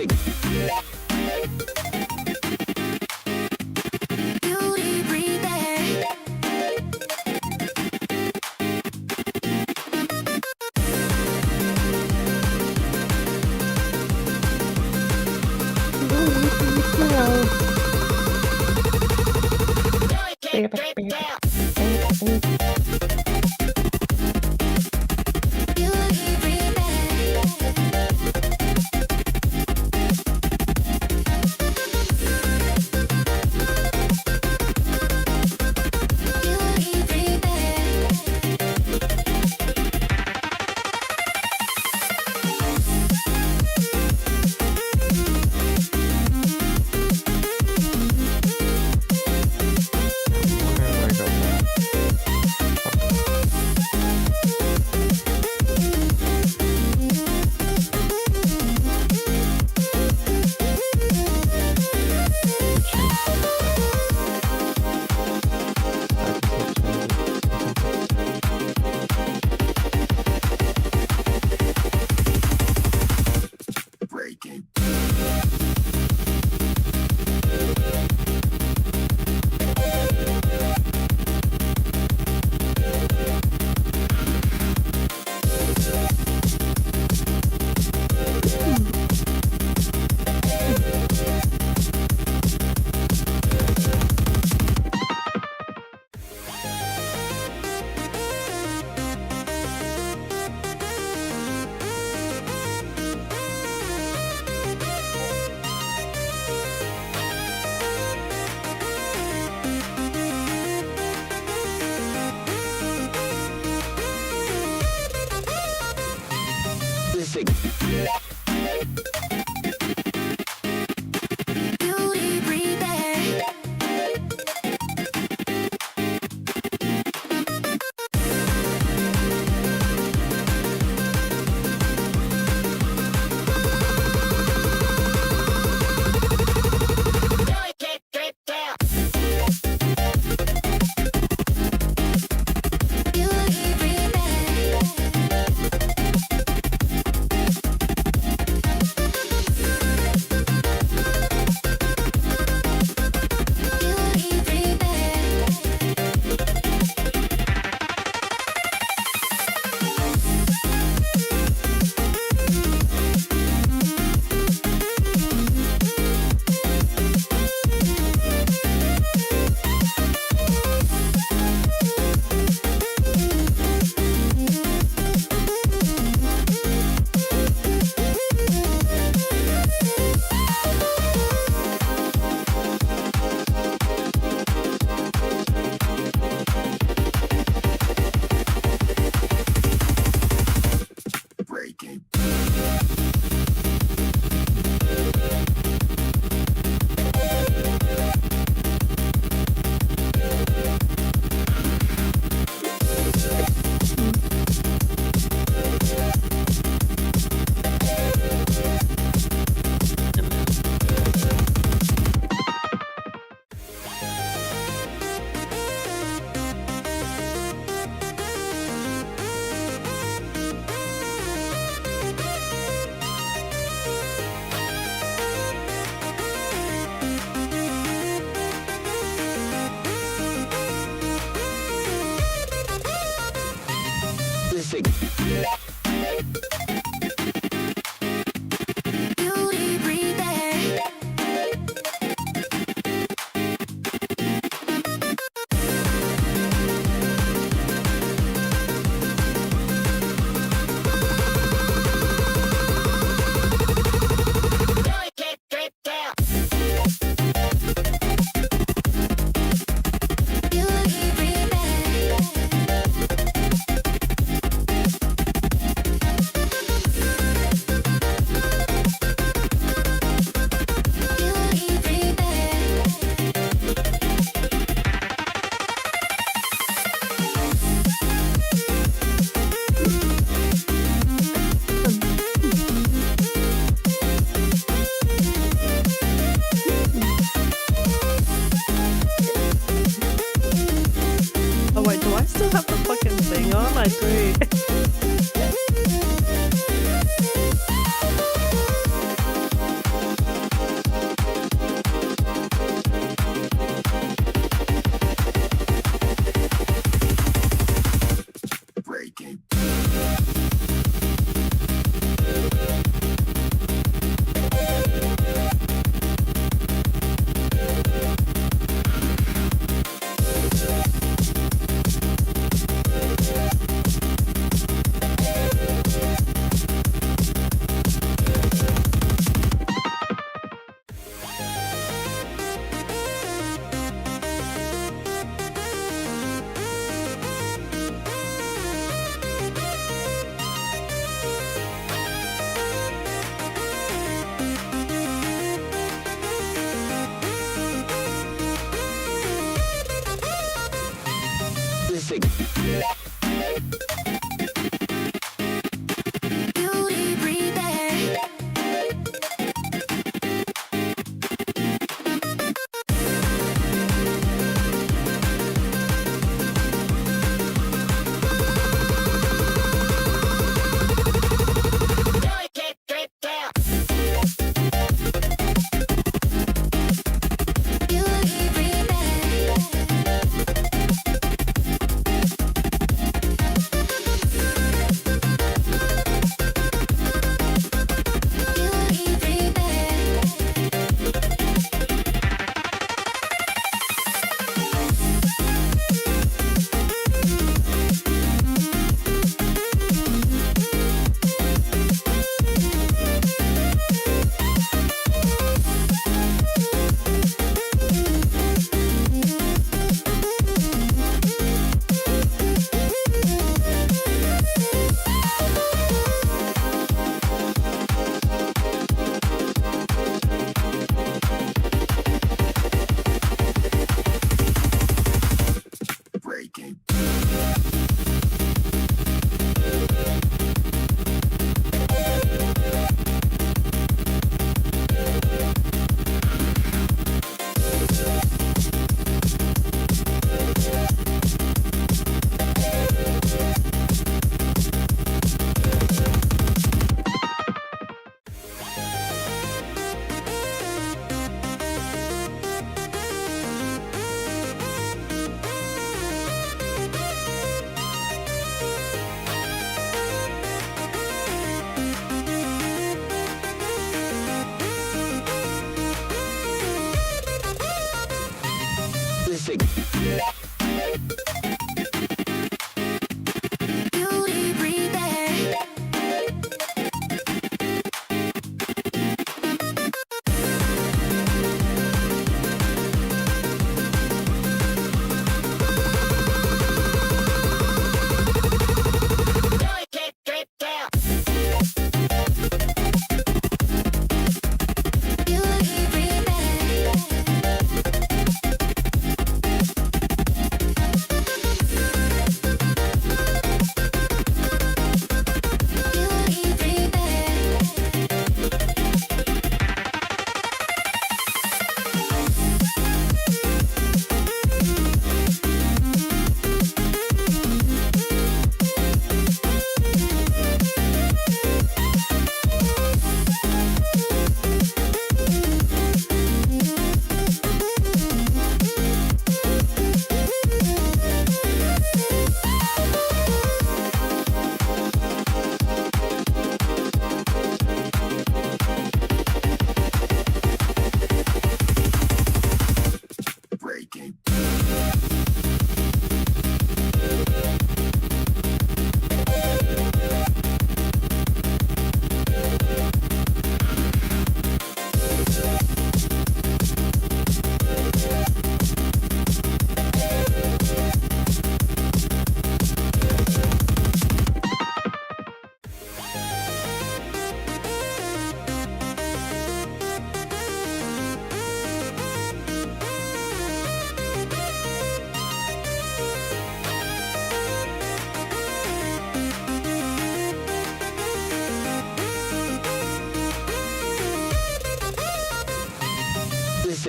Beauty, Bree there. Beauty, Bree there. Beauty, Bree there. Beauty, Bree there.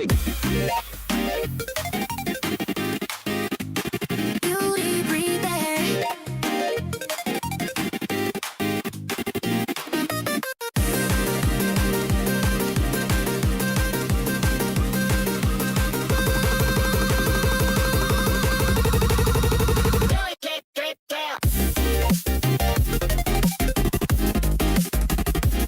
Beauty, Bree Bear. Beauty, Bree Bear.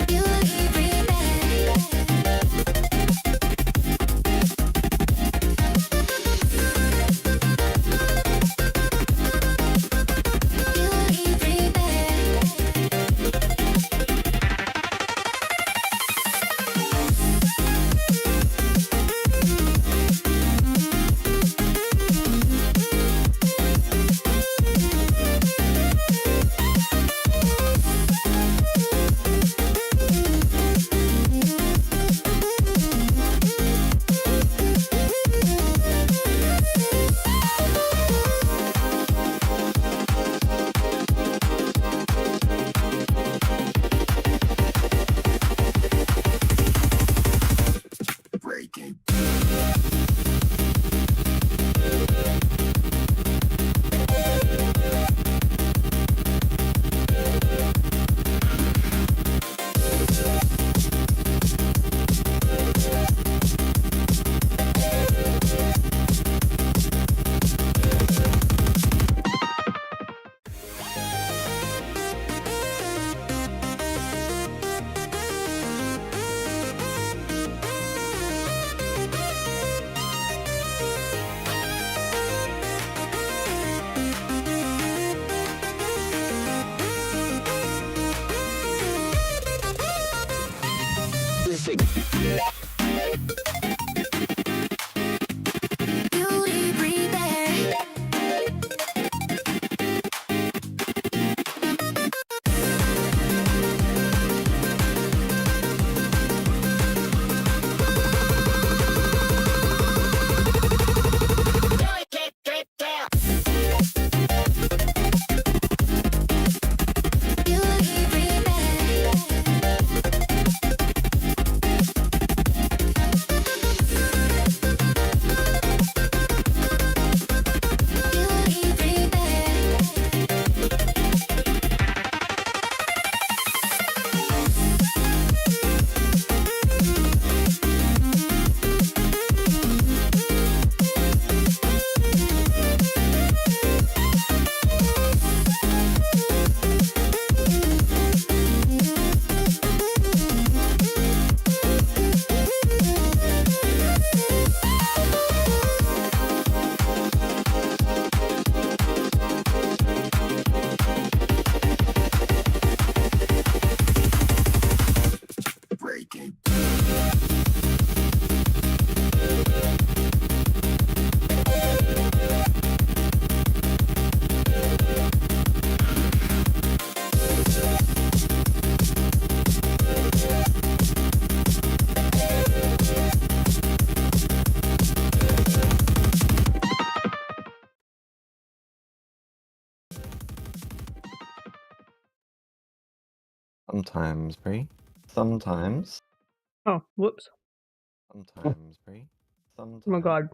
Beauty, Bree Bear. Beauty, Bree Bear. Beauty, Bree Bear. Beauty, Bree Bear. Sometimes, Bree. Sometimes. Oh, whoops. Sometimes, Bree. Oh Sometimes. my god.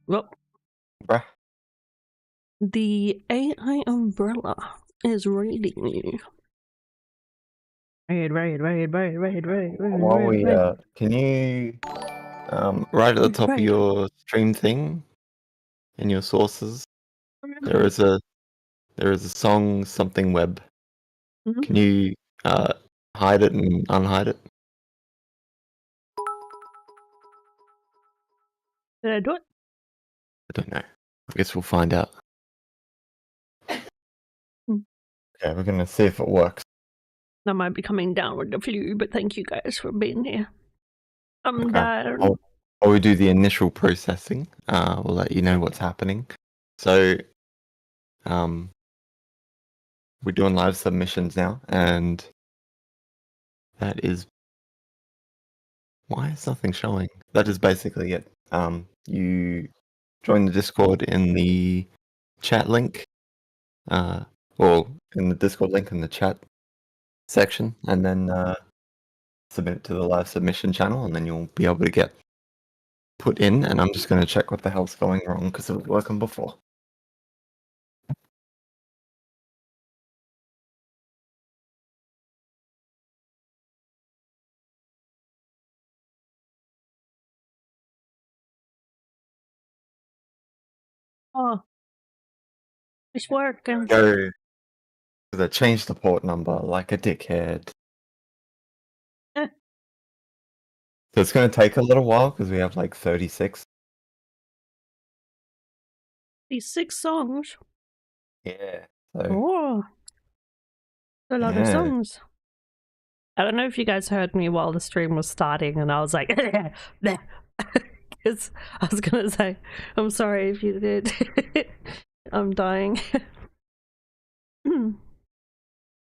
Well, Bruh. the AI umbrella is ready. Right. While we can you right at the top of Right. your stream thing in your sources there is a song something web. Mhm. Can you hide it and unhide it? Did I do it? I don't know. I guess we'll find out. Hmm. Okay, we're gonna see if it works. I might be coming down with the flu, but thank you guys for being here. I'm Okay. down. While we do the initial processing, we'll let you know what's happening. So, we're doing live submissions now, and that is why is nothing showing? That is basically it. You join the Discord in the chat link, or in the Discord link in the chat section, and then submit it to the live submission channel, and then you'll be able to get put in. And I'm just going to check what the hell's going wrong because it was working before. Oh, it's working. Go. Because I changed the port number like a dickhead. Eh. So it's going to take a little while because we have like 36. These 6 songs. Yeah. So Oh, a lot of Yeah. songs. I don't know if you guys heard me while the stream was starting, and I was like, because I was gonna say, I'm sorry if you did. I'm dying.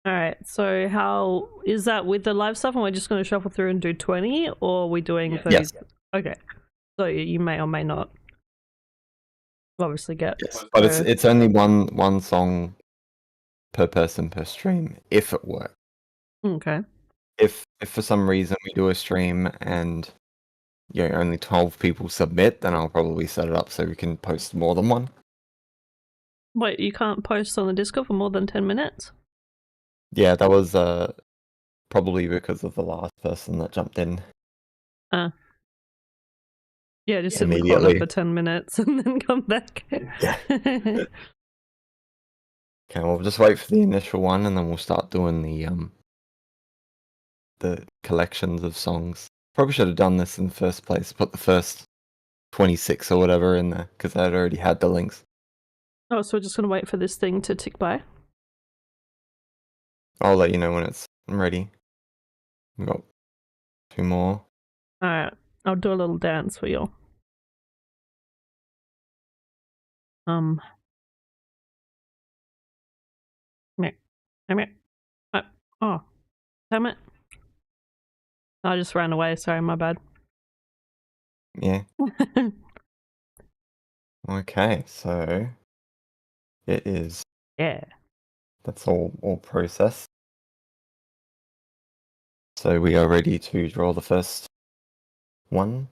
Alright, so how is that with the live stuff? And we're just gonna shuffle through and do 20, or are we doing 30? Yes. Okay. So you may or may not obviously get. Yes. But it's only one song per person per stream if it works. Okay. If for some reason we do a stream and only 12 people submit, then I'll probably set it up so we can post more than one. Wait, you can't post on the Discord for more than 10 minutes? Yeah, that was probably because of the last person that jumped in. Yeah, just sit in the corner Immediately. for 10 minutes and then come back. Yeah. Okay, we'll just wait for the initial one and then we'll start doing the collections of songs. Probably should have done this in the first place. Put the first 26 or whatever in there because I had already had the links. Oh, so we're just gonna wait for this thing to tick by? I'll let you know when it's ready. We've got 2 more. Alright, I'll do a little dance for you. Oh, damn it. I just ran away, sorry, my bad. Yeah. Okay, so it is. Yeah. That's all processed. So we are ready to draw the first one.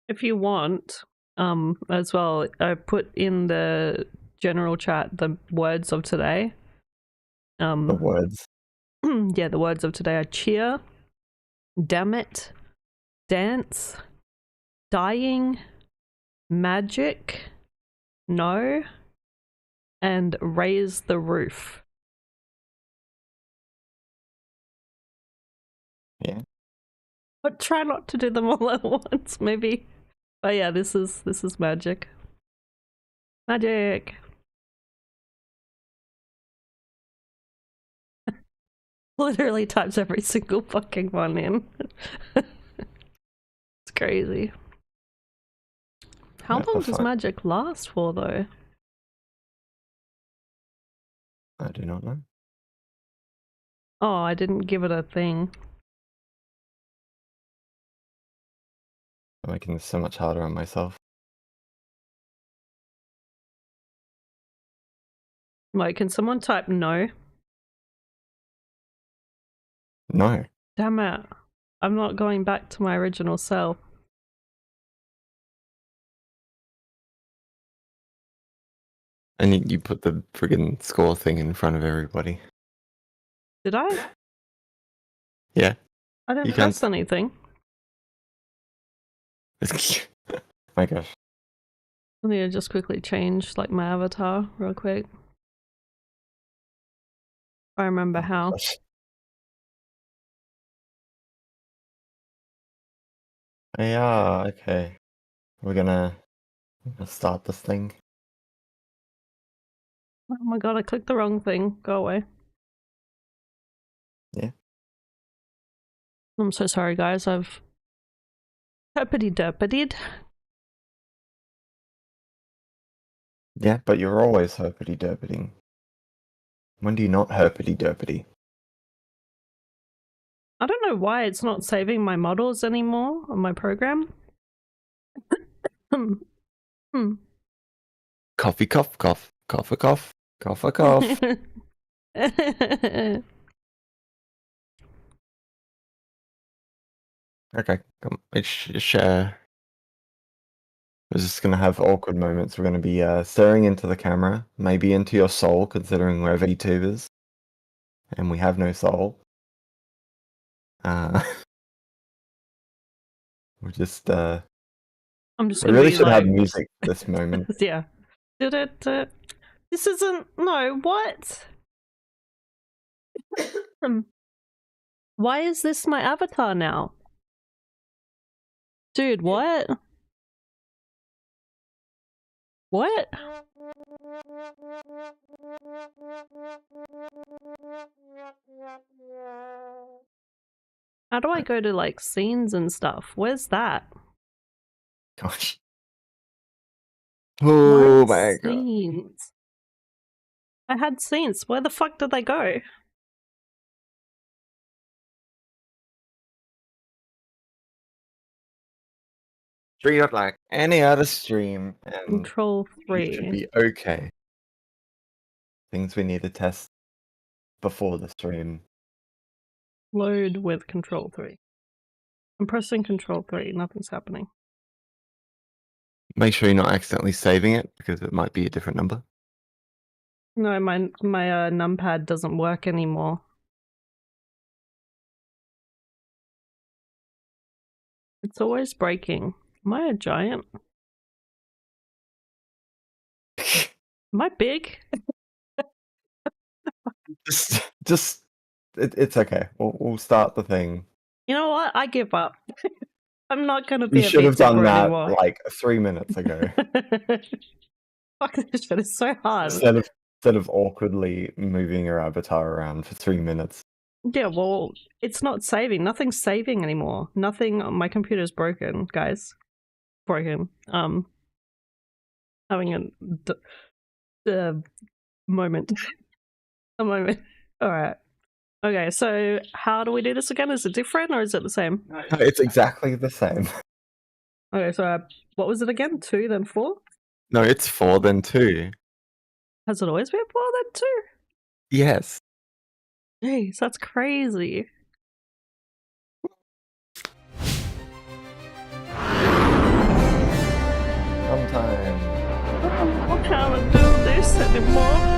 If you want, as well, I put in the general chat the words of today. The words. Yeah, the words of today are cheer, damn it, dance, dying, magic, no, and raise the roof. Yeah. But try not to do them all at once, maybe. Oh yeah, this is magic. Magic. Literally types every single fucking one in. It's crazy. How Yeah, long that's does fine. magic last for though? I do not know. Oh, I didn't give it a thing. I'm making this so much harder on myself. Wait, can someone type no? No. Damn it. I'm not going back to my original self. And you put the friggin' score thing in front of everybody. Did I? Yeah. I didn't You press can't- anything. My gosh. I need to just quickly change like my avatar real quick. I remember how. Gosh. Yeah, okay. We're gonna start this thing. Oh my god, I clicked the wrong thing. Go away. Yeah. I'm so sorry, guys. I've herpity derpitied. Yeah, but you're always herpity derpiting. When do you not herpity derpity? I don't know why it's not saving my models anymore on my program. Coffee cough cough. Cough a cough. Cough a cough. Okay, come. We're just gonna have awkward moments. We're gonna be staring into the camera, maybe into your soul, considering we're VTubers, and we have no soul. We're just I'm just we gonna really be should have like, music this moment. yeah. This isn't. No, what? Why is this my avatar now? Dude, what? What? How do I go to like scenes and stuff? Where's that? Gosh. Oh Why my god. scenes? I had scenes. Where the fuck did they go? Treat it like any other stream, and Control you should 3. be okay. Things we need to test before the stream. Load with Control 3. I'm pressing Control 3. Nothing's happening. Make sure you're not accidentally saving it, because it might be a different number. No, my numpad doesn't work anymore. It's always breaking. Am I a giant? Am I big? just it's okay. We'll start the thing. You know what? I give up. I'm not gonna You be a should have done VTuber that anymore. like 3 minutes ago. Fuck this shit, it's so hard. Instead of awkwardly moving your avatar around for 3 minutes. Yeah, well, it's not saving. Nothing's saving anymore. Nothing. My computer's broken, guys. Broken. Having a moment. A moment. All right. Okay, so how do we do this again? Is it different or is it the same? No, it's exactly the same. Okay, so what was it again? 2, then 4? No, it's 4 then 2. Has it always been 4, then 2? Yes. Jeez, that's crazy. Sometime. I don't know how to do this anymore.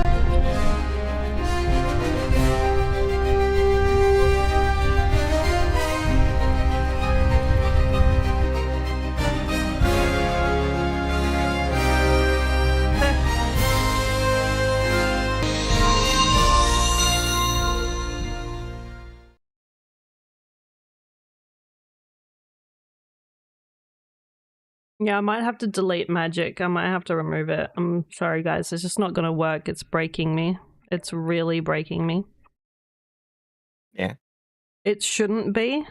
Yeah, I might have to delete magic. I might have to remove it. I'm sorry, guys. It's just not going to work. It's breaking me. It's really breaking me. Yeah. It shouldn't be.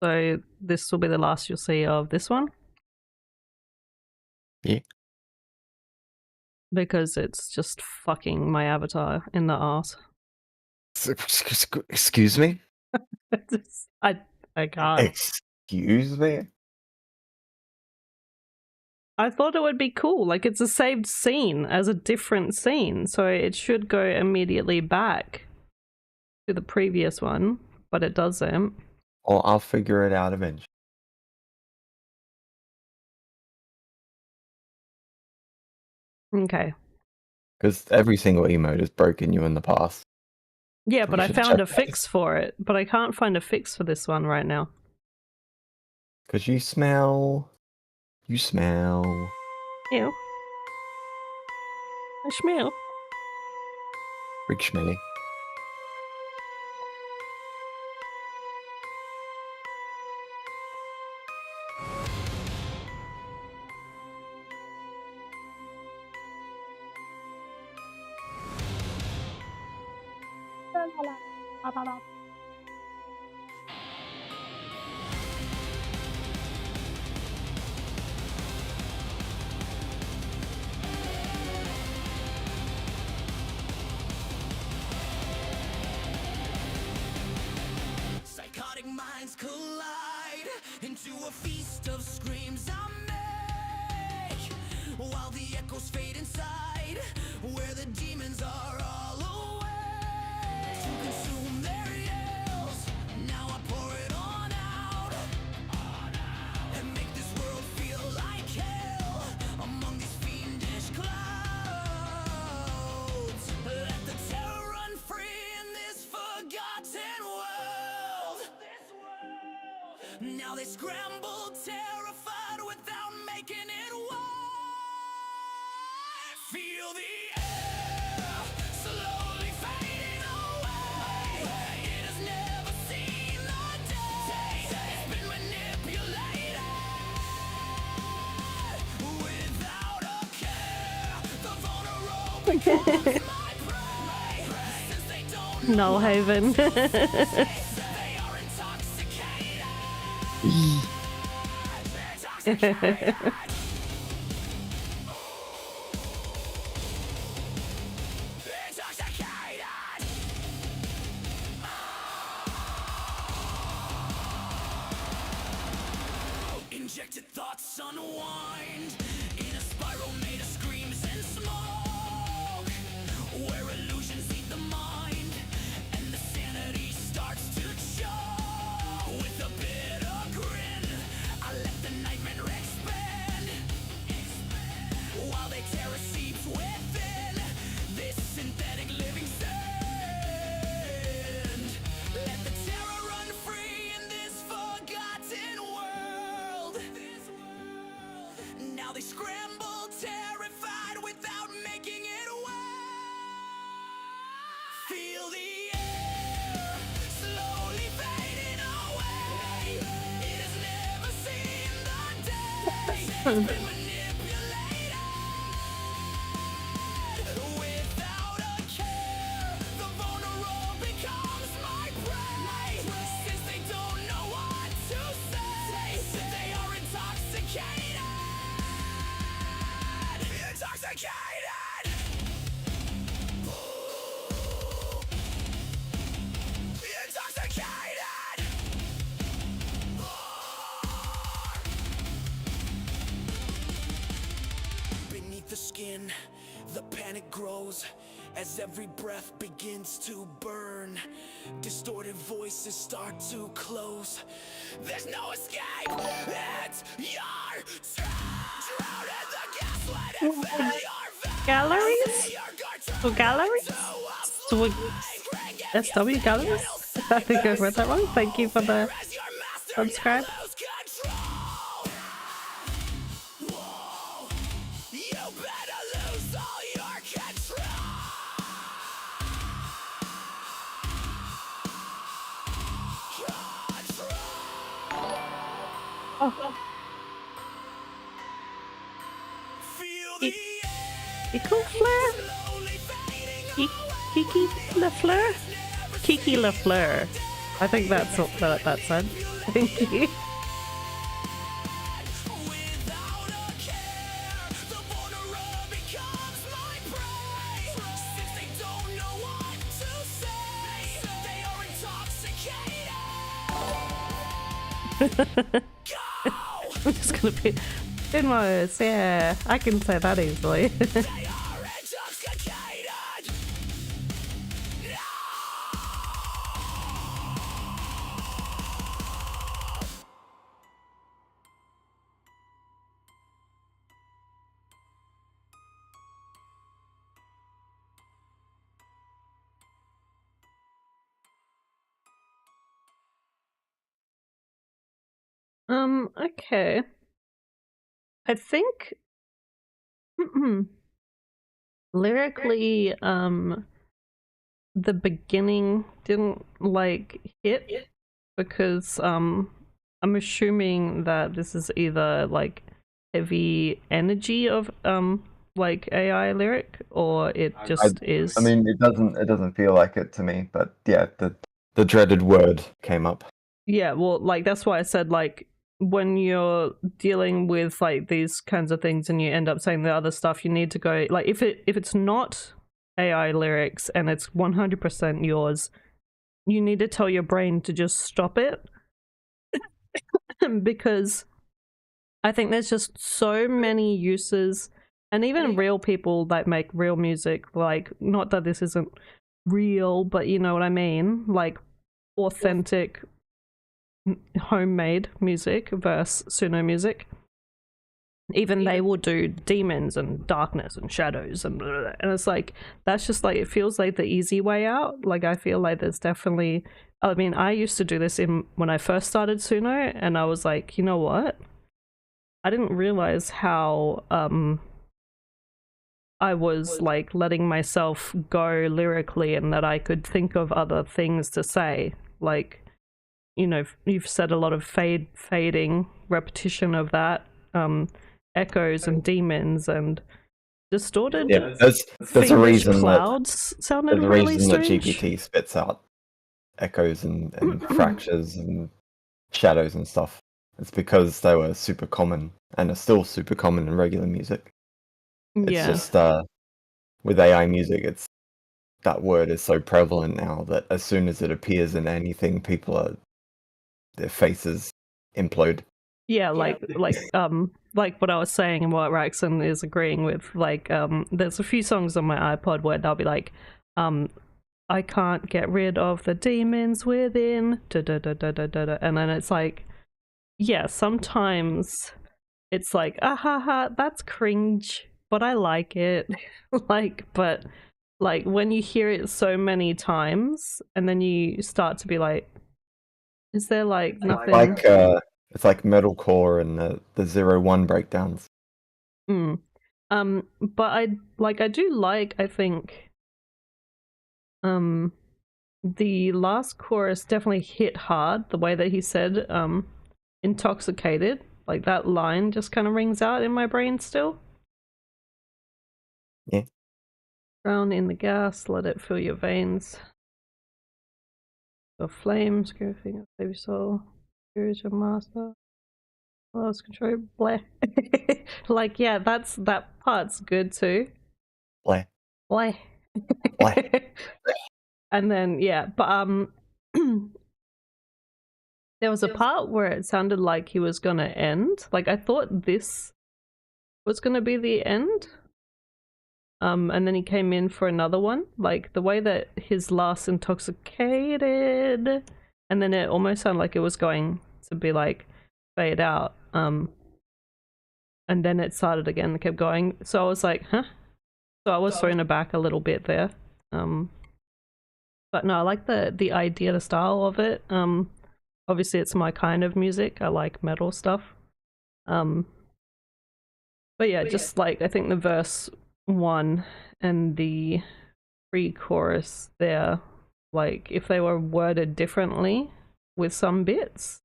So this will be the last you'll see of this one. Yeah. Because it's just fucking my avatar in the arse. Excuse me? I can't. Excuse me? I thought it would be cool. Like, it's a saved scene as a different scene. So it should go immediately back to the previous one. But it doesn't. Or I'll figure it out eventually. Okay. Because every single emote has broken you in the past. Yeah, but We I should found check a those. fix for it. But I can't find a fix for this one right now. Because you smell. You smell. Ew. I smell. Big schmelly. Psychotic minds collide into a feast of screams I make, while the echoes fade inside, where the demons are all awake. Now they scramble, terrified without making it work. Feel the air slowly fading away. It has never seen the day. It's been manipulated without a care. The vulnerable becomes my prey. Since they don't know Null Haven. they are intoxicated. Intoxicated. Intoxicated. Injected thoughts unwind in a spiral made of screams and smoke, where illusions eat the mind and the sanity starts to choke. With a bitter grin, I let the nightmare expand, while they tear a seeps within this synthetic living sand. Let the terror run free in this forgotten world. Now they scramble, terrified without making it work. Feel the air slowly fading away. It has never seen the day. It's been manipulated without a care. The vulnerable becomes my prey. Since they don't know what to say, they are intoxicated. Intoxicated. Intoxicated. Beneath the skin, the panic grows as every breath begins to burn. Distorted voices start to close. There's no escape. It's your turn. Drown in the gaslight and fill your veins. Galleries? Or galleries? SW galleries? I think I read that wrong. Thank you for the As your master subscribe. now lose control. Whoa. You better lose all your control. Feel the Eco Fleur? slowly fading Kiki LaFleur? Kiki LaFleur. I think that's what that said. Thank you. without a care. The vulnerable becomes my prey. Since they don't know what to say, they are intoxicated. Go! I'm just gonna be in my words, yeah. I can say that easily. They are intoxicated. Okay. I think lyrically, the beginning didn't like hit because I'm assuming that this is either like heavy energy of like AI lyric or it just is. I mean, it doesn't feel like it to me, but yeah, the dreaded word came up. Yeah, well, like that's why I said like when you're dealing with like these kinds of things and you end up saying the other stuff, you need to go like if it's not AI lyrics and it's 100% yours, you need to tell your brain to just stop it because I think there's just so many uses and even real people that make real music, like not that this isn't real, but you know what I mean, like authentic homemade music versus Suno music. even they will do demons and darkness and shadows and blah, blah, blah. And it's like that's just like it feels like the easy way out. Like I feel like there's definitely I mean I used to do this in when I first started Suno, and I was like, you know what, I didn't realize how I was like letting myself go lyrically, and that I could think of other things to say. Like, you know, you've said a lot of fading repetition of that, echoes and demons and distorted Yeah, there's a fiendish reason that clouds sounded there's a really reason that strange. GPT spits out echoes and fractures and shadows and stuff. It's because they were super common and are still super common in regular music. It's Yeah. just with AI music, it's that word is so prevalent now that as soon as it appears in anything, their faces implode. Yeah, like what I was saying and what Raxon is agreeing with, like there's a few songs on my iPod where they'll be like, I can't get rid of the demons within, da, da, da, da, da, da, da. And then it's like, yeah, sometimes it's like, ah ha ha, that's cringe, but I like it. But when you hear it so many times and then you start to be like, is there like nothing? It's like metalcore and the 0-1 breakdowns. Mm. But I do like, I think, the last chorus definitely hit hard, the way that he said, intoxicated. Like that line just kind of rings out in my brain still. Yeah. Drown in the gas, let it fill your veins. The flames, go finger, baby soul. Here is your master. Lost control, bleh. Like, yeah, that part's good too. Bleh. Bleh. Bleh. And then yeah, but there was a part where it sounded like he was gonna end. Like I thought this was gonna be the end. And then he came in for another one. Like the way that his last intoxicated, and then it almost sounded like it was going to be like fade out. And then it started again and kept going. So I was like, huh? So I was thrown aback a little bit there. But no, I like the idea, the style of it. Obviously it's my kind of music. I like metal stuff. But yeah, just like I think the verse 1 and the pre-chorus there, like if they were worded differently with some bits,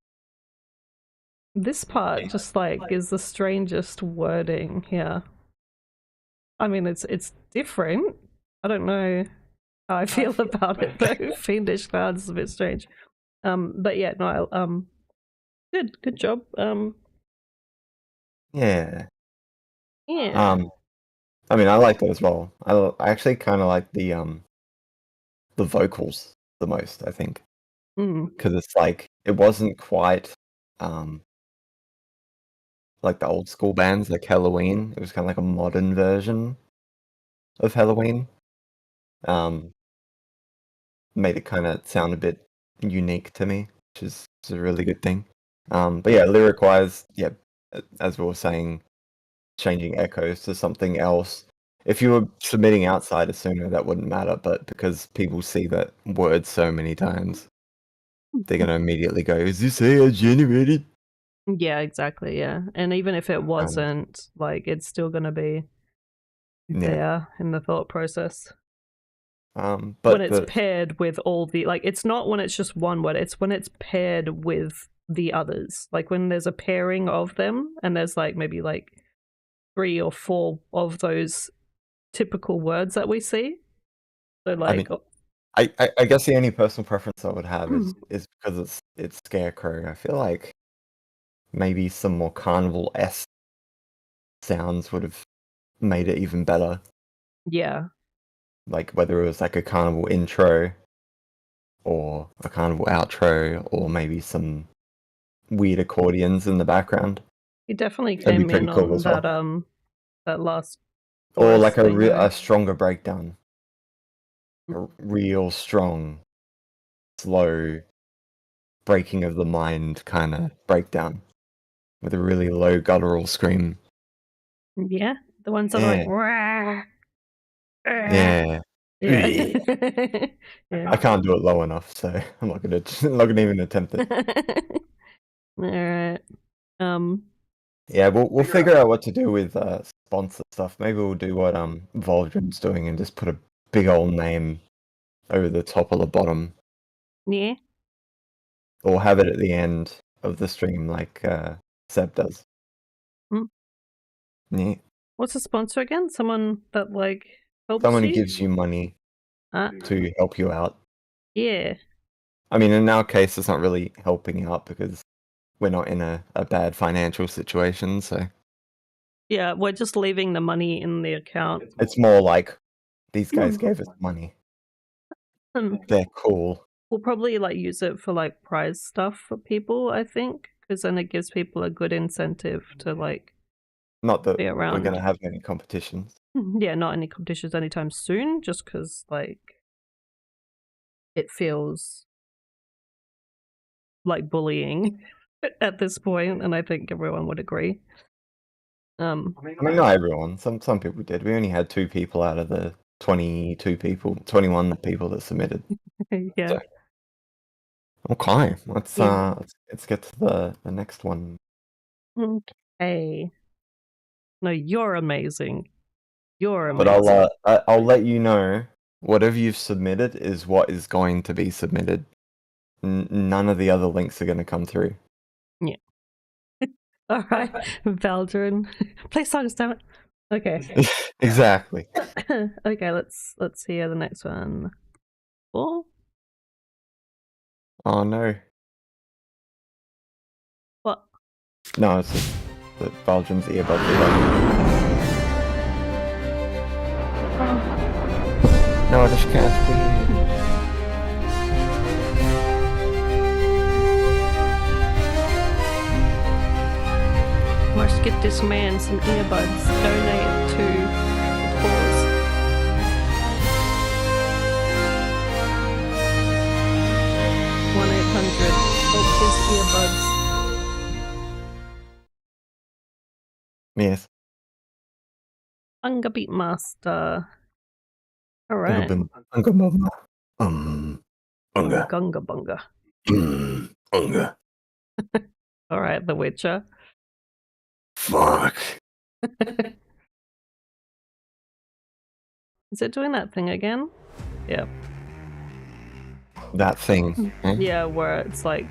this part just like is the strangest wording here. I mean, it's different. I don't know how I feel about it though. Fiendish clouds is a bit strange. But yeah, no, good job. Yeah. Yeah. I mean, I like it as well. I actually kind of like the vocals the most, I think, because it's like it wasn't quite like the old school bands like Halloween. It was kind of like a modern version of Halloween. Made it kind of sound a bit unique to me, which is a really good thing. But yeah, lyric wise, yeah, as we were saying, changing echoes to something else. If you were submitting outside of Suno, that wouldn't matter, but because people see that word so many times, they're gonna immediately go, "Is this AI generated?" Yeah, exactly. Yeah, and even if it wasn't, like, it's still gonna be there in the thought process. But when it's paired with all the it's not when it's just one word. It's when it's paired with the others. Like when there's a pairing of them, and there's like maybe like 3 or 4 of those typical words that we see. So like, I guess the only personal preference I would have is because it's Scarecrow. I feel like maybe some more carnival-esque sounds would have made it even better. Yeah. Like whether it was like a carnival intro or a carnival outro or maybe some weird accordions in the background. He definitely That'd be came pretty in cool on as well. that last Or like thing, a stronger breakdown. A real strong, slow breaking of the mind kind of breakdown with a really low guttural scream. Yeah, the ones that are like, "Rah, rah." Yeah. yeah. I yeah. can't do it low enough, so I'm not gonna even attempt it. All right. Yeah, we'll figure out what to do with sponsor stuff. Maybe we'll do what Volgren's doing and just put a big old name over the top or the bottom, Yeah. or have it at the end of the stream like Seb does. Hmm. Yeah. What's a sponsor again? Someone that like helps Someone who you? gives you money Ah, to help you out. yeah. I mean, in our case, it's not really helping out because we're not in a bad financial situation, so Yeah, we're just leaving the money in the account. it's more like these guys gave us money. They're cool. We'll probably like use it for like prize stuff for people, I think, because then it gives people a good incentive to like Not that be we're around. going to have any competitions. Yeah, not any competitions anytime soon, just because like it feels like bullying at this point, and I think everyone would agree. I mean, not everyone. Some people did. We only had 2 people out of the 21 people that submitted. yeah. So. Okay, let's get to the next one. Okay. No, you're amazing. You're But amazing. I'll let you know whatever you've submitted is what is going to be submitted. None of the other links are going to come through. All right, Valdrin, play songs, damn it. Okay. Exactly. Okay, let's hear the next one. Oh, Oh no. what? No, it's just that Belgium's earbuds are like, no, I just can't please. Must get this man some earbuds. Donate to the cause. One 800. Help his earbuds. Yes. Unga Beatmaster. All right. Unga. Gunga bunga. Unga. All right, The Witcher. Fuck. Is it doing that thing again? Yeah. That thing. Eh? Yeah, where it's like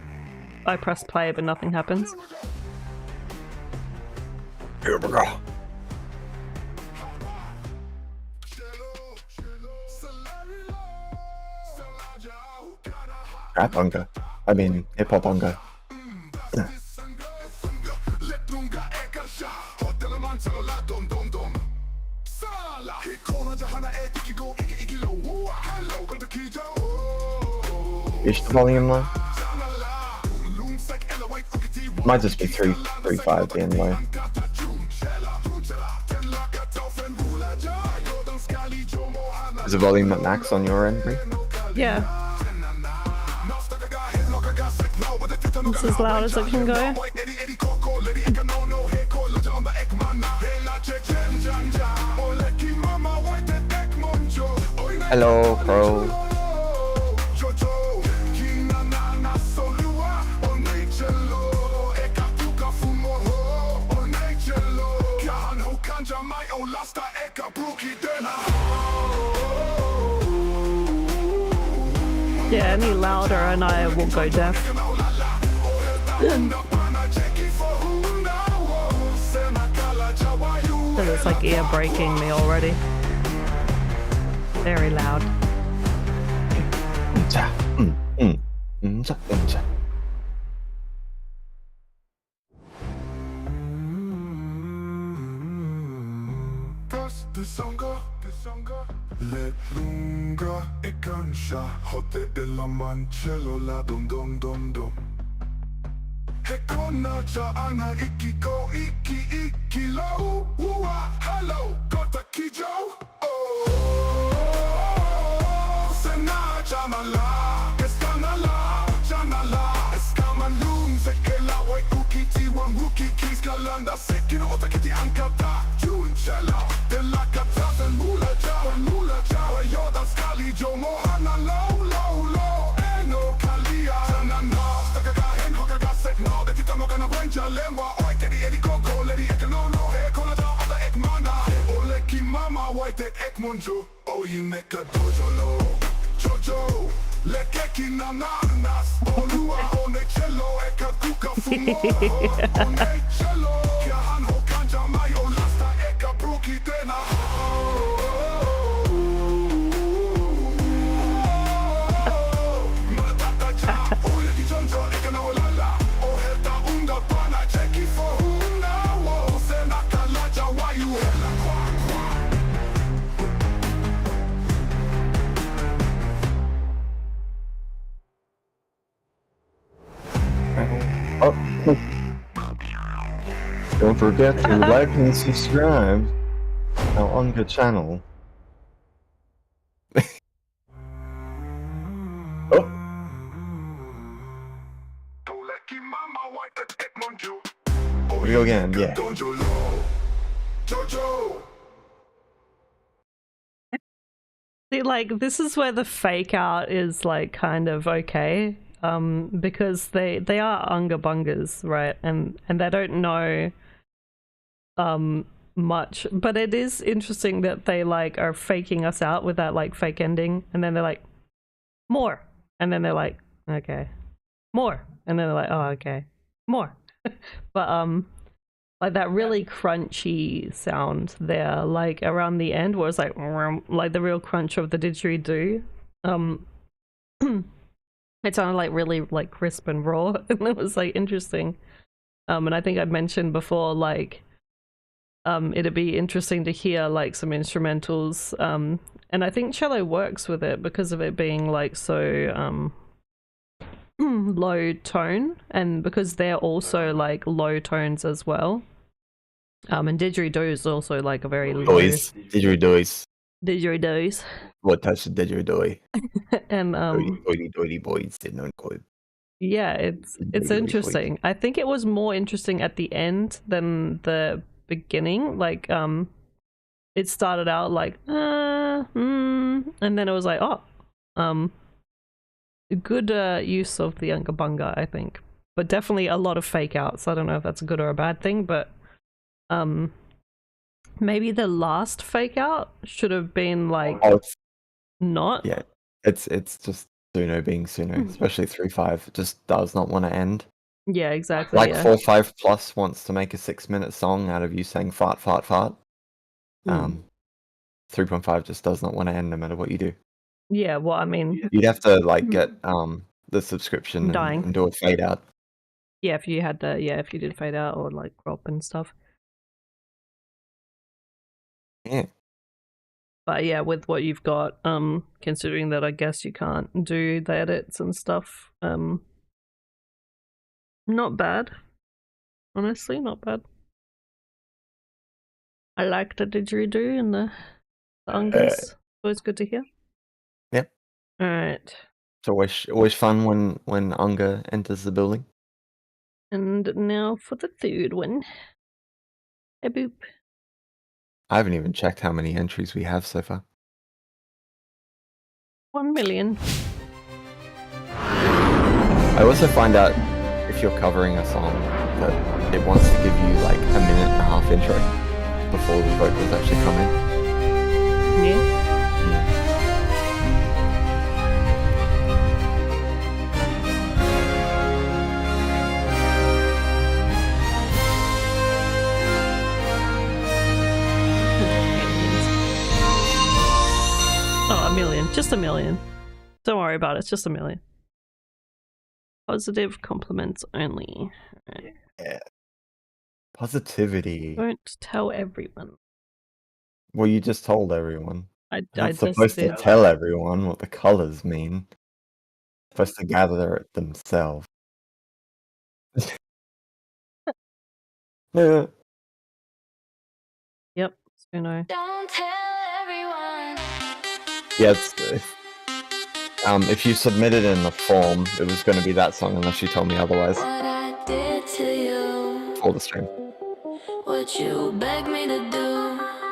I press play but nothing happens. Here we go. Rap unga. I mean, hip hop unga. Is the volume low? Might just be 3.5 being low. Is the volume at max on your end, Bree? Yeah. It's as loud as it can go. Hello, Crow. Yeah, any louder and I will go deaf. So it's like ear breaking me already. Very loud. Let lunga e cancia hote della mancello la dum dum dum dum He kona cha ana iki ko iki lo Ua hello kota kijo Oh Sena chamala Eskanala Chanala Eskamalum Sekela wai ukiti wan wuki kis kalanda Sekino otakiti ankata Juli Shella, della katata mula jawa, yoda skali jomo hana low, eno kalia, tanana, stakaga hen hokaga sekno, de titamo kana wenja lemwa, oite di edi koko, ledi ekanono, he konaja ada ekmana, ole ki mama, waite ekmonjo, oyi meka dojolo, jojo, lekeki nananas, olua one cello, eka kuka fumo, one cello, kia han hokanja mayo lasta, eka bruki tena, matata ja, ole di jonjo, eka na olala, oheta unga pana, cheki fo una, wo, sena kalaja, wayu hela kwa. Oh. Don't forget to like and subscribe our Onga channel. Oh, Oleki mama waite ekmonjo, we go again, yeah. dojolo, jojo. See, like, this is where the fake out is like kind of okay, because they are unga bungas, right? And they don't know much, but it is interesting that they like are faking us out with that like fake ending, and then they're like more, and then they're like okay, more, and then they're like oh okay, more. But like that really crunchy sound there, like around the end, where it's like the real crunch of the didgeridoo. It sounded like really like crisp and raw, and it was like interesting. And I think I mentioned before, like, it'd be interesting to hear like some instrumentals. And I think cello works with it because of it being like so low tone, and because they're also like low tones as well. And didgeridoo is also like a very low Doys. Didgeridoys. didgeridoos. What touch the didgeridoo? And Doity boys did not call it. yeah, it's Doity interesting. I think it was more interesting at the end than the beginning. Like it started out like and then it was like good use of the unga bunga, I think, but definitely a lot of fake outs. I don't know if that's a good or a bad thing, but maybe the last fake out should have been like Oh, not. yeah. It's just Suno being Suno, especially 3-5. It just does not want to end. Yeah, exactly. Like yeah. 4-5 plus wants to make a 6-minute song out of you saying fart, fart, fart. 3.5 just does not want to end no matter what you do. Yeah, well, I mean, You'd have to like get the subscription Dying. and do a fade out. yeah, if you had to, yeah, if you did fade out or like crop and stuff. Yeah. But yeah, with what you've got, considering that I guess you can't do the edits and stuff, not bad. Honestly, not bad. I like the didgeridoo and the ungas. Always good to hear. Yep. Alright. It's always fun when Unga enters the building. And now for the third one. Hey boop. I haven't even checked how many entries we have so far. 1 million. I also find out if you're covering a song that it wants to give you like a minute and a half intro before the vocals actually come in. Yeah. Oh, 1 million. Just 1 million. Don't worry about it. It's just 1 million. Positive compliments only. Right. Yeah. Positivity. Don't tell everyone. Well, you just told everyone. I You're not just supposed did. to tell everyone what the colors mean. You're supposed to gather it themselves. Yeah. Yep. So no. Don't tell everyone. Yeah, if you submitted in the form, it was going to be that song unless you told me otherwise What I did to you, for the stream. what you begged me to do.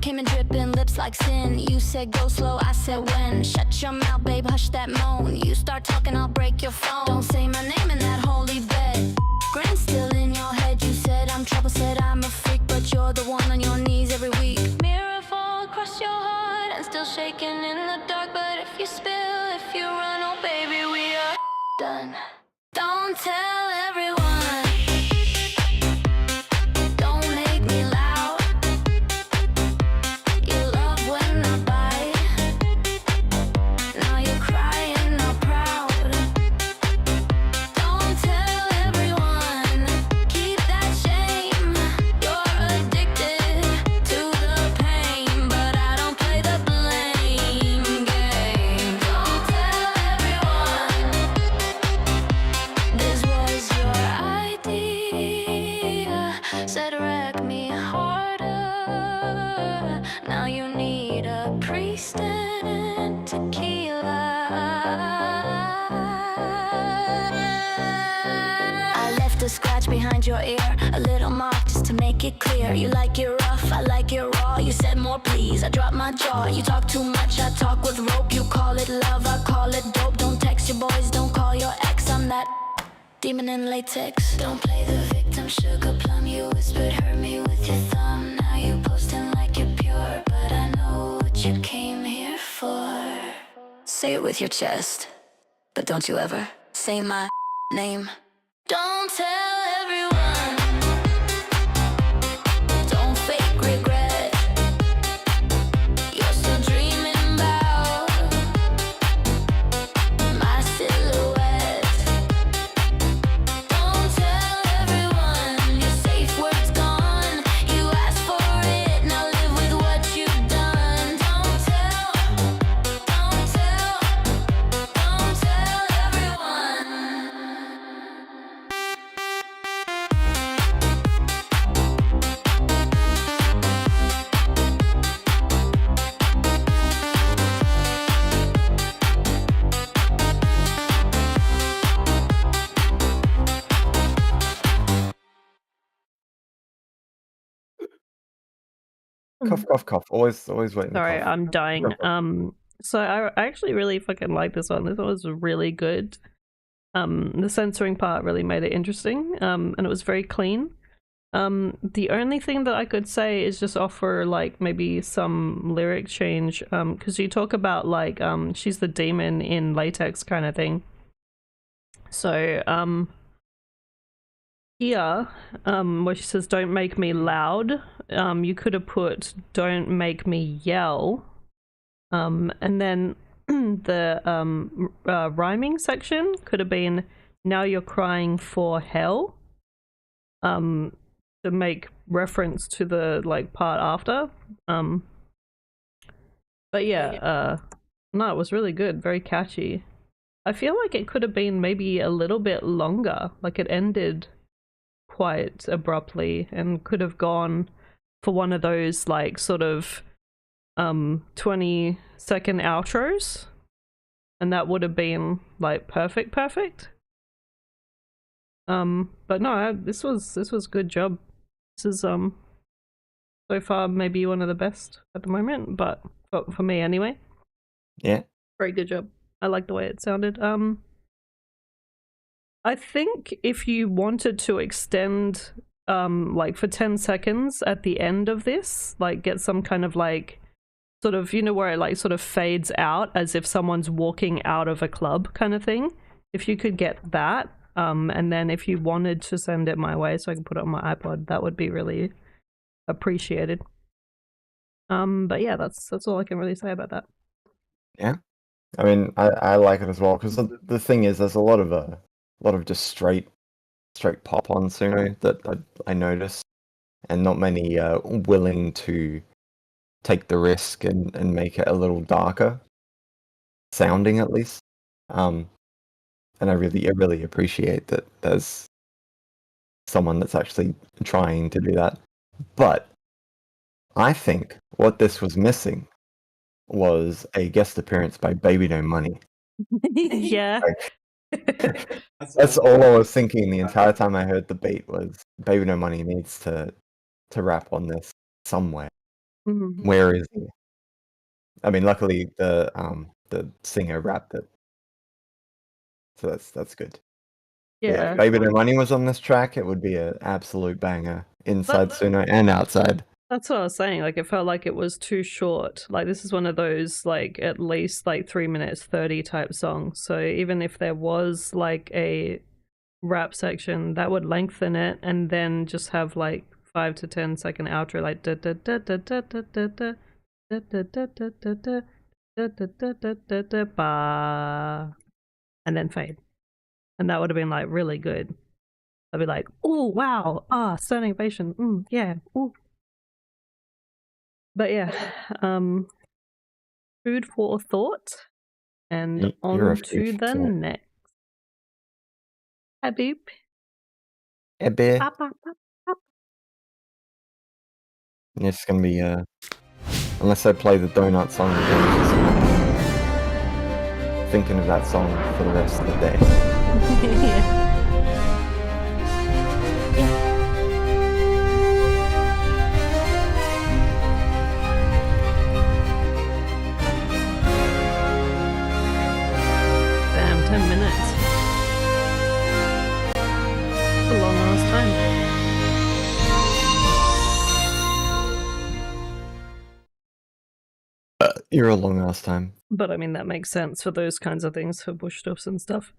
Came in dripping, lips like sin. You said go slow, I said when. Shut your mouth, babe, hush that moan. You start talking, I'll break your phone. Don't say my name in that holy bed. Grin still in your head. You said I'm trouble, said I'm a freak, but you're the one on your knees every week. Mirror fall across your heart and still shaking in the dark. But if you spill, if you run, oh baby, we are done. Don't tell everyone. Don't make me loud. You love when I bite. Now you're crying, not proud. Don't tell everyone. Keep that shame. You're addicted to the pain, but I don't play the blame game. Don't tell everyone. This was your idea. Said wreck me harder. Now you need a priest and tequila. I left a scratch behind your ear, a little mark just to make it clear. You like it rough, I like it raw. You said more please, I dropped my jaw. You talk too much, I talk with rope. You call it love, I call it dope. Don't text your boys, don't call your ex. I'm that demon in latex. Don't play the victim, sugar plum. You whispered, hurt me with your thumb. Now you posting like you're pure, but I know what you came here for. Say it with your chest, but don't you ever say my name. Don't tell everyone. Don't fake regret. You're still dreaming about my silhouette. Don't tell everyone. Your safe word's gone. You asked for it, now live with what you've done. Don't tell everyone. Cough, cough, cough. Always waiting. to Sorry, cough. I'm dying. Go for So I actually really fucking like this one. This one was really good. The censoring part really made it interesting. And it was very clean. The only thing that I could say is just offer like maybe some lyric change. Because you talk about like she's the demon in latex kind of thing. So here, where she says don't make me loud, you could have put don't make me yell. And then the rhyming section could have been now you're crying for hell. To make reference to the like part after. But yeah, no, it was really good, very catchy. I feel like it could have been maybe a little bit longer, like it ended quite abruptly and could have gone for one of those like sort of 20-second outros, and that would have been like perfect. But no, this was good job. This is so far maybe one of the best at the moment, but for me anyway. Yeah. Very good job. I like the way it sounded. I think if you wanted to extend like for 10 seconds at the end of this, like get some kind of like sort of, you know, where it like sort of fades out as if someone's walking out of a club kind of thing. If you could get that, and then if you wanted to send it my way so I can put it on my iPod, that would be really appreciated. But yeah, that's all I can really say about that. Yeah. I mean, I like it as well because the thing is, there's a lot of just straight pop on Suno that I noticed, and not many willing to take the risk and make it a little darker sounding, at least. And I really appreciate that there's someone that's actually trying to do that. But I think what this was missing was a guest appearance by Baby No Money. Yeah. That's all I was thinking the entire time I heard the beat was Baby No Money needs to rap on this somewhere. Mhm. Where is he? I mean, luckily the singer rapped it, so that's good. But yeah, if Yeah, Baby No Money was on this track, it would be an absolute banger, inside But- Suno and outside. that's what I was saying. Like, it felt like it was too short. Like, this is one of those, like, at least, like, 3 minutes 30 type songs. So even if there was, like, a rap section, that would lengthen it and then just have, like, 5 to 10 second outro, like, da da da da da da da da da da da da da da da da da da da ba, and then fade. And that would have been, like, really good. I'd be like, oh, wow, standing ovation, yeah, ooh. But yeah, food for thought, and You're a on food to for the thought. next. Habib. Yeah, beer. Pop, pop, pop, pop. It's gonna be unless I play the donut song again, it's just gonna be thinking of that song for the rest of the day. Yeah. Damn, 10 minutes. A long ass time. You're a long ass time. But I mean, that makes sense for those kinds of things, for bush stuffs and stuff.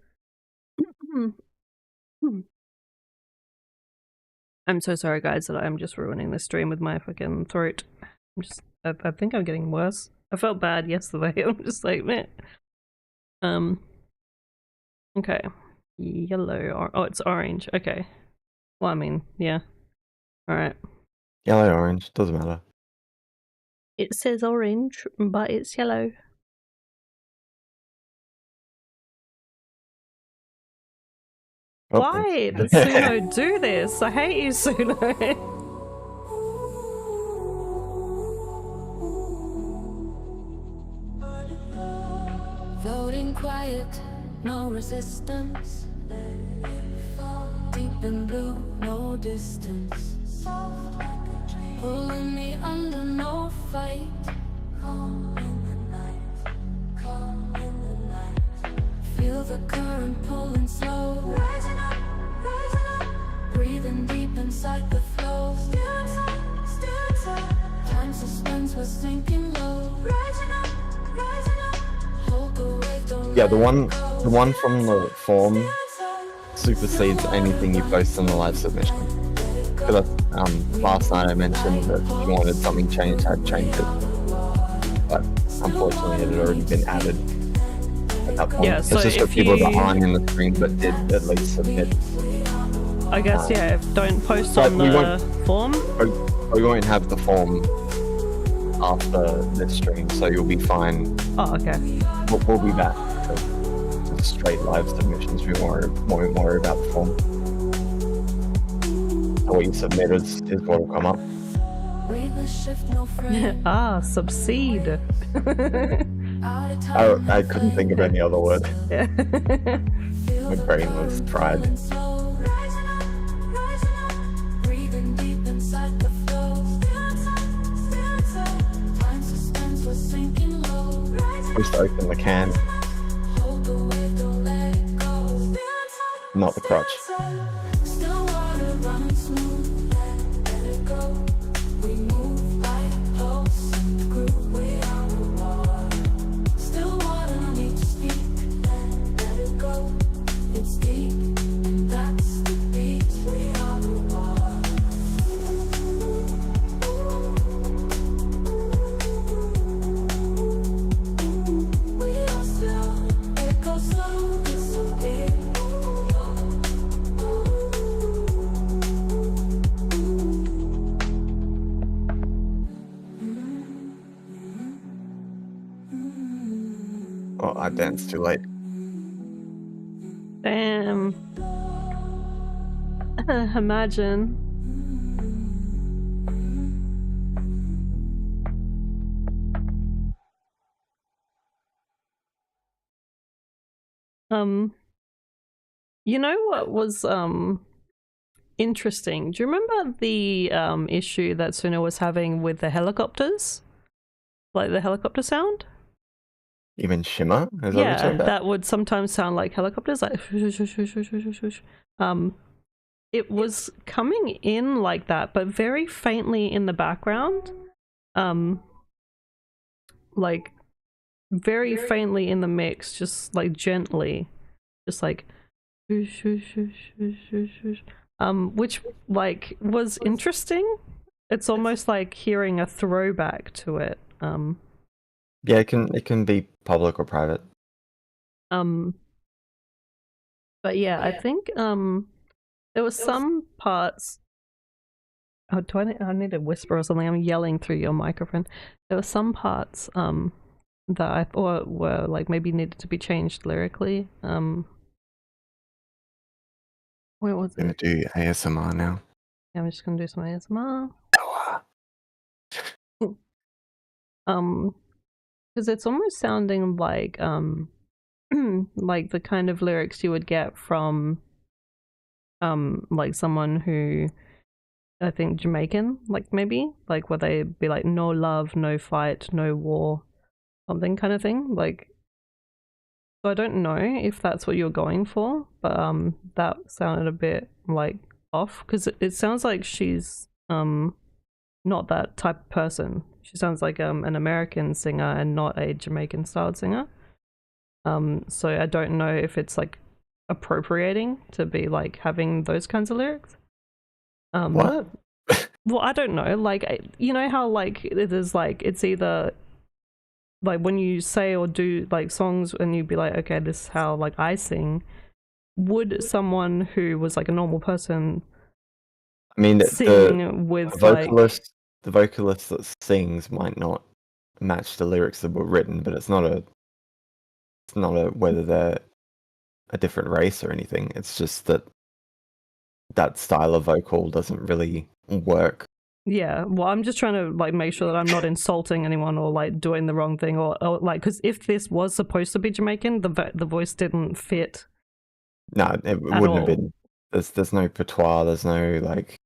I'm so sorry, guys, that I'm just ruining this stream with my fucking throat. I think I'm getting worse. I felt bad yesterday. I'm just like, meh. Okay. Yellow, oh, it's orange. Okay. Well, I mean, yeah. Alright. Yellow, orange, doesn't matter. It says orange, but it's yellow. Oh, Why thanks. did Suno do this? I hate you, Suno. Floating quiet, no resistance. Deep in blue, no distance. Pulling me under, no fight. Calm in the night, calm in the night. Feel the current pulling slow. Rising up, breathing deep inside the flow. Still inside. Time suspense was sinking low. Rising up. Hold the wave, don't Yeah, let the one go. from the form supersedes anything you post in the live submission. Because last night I mentioned that if you wanted something changed, I'd change it. But unfortunately, it had already been added at that point. Yeah, It's so just for if people that you- aren't in the stream but did at least submit. I guess, yeah, don't post But on we the won't- form. We won't have the form after this stream, so you'll be fine. Oh, okay. We'll be back to straight live submissions. We won't worry about the form. So what you submit is what will come up. Weightless shift, no frame. Succeed. Out of time, I couldn't think of any other word. Yeah. My brain was fried. Rising up, breathing deep inside the flow. Still inside. Time suspense was sinking low. Rising Just open the can, hold the wave, don't let it go. Still inside. not the crutch. Still water running smooth. Let it go. We move like close in the groove. We are the water. Still water, no need to speak. Let it go. It's deep, and that's the beat. We are the water. We are still. It goes slow, disappear. Oh, I danced too late. Damn. Imagine. You know what was interesting. Do you remember the issue that Suna was having with the helicopters? Like the helicopter sound? You mean Shimmer? Is that what you're Yeah, talking about? that would sometimes sound like helicopters, like it was coming in like that, but very faintly in the background. Like very faintly in the mix, just like gently, just like which like was interesting. It's almost like hearing a throwback to it. Yeah, it can be public or private. But yeah, I think there were some parts. Oh, I need to whisper or something? I'm yelling through your microphone. There were some parts that I thought were like maybe needed to be changed lyrically. Where was I'm gonna it? do ASMR now. Yeah, I'm just gonna do some ASMR. Because it's almost sounding like like the kind of lyrics you would get from like someone who, I think, Jamaican, like maybe like where they'd be like no love, no fight, no war, something kind of thing. Like, so I don't know if that's what you're going for, but that sounded a bit like off because it sounds like she's not that type of person. She sounds like an American singer and not a Jamaican styled singer. So I don't know if it's like appropriating to be like having those kinds of lyrics. What? Well, I don't know. Like, you know how like it is like it's either like when you say or do like songs and you'd be like, okay, this is how like I sing. Would someone who was like a normal person I mean, sing with the vocalist that sings might not match the lyrics that were written, but it's not a whether they're a different race or anything. It's just that style of vocal doesn't really work. Yeah, well, I'm just trying to like make sure that I'm not insulting anyone or like doing the wrong thing or like because if this was supposed to be Jamaican, the voice didn't fit. No, it wouldn't have been. There's no patois. There's no like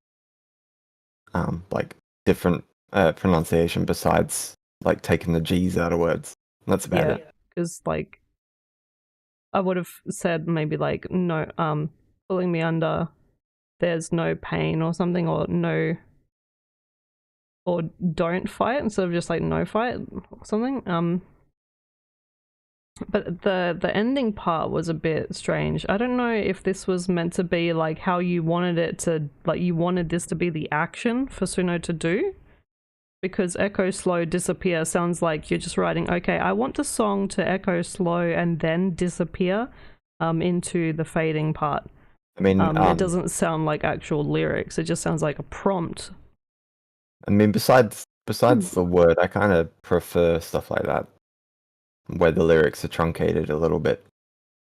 different pronunciation besides like taking the G's out of words. That's about it. Because like I would have said maybe like no, pulling me under. There's no pain or something, or no, or don't fight instead of just like no fight or something. But the ending part was a bit strange. I don't know if this was meant to be like how you wanted it to, like you wanted this to be the action for Suno to do, because echo slow disappear sounds like you're just writing, okay, I want the song to echo slow and then disappear into the fading part. I mean, it doesn't sound like actual lyrics. It just sounds like a prompt. I mean, besides the word, I kind of prefer stuff like that, where the lyrics are truncated a little bit.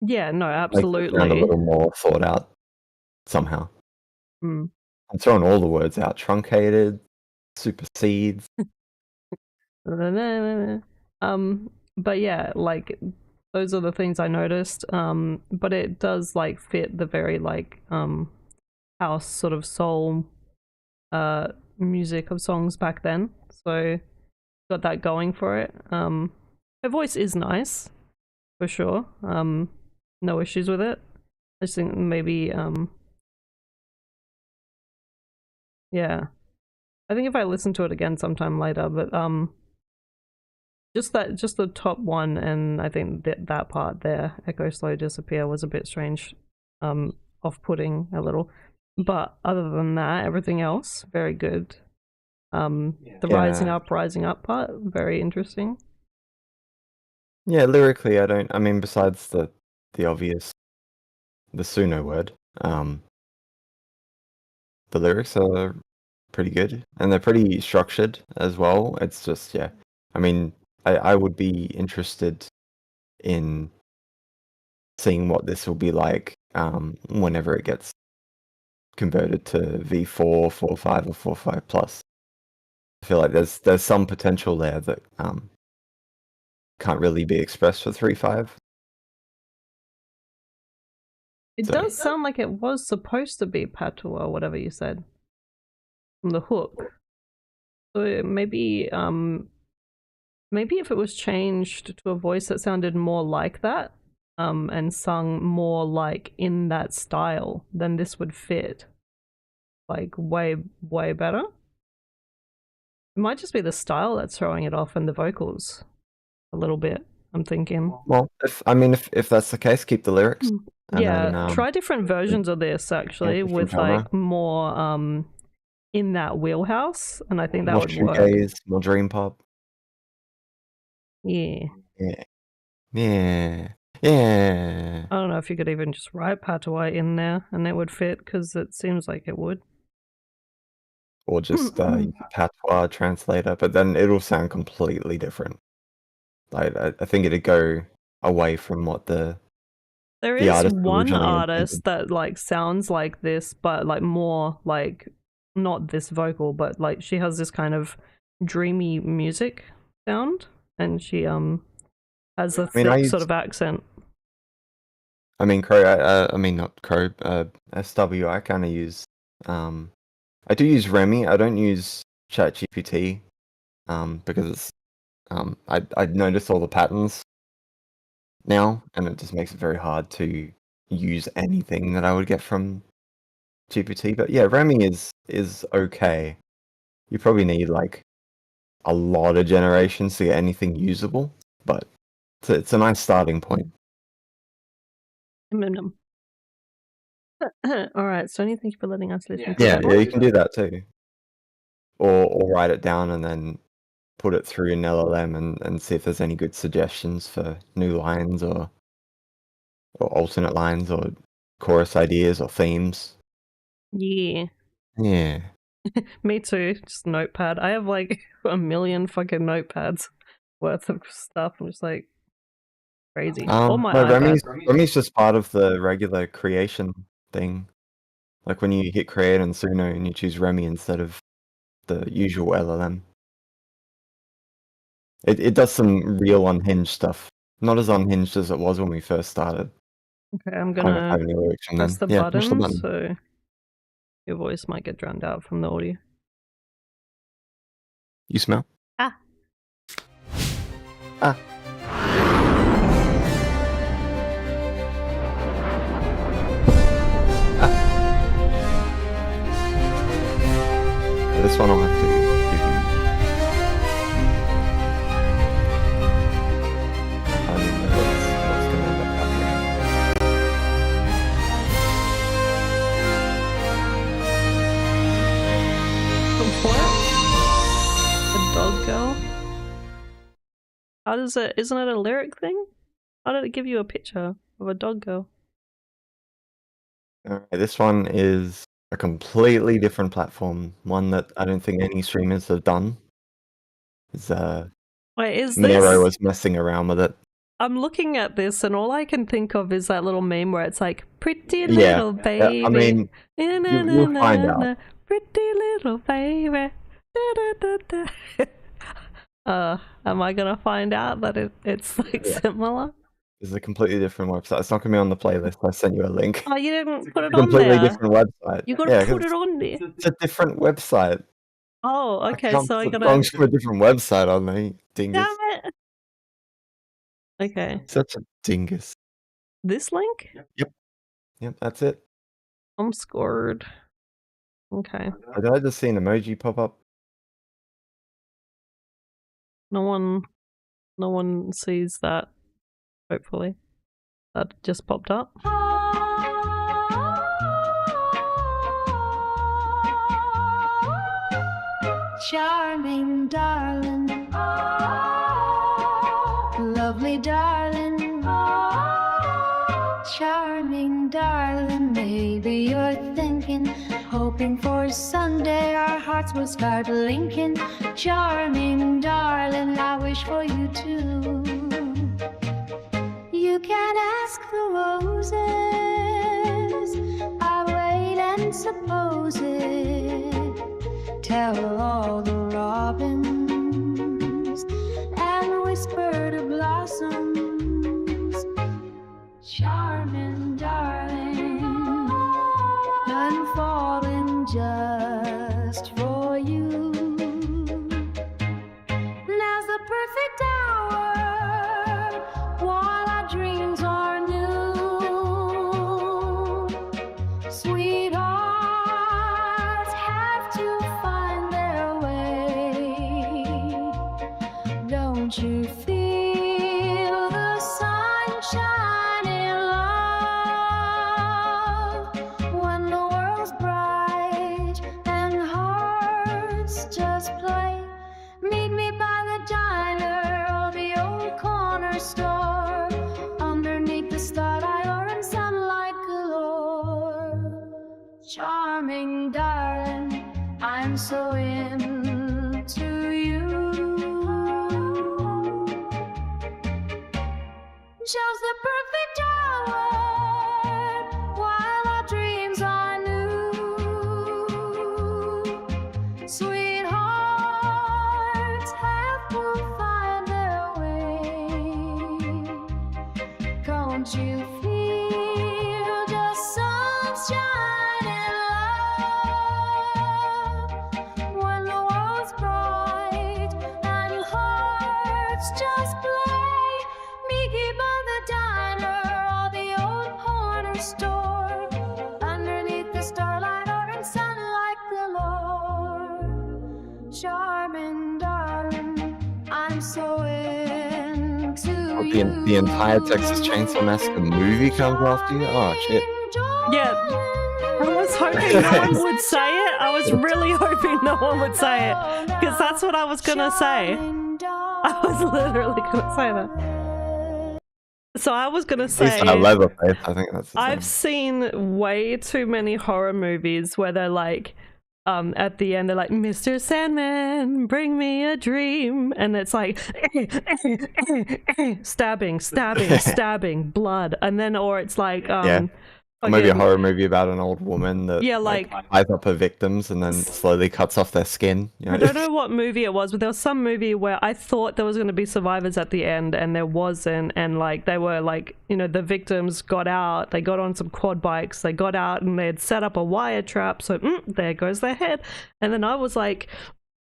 Yeah, no, Like absolutely. a little more thought out somehow. I'm throwing all the words out. Truncated, supersedes. But yeah, like those are the things I noticed. But it does like fit the very like house sort of soul music of songs back then. So got that going for it. Her voice is nice for sure. No issues with it. I just think maybe yeah. I think if I listen to it again sometime later, but just the top one, and I think that part there, echo slow disappear, was a bit strange, off-putting a little. But other than that, everything else very good. The rising up part, very interesting. Yeah, lyrically, I mean, besides the obvious, the Suno word, the lyrics are pretty good, and they're pretty structured as well. It's just, yeah, I mean, I would be interested in seeing what this will be like whenever it gets converted to V4, 4.5, or 4.5 plus. I feel like there's some potential there that can't really be expressed for 3.5. It So- does sound like it was supposed to be patois, or whatever you said, from the hook. So maybe if it was changed to a voice that sounded more like that, and sung more like in that style, then this would fit like way better. It might just be the style that's throwing it off and the vocals a little bit, I'm thinking. Well, if that's the case, keep the lyrics. And Yeah, then, try different versions of this actually different with genre. like more in that wheelhouse, and I think that more would work. shoegaze, more dream pop. Yeah. Yeah. I don't know if you could even just write patois in there and it would fit, because it seems like it would. Or just use a patois translator, but then it'll sound completely different. Like I think it'd go away from what the There artist is one originally artist intended. that like sounds like this, but like more like not this vocal, but like she has this kind of dreamy music sound, and she has a thick sort of accent. I mean, not Crow, SW. I kind of use, I do use Remy. I don't use ChatGPT, because it's, I notice all the patterns now, and it just makes it very hard to use anything that I would get from GPT. But yeah, Remy is okay. You probably need like a lot of generations to get anything usable, but it's a nice starting point. Alright, Sonia, thank you for letting us listen to Yeah, that. you can do that too. Or write it down and then put it through an LLM and see if there's any good suggestions for new lines or alternate lines or chorus ideas or themes. Yeah. Yeah. Me too, just notepad. I have like a million fucking notepads worth of stuff. I'm just like crazy. Or my iPad. Remy's just part of the regular creation thing. Like when you hit create in Suno and you choose Remy instead of the usual LLM. It does some real unhinged stuff. Not as unhinged as it was when we first started. Okay, I'm Kind of gonna having the lyrics and press then the push the button, button. so your voice might get drowned out from the audio. You smell? Ah. This one I'll have to give you. I don't know what's going to end up happening. What? A dog girl? How does it? Isn't it a lyric thing? How did it give you a picture of a dog girl? Alright, this one is a completely different platform. One that I don't think any streamers have done. Is Wait, is Nero this? was messing around with it. I'm looking at this, and all I can think of is that little meme where it's like, "Pretty Yeah, little baby." I mean, you'll find out. Pretty little baby. Da, da, da, da. Am I gonna find out that it's like similar? It's a completely different website. It's not going to be on the playlist. I sent you a link. Oh, you didn't put it It's a on completely there. different website. You gotta Yeah, put 'cause it on there. it's a different website. Oh, okay. I can't So I put gotta. songs from a different website on me, dingus. Damn it. Okay. Such a dingus. This link? Yep, that's it. I'm scored. Okay. Did I just see an emoji pop up? No one sees that. Hopefully, that just popped up. Charming darling, lovely darling, charming darling. Maybe you're thinking, hoping for Sunday our hearts will start linking. Charming darling, I wish for you too. You can ask the roses, I wait and suppose it. Tell all the robins and whisper to blossoms. Charming darling. the perfect hour while our dreams are new. Sweethearts have to find their way. Don't you feel the sunshine in love when the world's bright and hearts just play? Meet me by the diner or the old corner store, underneath the starlight or in sunlight galore. Charming darling, I'm so into you. Just the perfect hour while our dreams are new. Sweethearts have to find their way. Can't you feel the sunshine in love when the world's bright and hearts just play? Meet me by the diner or the old corner store, underneath the starlight or in sunlight galore. Charming darling, I'm so into you. The entire Texas Chainsaw Massacre movie comes after you? Oh, shit. Yeah. I was hoping no one would say it. I was really hoping no one would say it, because that's what I was gonna say. I was literally gonna say that. So I was gonna At least say, Leatherface, I think that's the I've same. seen way too many horror movies where they're like, at the end they're like, Mr. Sandman, bring me a dream, and it's like stabbing, stabbing, stabbing, blood, and then or it's like Or maybe a fucking- horror movie about an old woman that Yeah, like- ties up her victims and then slowly cuts off their skin. You know? I don't know what movie it was, but there was some movie where I thought there was going to be survivors at the end and there wasn't, and like they were like, you know, the victims got out, they got on some quad bikes, they got out and they had set up a wire trap, so there goes their head. And then I was like,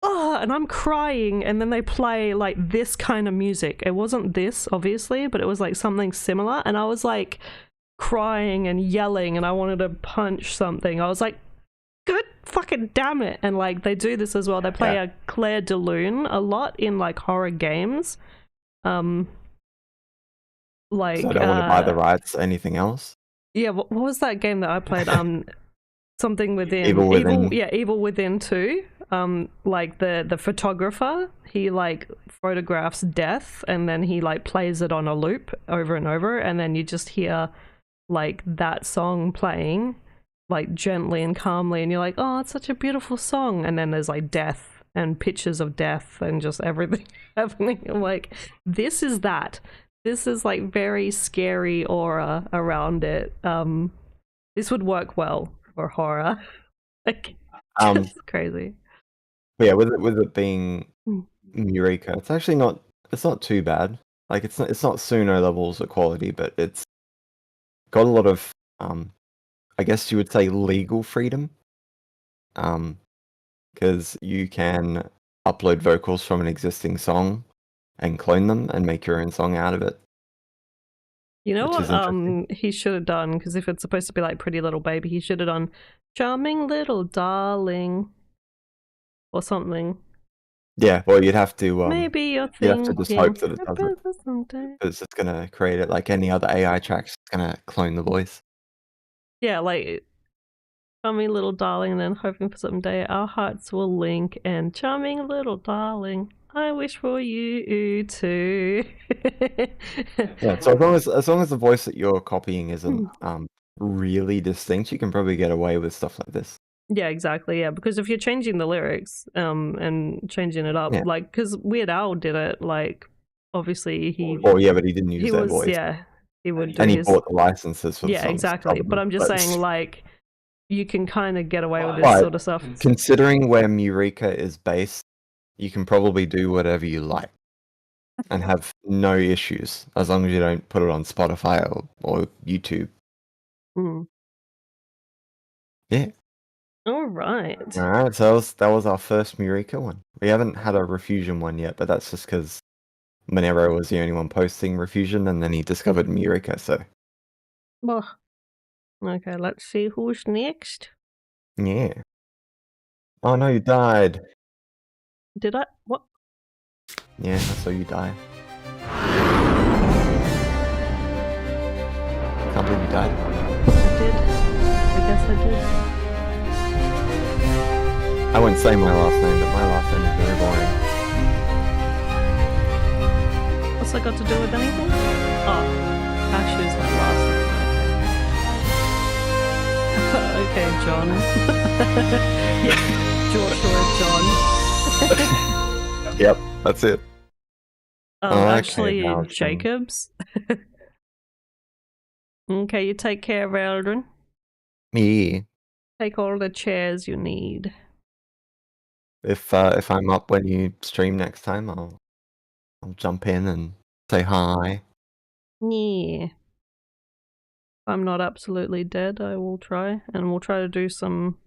oh, and I'm crying, and then they play like this kind of music. It wasn't this, obviously, but it was like something similar, and I was like crying and yelling and I wanted to punch something. I was like, good fucking damn it. And like they do this as well, they play a Claire de Lune a lot in like horror games. Like So I don't want to buy the rights. Anything else? yeah, what was that game that I played? Something Within. Evil Within. Evil Within 2. Like the photographer, he like photographs death and then he like plays it on a loop over and over, and then you just hear like that song playing like gently and calmly, and you're like, oh, it's such a beautiful song, and then there's like death and pictures of death and just everything happening. I'm like, this is like very scary aura around it. This would work well for horror. Like, just crazy. But yeah, with it being Mm. Eureka, it's actually not too bad. Like it's not Suno levels of quality, but it's got a lot of I guess you would say legal freedom. Because you can upload vocals from an existing song and clone them and make your own song out of it. You know Which what is interesting. he should have done, because if it's supposed to be like Pretty Little Baby, he should have done Charming Little Darling or something. Yeah, well, you'd have to Maybe you're you'd have thinking to just hope that it does it, about us someday. because it's gonna create it like any other AI track. It's gonna clone the voice. Yeah, like Charming Little Darling, and then hoping for someday our hearts will link, and Charming Little Darling, I wish for you too. Yeah, so as long as the voice that you're copying isn't really distinct, you can probably get away with stuff like this. Yeah, exactly. Yeah, because if you're changing the lyrics, and changing it up, Yeah. like, because Weird Al did it, like, obviously he Or yeah, but he didn't use he their was voice, he would do and he his bought the licenses for the yeah, songs, exactly. But probably, I'm just but- saying, like, you can kind of get away with this Right. sort of stuff. Considering where Eureka is based, you can probably do whatever you like and have no issues as long as you don't put it on Spotify or YouTube. Mm. Yeah. All right. Alright, so that was our first Murika one. We haven't had a Refusion one yet, but that's just because Monero was the only one posting Refusion, and then he discovered Murika, so Well, okay, let's see who's next. yeah. Oh no, you died. Did I? What? Yeah, I saw you die. Can't believe you died. I did. I guess I did. I wouldn't say my last name, but my last name is very boring. What's that got to do with anything? Oh, Ash is my last name. Okay, John. Joshua John. Yep, that's it. Okay, Actually, now it's Jacobs. Okay, you take care, Eldrin. me. Take all the chairs you need. If I'm up when you stream next time, I'll jump in and say hi. Yeah. If I'm not absolutely dead, I will try. And we'll try to do some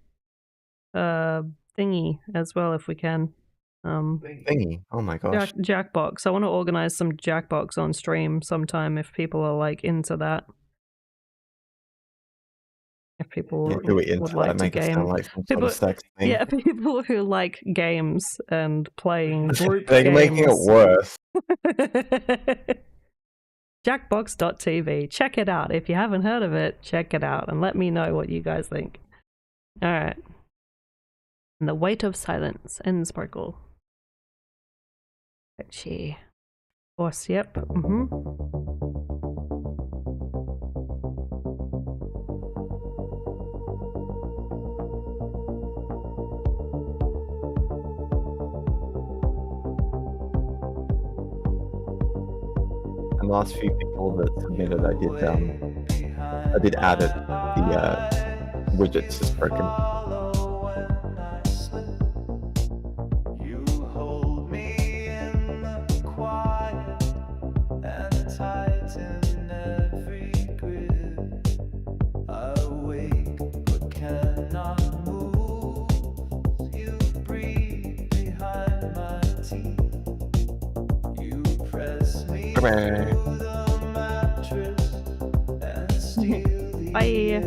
thingy as well if we can. Thingy. Oh my gosh. Jackbox. I want to organize some Jackbox on stream sometime if people are like into that. If people Yeah, who are into would that? like to Make it game. sound like some sort of sex thing. Yeah, people who like games and playing group They're games. making it worse. Jackbox.tv. Check it out. If you haven't heard of it, check it out and let me know what you guys think. Alright. And the weight of silence and sparkle. Catchy. Boss, yep. And the last few people that submitted, I did add it. The widgets is broken. Bye. Bye.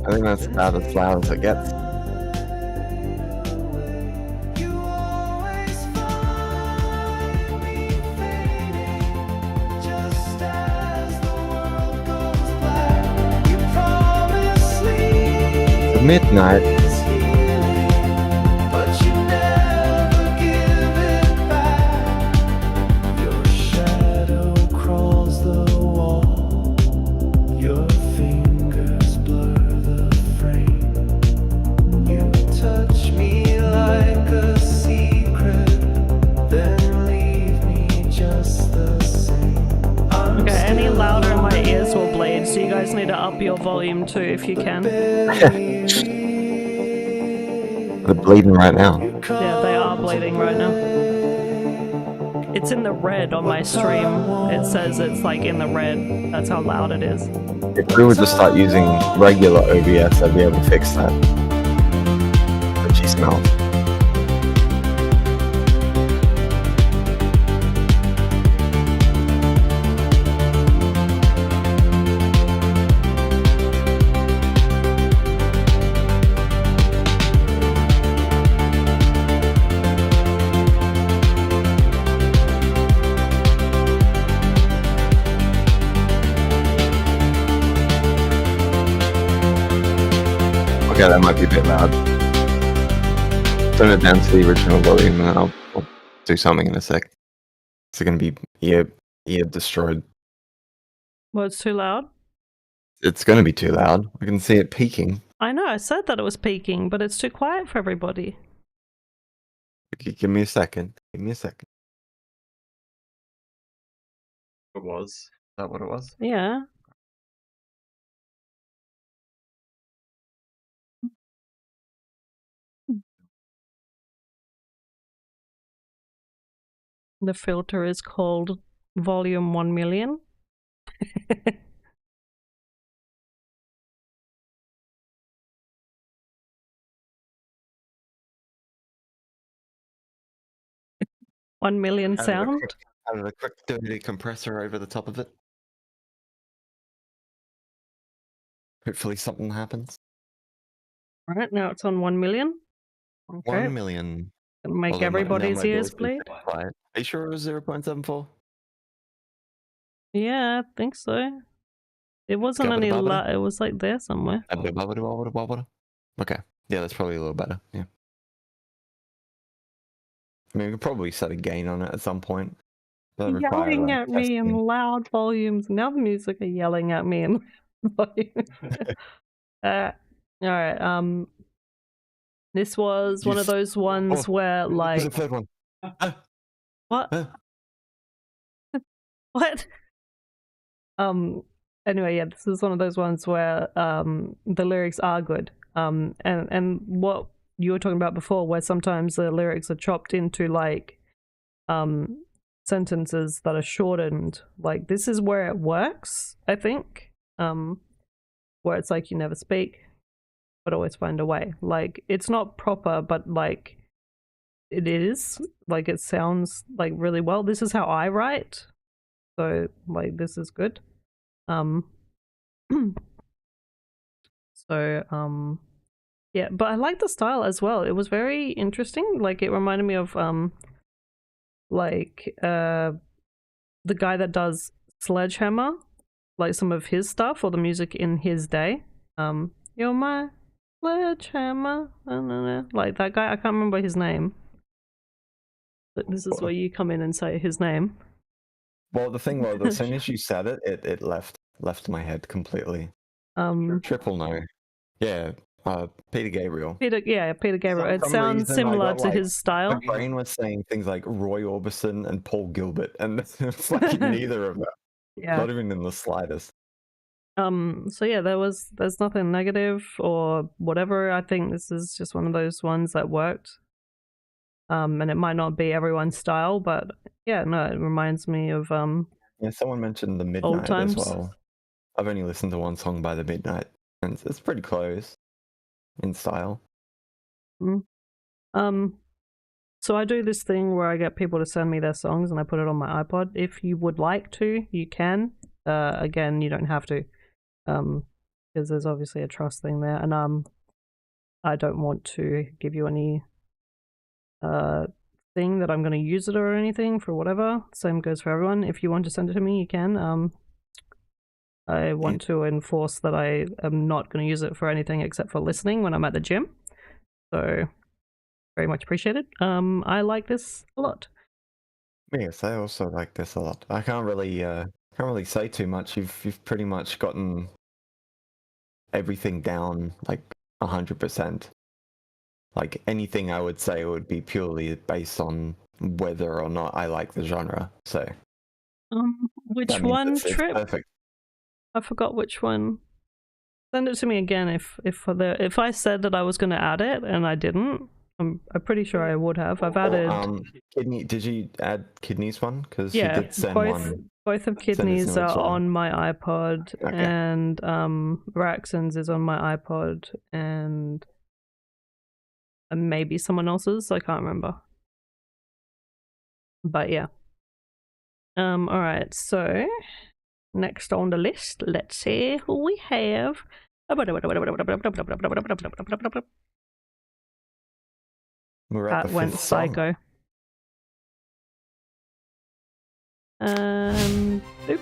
I think that's about as loud as it gets. It's midnight. So you guys need to up your volume too if you can. They're bleeding right now. Yeah, they are bleeding right now. It's in the red on my stream. It says it's like in the red. That's how loud it is. If we would just start using regular OBS, I'd be able to fix that. But she smells. Okay, that might be a bit loud. Turn it down to the original volume, and then I'll do something in a sec. It's gonna be ear destroyed. Well, it's too loud. It's gonna be too loud. I can see it peaking. I know, I said that it was peaking, but it's too quiet for everybody. Give me a second. Give me a second. It was. Is that what it was? Yeah. The filter is called Volume 1 million. One million sound. Added a quick dirty compressor over the top of it. Hopefully something happens. Right, now it's on 1 million. Okay. 1 million. Gonna make Well, then everybody's now my ears voice is bleed. quiet. Are you sure it was 0.74? Yeah, I think so. It wasn't any Gabba-dabba-da? it was like there somewhere. Okay. Yeah, that's probably a little better. Yeah. I mean, we could probably set a gain on it at some point. That'd require, Yelling at me in testing. loud volumes. Now the music are yelling at me in volumes. Alright, this was one of those ones where There's like a third one. what? What? Anyway, yeah, this is one of those ones where the lyrics are good. And what you were talking about before, where sometimes the lyrics are chopped into like sentences that are shortened. Like this is where it works, I think. Where it's like you never speak, but always find a way. Like it's not proper, but like it is. Like it sounds like really well. This is how I write. So like this is good. Yeah, but I like the style as well. It was very interesting. Like it reminded me of the guy that does Sledgehammer, like some of his stuff or the music in his day. You're my sledgehammer, like that guy. I can't remember his name. But this is where you come in and say his name. Well, the thing was, as soon as you said it, it left my head completely. Triple no. Yeah, Peter Gabriel. Peter Gabriel. It some sounds reason, I similar got, to like, his style. My brain was saying things like Roy Orbison and Paul Gilbert, and it's like neither of them. Yeah. Not even in the slightest. So yeah, there's nothing negative or whatever. I think this is just one of those ones that worked. And it might not be everyone's style, but yeah, no, it reminds me of Yeah, someone mentioned the old Midnight times. as well. I've only listened to one song by the Midnight, and it's pretty close in style. So I do this thing where I get people to send me their songs and I put it on my iPod. If you would like to, you can. Again, you don't have to, because there's obviously a trust thing there, and I don't want to give you any thing that I'm going to use it or anything for whatever. Same goes for everyone. If you want to send it to me, you can. I want to enforce that I am not going to use it for anything except for listening when I'm at the gym. So very much appreciated. I like this a lot. Yes, I also like this a lot. I can't really say too much. You've pretty much gotten everything down like 100%. Like anything I would say would be purely based on whether or not I like the genre. So Which that means one, it's Trip? perfect. I forgot which one. Send it to me again if I said that I was going to add it and I didn't. I'm pretty sure I would have. I've added. Kidney. Did you add Kidney's one? Because Yeah, you did send one. both of Send it to Kidneys me are as well. on my iPod, Okay. and Raxon's is on my iPod, and maybe someone else's. I can't remember. But yeah. All right. So next on the list, let's see who we have. We're at That the went fifth song. psycho. Boop.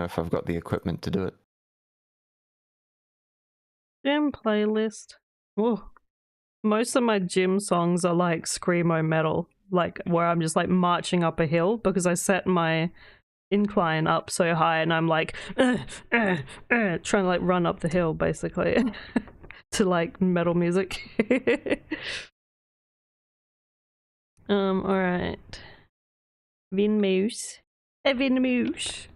know if I've got the equipment to do it. Gym playlist. Ooh. Most of my gym songs are like screamo metal, like where I'm just like marching up a hill because I set my incline up so high and I'm like trying to like run up the hill basically to like metal music. Alright. Vinmoose. Vinmoose.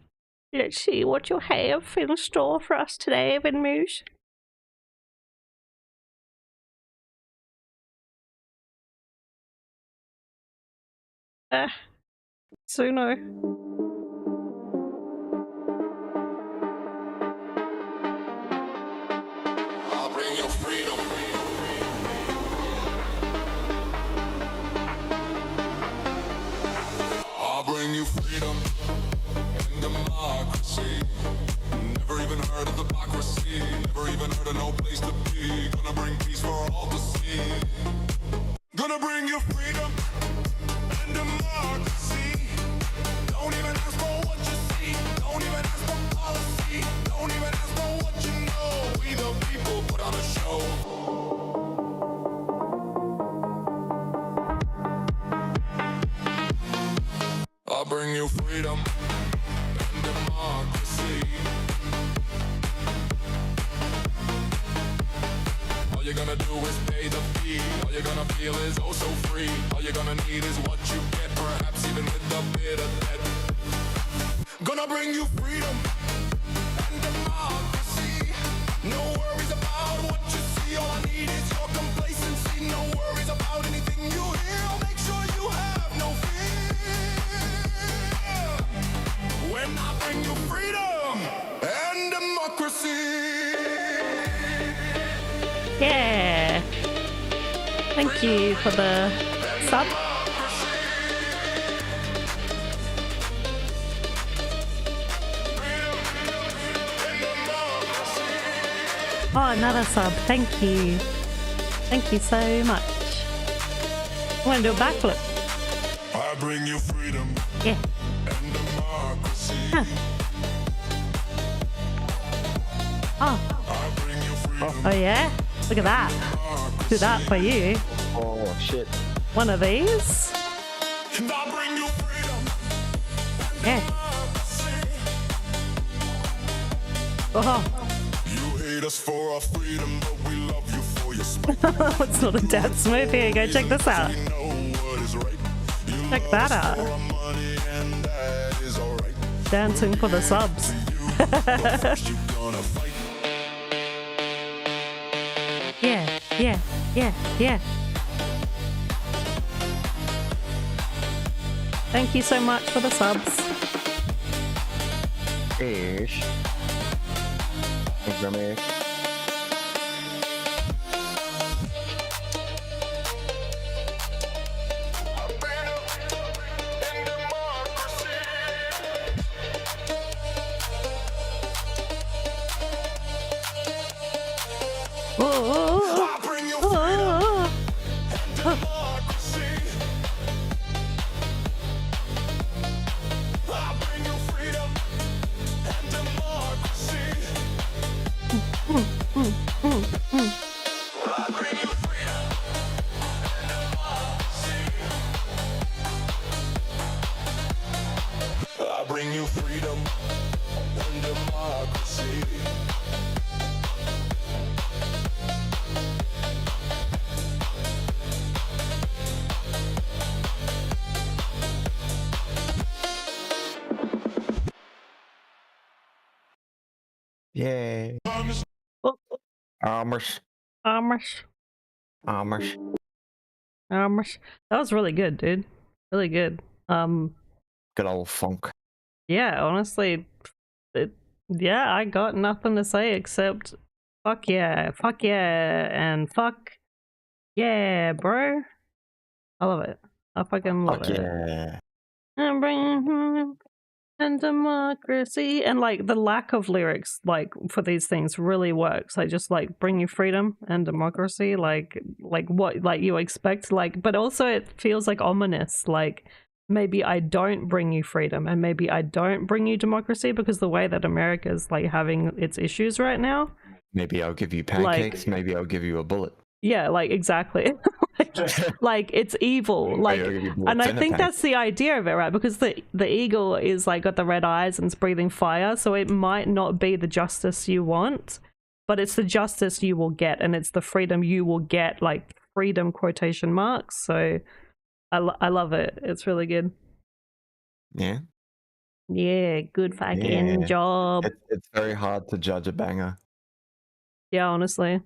Let's see what you have in store for us today, Vinmoose. Suno. I'll bring you freedom. I'll bring you freedom and democracy. Never even heard of hypocrisy. Never even heard of no place to be. Gonna bring peace for all to see. Gonna bring you freedom and democracy. Don't even ask for what you see. Don't even ask for policy. Don't even ask for what you know. We the people put on a show. I'll bring you freedom and democracy. All you're gonna do is pay the fee. All you're gonna feel is oh so free. All you're gonna need is what you get, perhaps even with a bit of debt. Gonna bring you freedom and democracy. No worries about what you see. All I need is your complacency. No worries about anything you hear. I'll make sure you have no fear. When I bring you freedom and democracy. Yeah. Thank you for the sub. Oh, another sub. Thank you. Thank you so much. I want to do a backflip. I bring you freedom Yeah. and democracy. Huh. Oh. I bring you freedom. Oh yeah? Look at that. Do that for you. Oh shit. One of these. And I bring you freedom and Yeah. democracy. Oh. You hate us for our freedom, but we love you for your spite. It's not a dance move. Here, go check this out. You know what is right. You Check love that us out. for our money, and that is alright. Dancing for the subs. But first you gonna fight. Yeah, yeah, yeah, yeah. Thank you so much for the subs. Ish. Thanks, Remy. I bring you freedom and democracy. I bring you freedom and democracy. I bring you freedom and democracy. I bring you freedom and democracy. Yay. Oh, Amish. Amish. Amish. Amish. That was really good, dude. Really good. Good old funk. Yeah, honestly, yeah, I got nothing to say except fuck yeah, and fuck yeah, bro. I love it. I fucking love Fuck it. yeah. And bring and democracy, and like the lack of lyrics like for these things really works. Like just like bring you freedom and democracy, like what like you expect, like, but also it feels like ominous, like maybe I don't bring you freedom and maybe I don't bring you democracy, because the way that America is like having its issues right now. Maybe I'll give you pancakes. Maybe I'll give you a bullet. Yeah, like exactly. Like it's evil. Like, and I think that's the idea of it, right? Because the eagle is like got the red eyes and it's breathing fire, so it might not be the justice you want, but it's the justice you will get, and it's the freedom you will get, like freedom quotation marks. So I love it. It's really good. Yeah. Yeah, good fucking job. It's very hard to judge a banger. Yeah, honestly.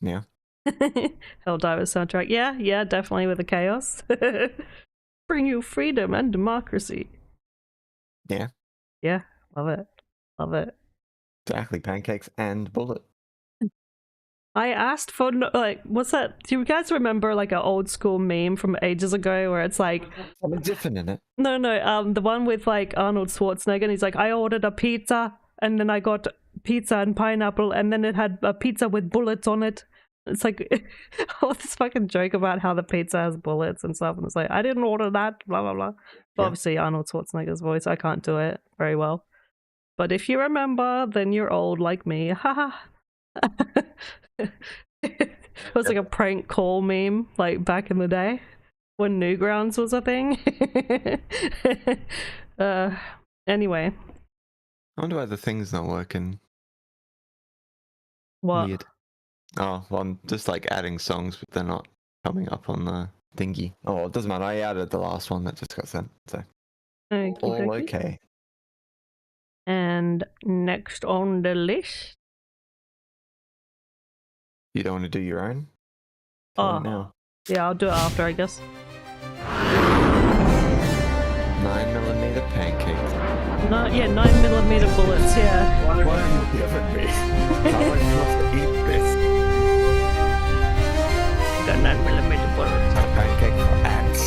Yeah. Helldiver soundtrack. Yeah, definitely with the chaos. Bring you freedom and democracy. Yeah. Yeah, love it. Exactly, pancakes and bullet. I asked for like, what's that? Do you guys remember like an old school meme from ages ago where it's like something different in it? No, the one with like Arnold Schwarzenegger, and he's like, I ordered a pizza and then I got pizza and pineapple and then it had a pizza with bullets on it. It's like all this fucking joke about how the pizza has bullets and stuff, and it's like, I didn't order that, blah blah blah. But obviously Arnold Schwarzenegger's voice, I can't do it very well. But if you remember, then you're old like me. Haha. It was like a prank call meme, like back in the day when Newgrounds was a thing. Anyway. I wonder why the thing's not working. What? Weird. Oh, well, I'm just like adding songs, but they're not coming up on the thingy. Oh, it doesn't matter. I added the last one that just got sent, so all okay. And next on the list. You don't want to do your own? Tell me now. Yeah, I'll do it after, I guess. 9mm pancakes. No, yeah, 9mm bullets. Yeah. What are you giving me? How am I supposed to eat this? Got 9mm bullets. A pancake for ants.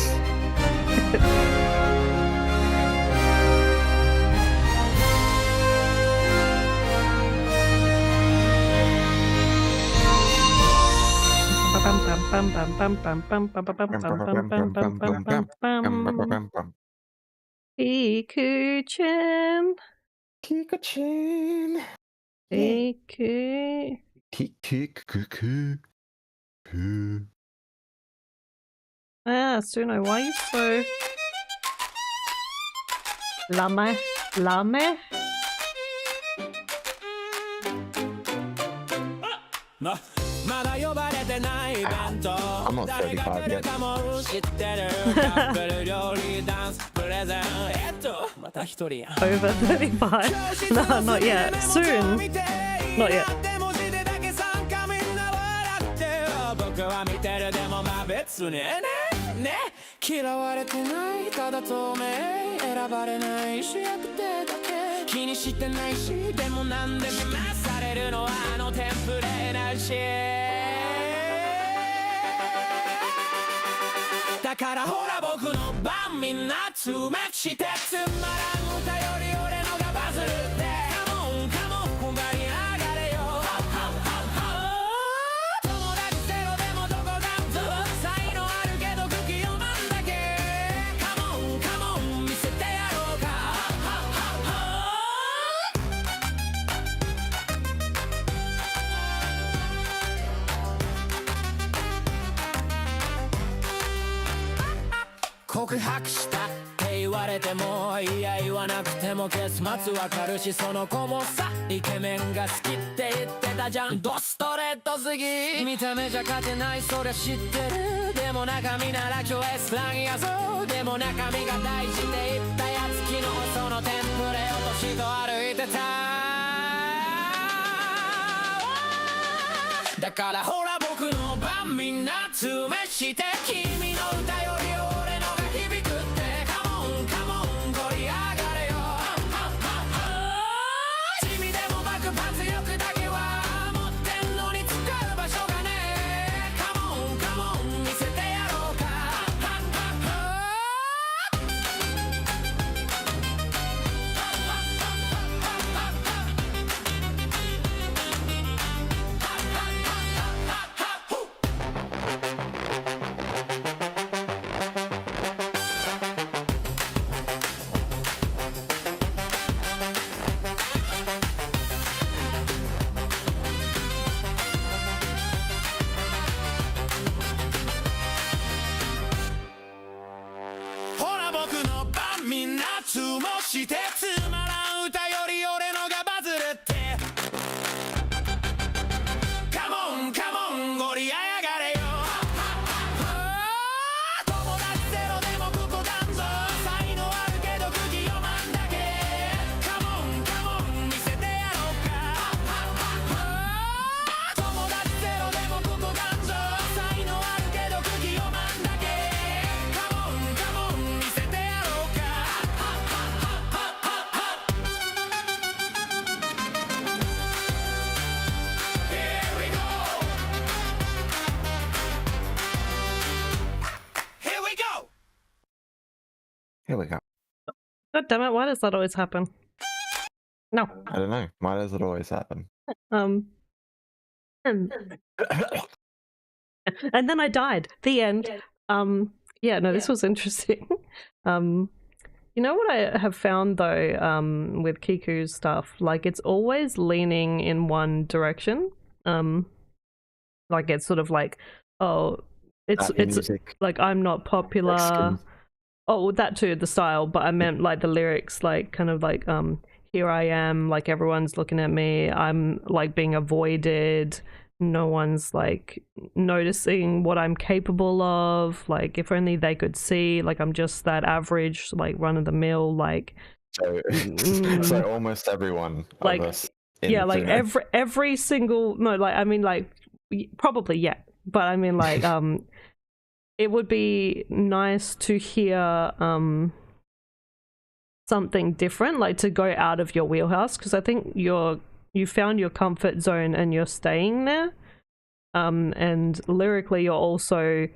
Kiku-chan. Kiku-chan. Kiku. Kiku. Suno, why are you so... Lame? I'm not 35 yet. Over 35? No, not yet. Soon. Not yet. 晩みんな注目してつまらん歌より俺のがバズるって Come on come on ゴリアやがれよ友達ゼロでもここだんぞ才能あるけど空気読まんだけ Come on come on 見せてやろうか友達ゼロでもここだんぞ才能あるけど空気読まんだけ Come on come on 見せてやろうか Here we go Here we go Here we go. God damn it! Why does that always happen? No. I don't know. Why does it always happen? And then I died. The end. Yeah, no, this was interesting. You know what I have found though, with Kiku's stuff, like it's always leaning in one direction. Like it's sort of like, oh, it's music. like I'm not popular. Mexican. Oh, that too, the style, but I meant like the lyrics, like kind of like here I am, like everyone's looking at me, I'm like being avoided, no one's like noticing what I'm capable of, like if only they could see, like I'm just that average, like run of the mill, like So, so almost everyone Like, of us in yeah, like Zuno. every single, no, like I mean like probably, yeah, but I mean like it would be nice to hear something different, like to go out of your wheelhouse, because I think you found your comfort zone and you're staying there, and lyrically you're also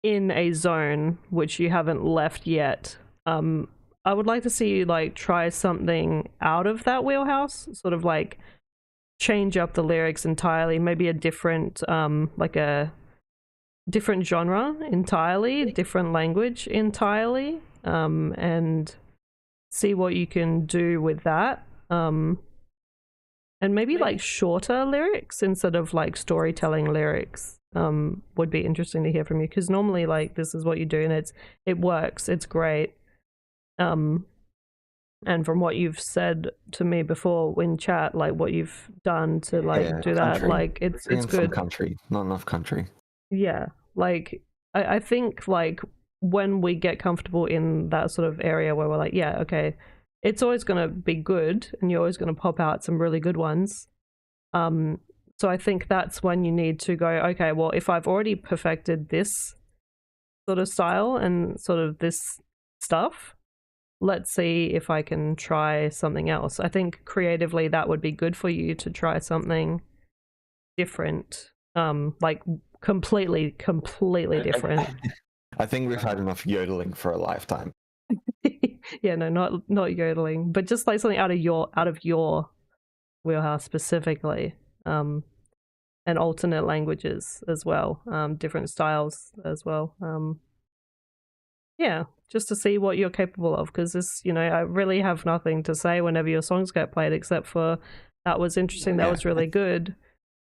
in a zone which you haven't left yet. I would like to see you like try something out of that wheelhouse, sort of like change up the lyrics entirely, maybe a different like a different genre entirely, different language entirely, and see what you can do with that, and maybe like shorter lyrics instead of like storytelling lyrics would be interesting to hear from you, because normally like this is what you do and it works, it's great, and from what you've said to me before in chat, like what you've done to like do that, country. like it's Bring in some good. country, not enough country. Yeah, like I think like when we get comfortable in that sort of area where we're like, yeah, okay, it's always going to be good and you're always going to pop out some really good ones. So I think that's when you need to go, okay, well, if I've already perfected this sort of style and sort of this stuff, let's see if I can try something else. I think creatively that would be good for you to try something different, like completely different. I think we've had enough yodeling for a lifetime. Yeah, no, not yodeling, but just like something out of your wheelhouse specifically, and alternate languages as well, different styles as well. Yeah, just to see what you're capable of, because this, you know, I really have nothing to say whenever your songs get played except for that was interesting, that was really good.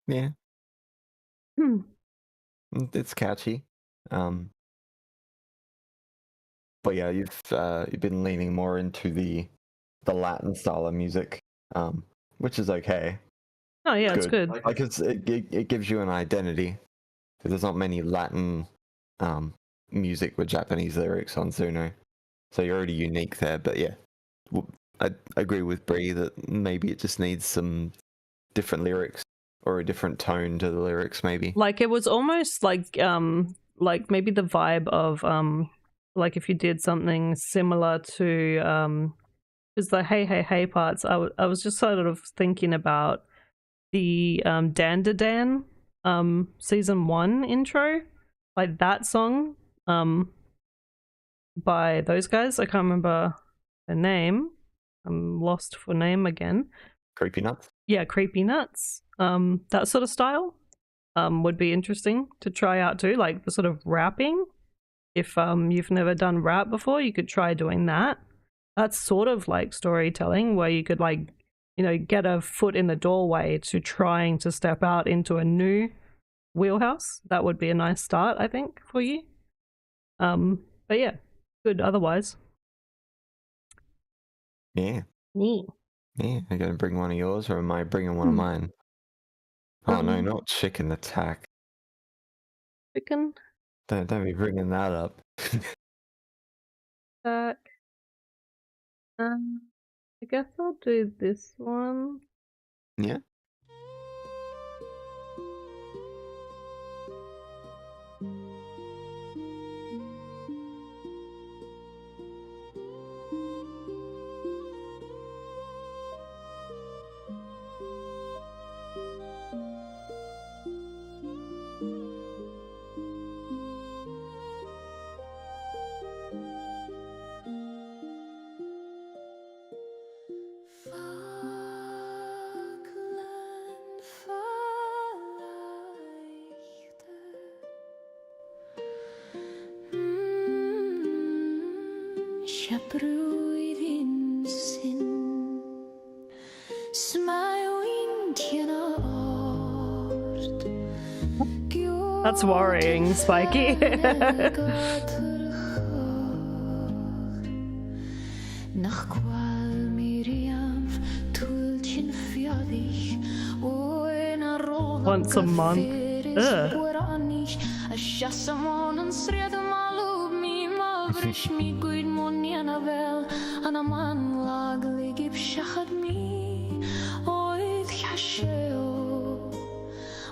Yeah. It's catchy. But yeah, you've been leaning more into the Latin style of music, which is okay. Oh yeah, it's good. Like it gives you an identity. There's not many Latin music with Japanese lyrics on Zuno, so you're already unique there. But yeah, I agree with Bree that maybe it just needs some different lyrics or a different tone to the lyrics, maybe. Like it was almost like maybe the vibe of like if you did something similar to because the hey hey hey parts, I was just sort of thinking about the Dan season 1 intro, like that song by those guys. I can't remember their name. I'm lost for name again. Creepy Nuts. Yeah, Creepy Nuts. That sort of style would be interesting to try out too, like the sort of rapping. If you've never done rap before, you could try doing that. That's sort of like storytelling, where you could like, you know, get a foot in the doorway to trying to step out into a new wheelhouse. That would be a nice start, I think, for you. But yeah, good otherwise. Yeah. Neat. Yeah. Are you going to bring one of yours or am I bringing one of mine? Oh, no, not chicken attack. Chicken Don't be bringing that up. attack. I guess I'll do this one. Yeah. Falkland verleichte. Schabrúiðin sinn smiling ort. That's worrying, Spiky. Nach qual Miriam tulchin fiadig o en roda Once a month. Ugh. a shasamon and sred malub mi mavrish mi guid moniana vel an a man lag ligib shahad mi oid hasheo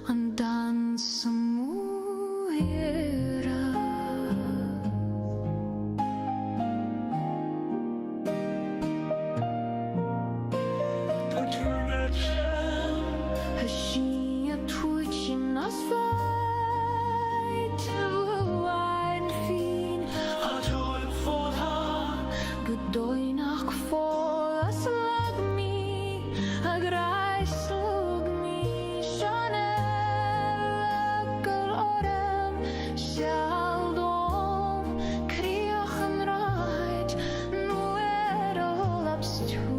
and dan samuera. Hashia twitching us fight wide fin Godoy nach for us lag me a grais slug me Chanel orem Shaldom kriachen right Nuer all upstream.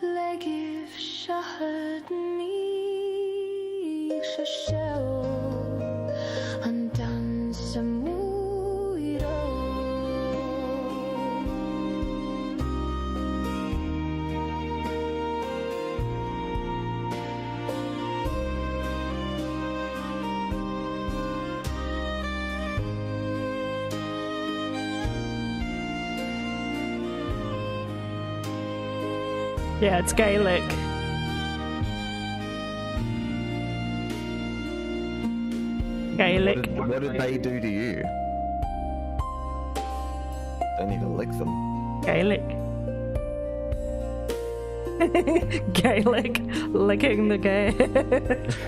Legif shahad mi shashel and dan samuiro. Yeah, it's Gaelic. Gaelic. What did they do to you? They need to lick them. Gaelic. Gaelic. Licking the gay.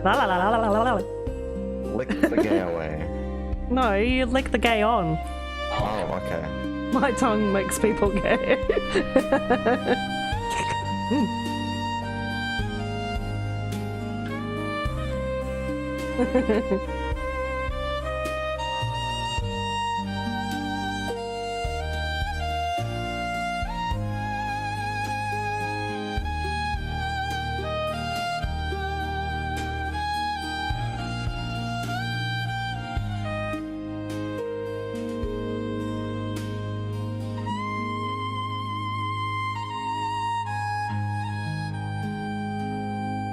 La la la la la la la. Lick the gay away. No, you lick the gay on. Oh, okay. My tongue makes people gay.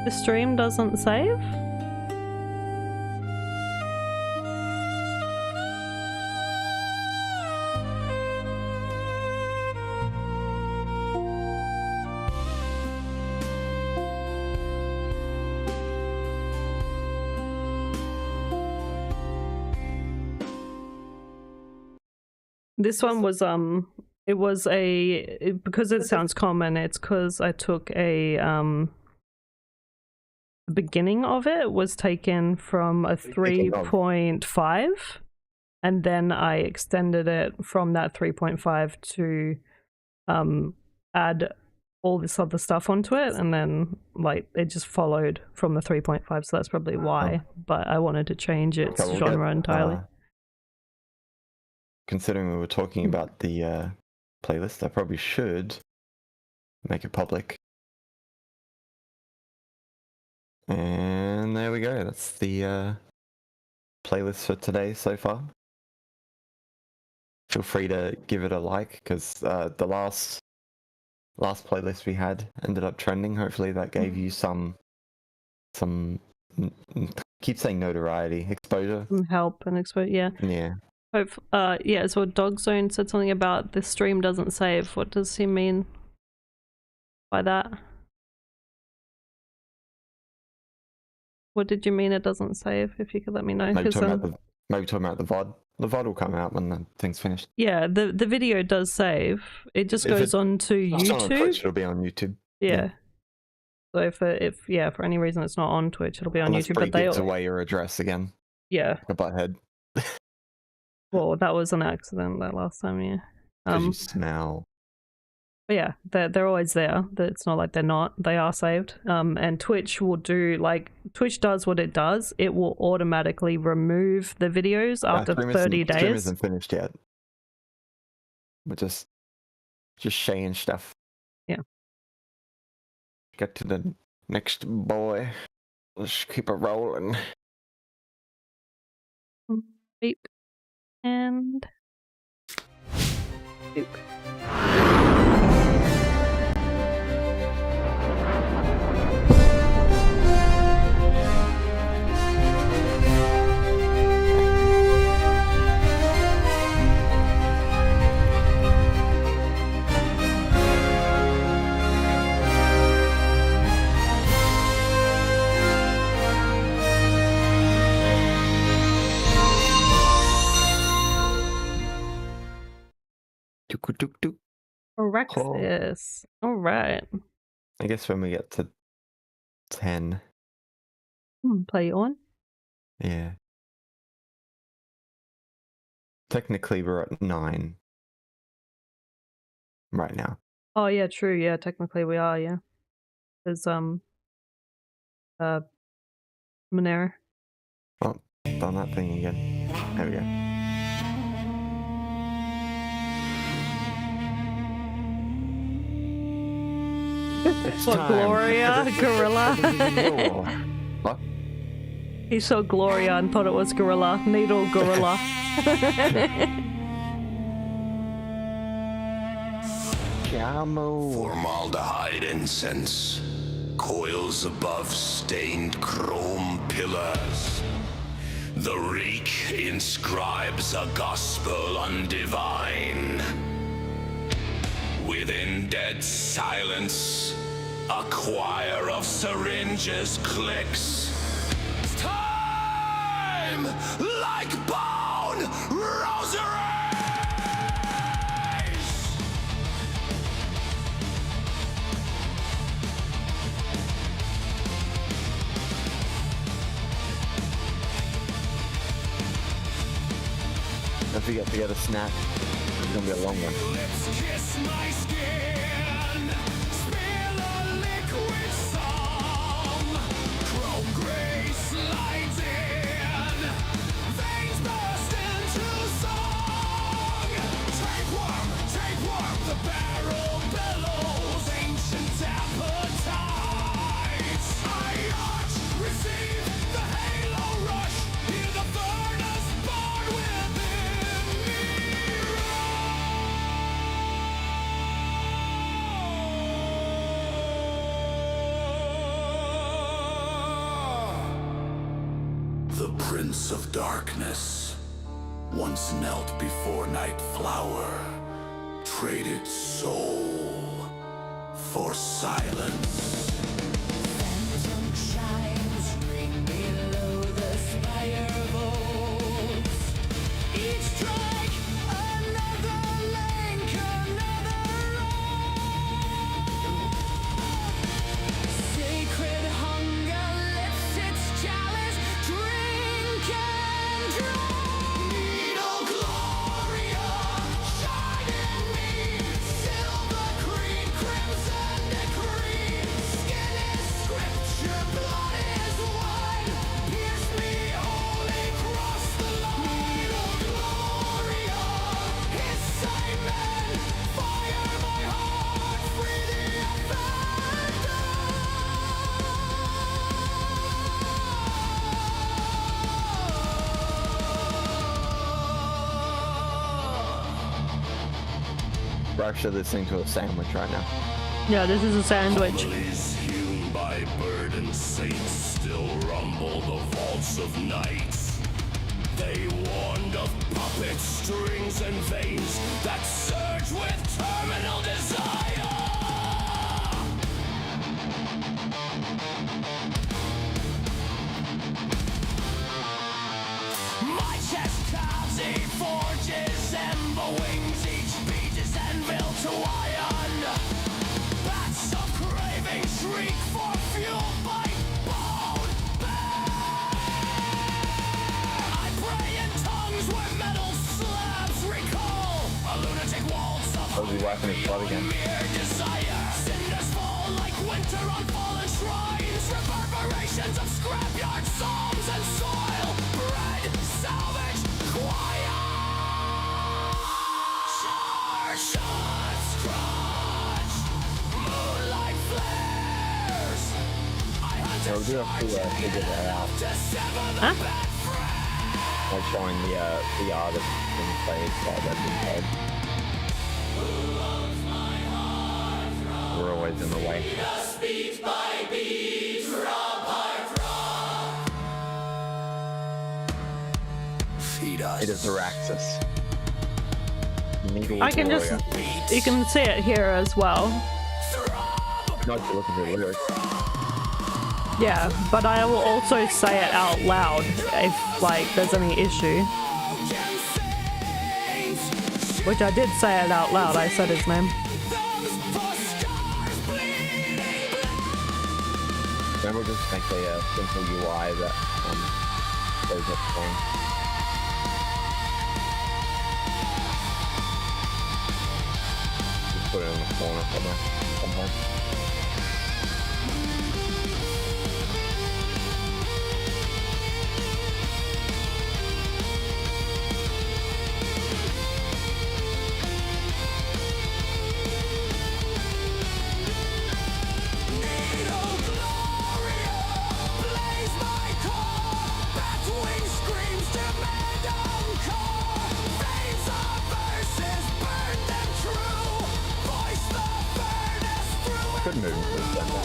The stream doesn't save? This one was it was because it sounds common, it's because I took a the beginning of it was taken from a 3.5 and then I extended it from that 3.5 to add all this other stuff onto it, and then like it just followed from the 3.5, so that's probably why. But I wanted to change its Okay, we'll genre get, entirely. Considering we were talking about the playlist, I probably should make it public And there we go. That's the playlist for today so far. Feel free to give it a like, because the last playlist we had ended up trending. Hopefully that gave you some keep saying notoriety, exposure. Some help and exposure. Yeah. Yeah. Hope. Yeah. So Dog Zone said something about the stream doesn't save. What does he mean by that? What did you mean it doesn't save? If you could let me know. Maybe 'Cause, talking about the VOD. The VOD will come out when the thing's finished. yeah, the video does save. It just If goes on to It's not on Twitch, YouTube. it'll be on YouTube. Yeah. So if for any reason it's not on Twitch, it'll be on Unless YouTube. Bree But they gives all, away your address again. yeah. A butthead. Well, that was an accident that last time. Yeah. Because you smell. But yeah, they're always there. It's not like they're not. They are saved. And Twitch will do, like, Twitch does what it does. It will automatically remove the videos after Stream 30 Stream days. isn't finished yet. We're just saying stuff. Yeah. Get to the next boy. Let's keep it rolling. Beep. And boop. Tuk-tuk-tuk. Alexis. All right. I guess when we get to 10, Play on. yeah. Technically, we're at 9 right now. Oh yeah, true. Yeah, technically we are. Yeah. There's Monero. Oh, done that thing again. There we go. It's What, time. Gloria? Gorilla? What? He saw Gloria and thought it was Gorilla. Needle Gorilla. Camo. Formaldehyde incense, coils above stained chrome pillars. The reek inscribes a gospel undivine. Within dead silence, a choir of syringes clicks. It's time, like bone rosaries! Don't forget to get a snack. It's gonna be a long one. Lips kiss my skin, spill a liquid song, chrome gray slides in, veins burst into song. Tapeworm, the barrel billows, ancient appetites. I arch, receive the halo rush, hear the furnace burn within me. The Prince of Darkness once knelt before Night Flower, traded soul for silence. Phantom chimes ring below the spire vaults. Each strike, another link, another roll. Sacred hunger lifts its chalice, drink and draw. Needle Gloria, shine in me, silver green, crimson decree, skin We're actually listening to a sandwich right now. Yeah, this is a sandwich. Families hewn by burdened saints still rumble the vaults of nights. They warned of puppet strings and veins that surge with terminal desire. My chest calves, he forges ember wings. Each beat is anvil to iron. Bats of craving shriek for fuel by bone I pray in tongues where metal slabs recall a lunatic waltz of Oh, he's wiping his blood again. mere desire. Cinders fall like winter on fallen shrines. Reverberations of scrapyard psalms and soil. Bread, salvage, quiet. Shots crunch. Moonlight flares. I hunt Yeah, we do have to figure that out. to sever the Huh? bad friend. Like showing the VR that's been played while they've been played. We're always in the way. Beat by beat, drop by drop. Feed us. It is Araxis. Needle I can just, warrior. you can see it here as well. Not to look at the lyrics. Yeah, but I will also say it out loud if, like, there's any issue. Which I did say it out loud, I said his name. Then we'll just make a simple UI that goes up fine. Just put it in the corner somewhere. Good move for the center.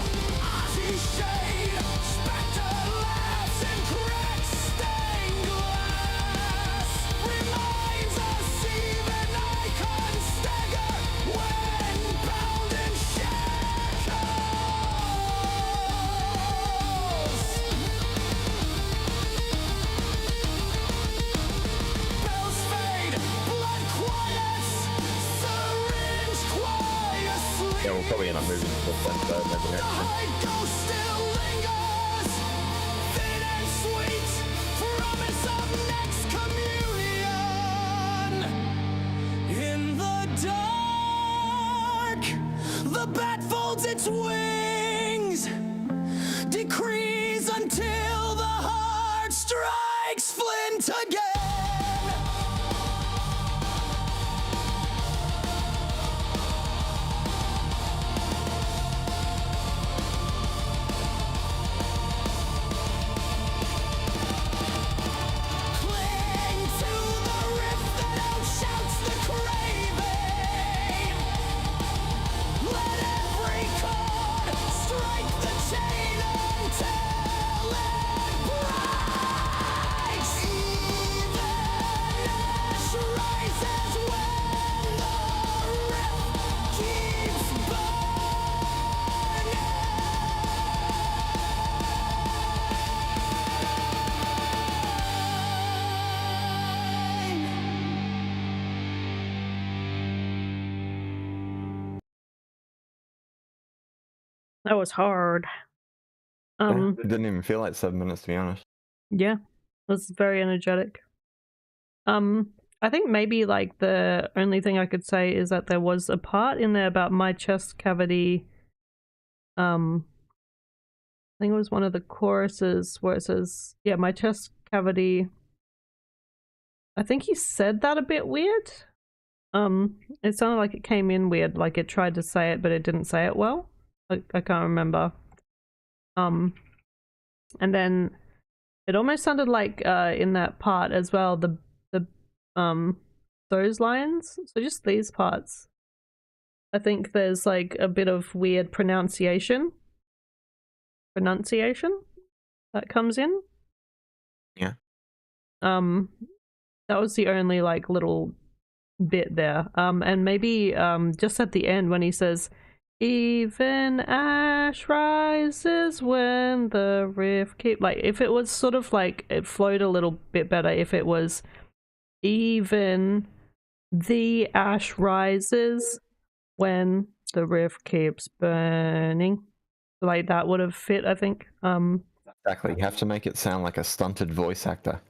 Yeah, we'll probably end up moving to the center in every direction. In the dark, the bat folds its wings, decrees until the heart strikes flint again. Cling to the rift that outshouts the craving. Let every chord strike the chain until it breaks. Even ash rises when the rift keeps burning. That was hard. Yeah, it didn't even feel like 7 minutes, to be honest. Yeah, it was very energetic. I think maybe like the only thing I could say is that there was a part in there about my chest cavity. I think it was one of the choruses where it says, yeah, my chest cavity. I think he said that a bit weird. It sounded like it came in weird, like it tried to say it, but it didn't say it well. I can't remember. And then it almost sounded like in that part as well, the those lines. So just these parts. I think there's like a bit of weird pronunciation that comes in. Yeah. That was the only like little bit there. And maybe just at the end when he says, "Even ash rises when the rift keep," like if it was sort of like it flowed a little bit better if it was even the ash rises when the rift keeps burning. Like that would have fit, I think. Exactly. You have to make it sound like a stunted voice actor.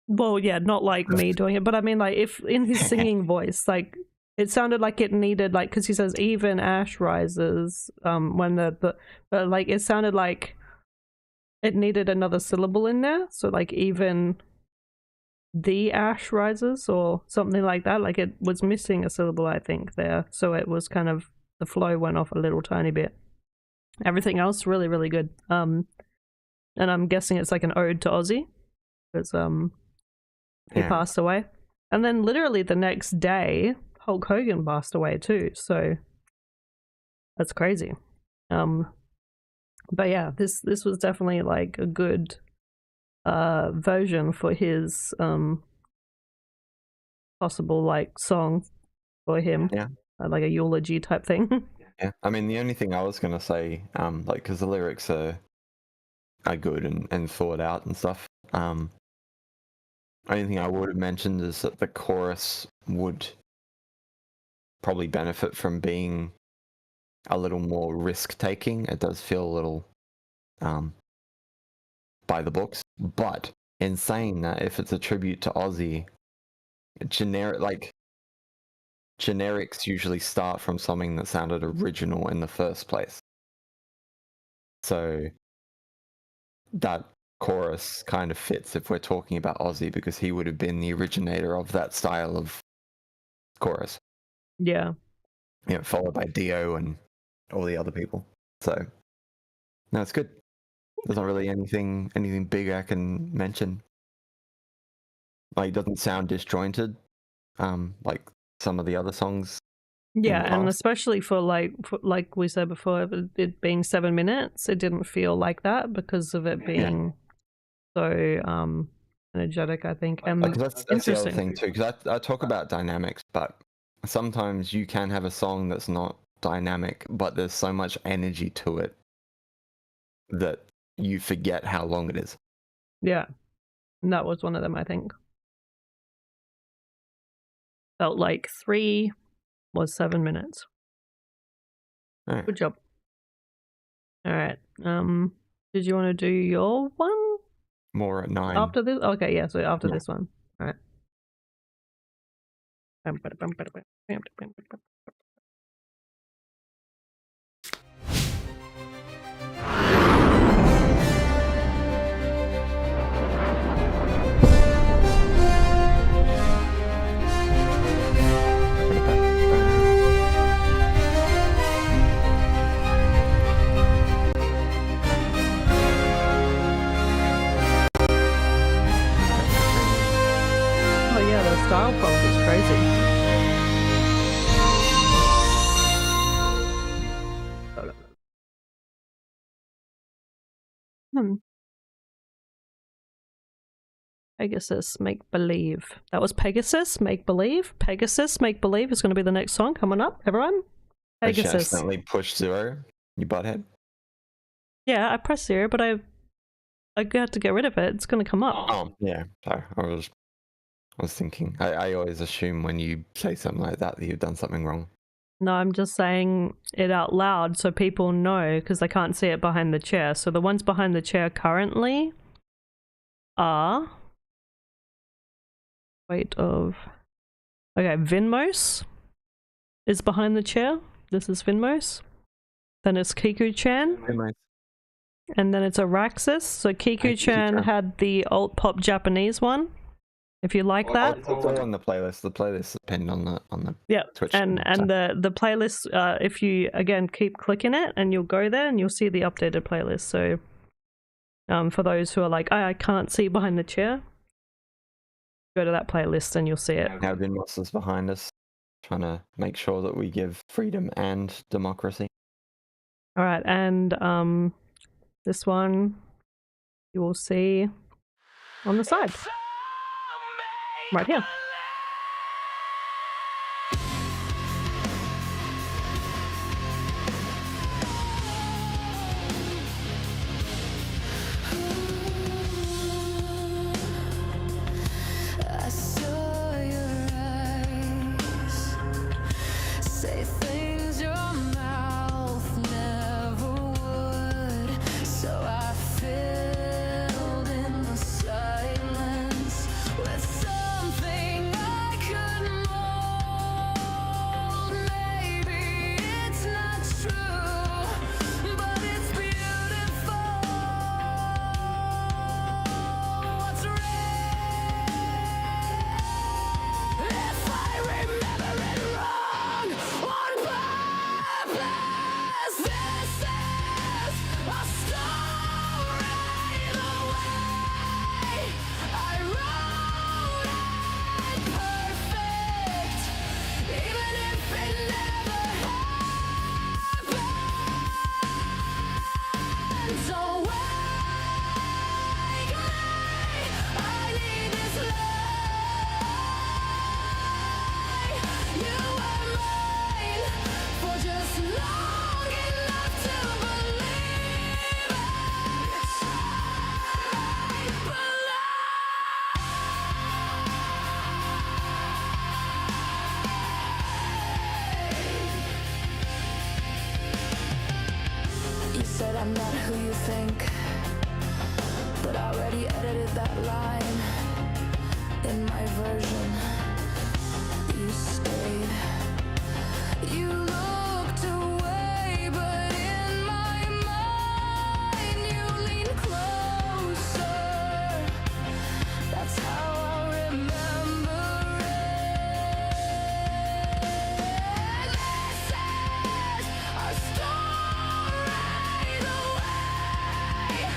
Well, yeah, not like me doing it, but I mean, like if in his singing voice, like it sounded like it needed, like, because he says even ash rises, when but like it sounded like it needed another syllable in there, so like even the ash rises or something like that. Like it was missing a syllable, I think, there, so it was kind of the flow went off a little tiny bit. Everything else really, really good. And I'm guessing it's like an ode to Ozzy because he passed away, and then literally the next day Hulk Hogan passed away too, so that's crazy. But yeah, this was definitely like a good version for his possible like song for him. Yeah. Like a eulogy type thing. Yeah, I mean, the only thing I was gonna say, like, because the lyrics are good and thought out and stuff. Only thing I would have mentioned is that the chorus would probably benefit from being a little more risk taking. It does feel a little by the books, but in saying that, if it's a tribute to Ozzy, generics usually start from something that sounded original in the first place. So that chorus kind of fits if we're talking about Ozzy, because he would have been the originator of that style of chorus. Yeah. Yeah, followed by Dio and all the other people. So no, it's good. There's not really anything big I can mention. Like, it doesn't sound disjointed, like some of the other songs. Yeah, and past. especially for like we said before, it being 7 minutes, it didn't feel like that because of it being so energetic, I think. And Like, that's the other interesting thing too, because I talk about dynamics, but sometimes you can have a song that's not dynamic, but there's so much energy to it that you forget how long it is. Yeah, and that was one of them, I think. Felt like 3 was 7 minutes. Right. Good job. All right. Did you want to do your one More at 9. after this? Okay, yeah. So after this one, all right. Oh yeah, the style prompt is crazy. Pegasus Make Believe. That was Pegasus Make Believe. Pegasus Make Believe is going to be the next song coming up, everyone. Pegasus. Accidentally push 0, you butthead. Yeah, I pressed 0, but I had to get rid of it. It's going to come up. Oh, yeah. Sorry, I was thinking. I always assume when you say something like that you've done something wrong. No, I'm just saying it out loud so people know, because they can't see it behind the chair. So the ones behind the chair currently are... Okay, Vinmos is behind the chair. This is Vinmos. Then it's Kiku-chan. And then it's Araxis. So Kiku-chan had the alt pop Japanese one. If you like that. It's all on the playlist. The playlist depends on the Twitch. And the playlist, if you again keep clicking it, and you'll go there and you'll see the updated playlist. So for those who are like, I can't see behind the chair, go to that playlist and you'll see it. Now Vinmos is behind us. trying to make sure that we give freedom and democracy. All right, and this one you will see on the side, right here. I saw your eyes say things your mouth never would. So I filled in the silence with something I could mold. Maybe it's not true, but it's beautiful. What's real? If I remember it wrong on purpose, this is a story the way I wrote it perfect, even if it never happened. So wake me, I need this love. You were mine for just long enough to believe it. You said I'm not who you think, but I already edited that line in my version. You stayed. You looked away, but in my mind you leaned closer. That's how I remember it. This is a story the way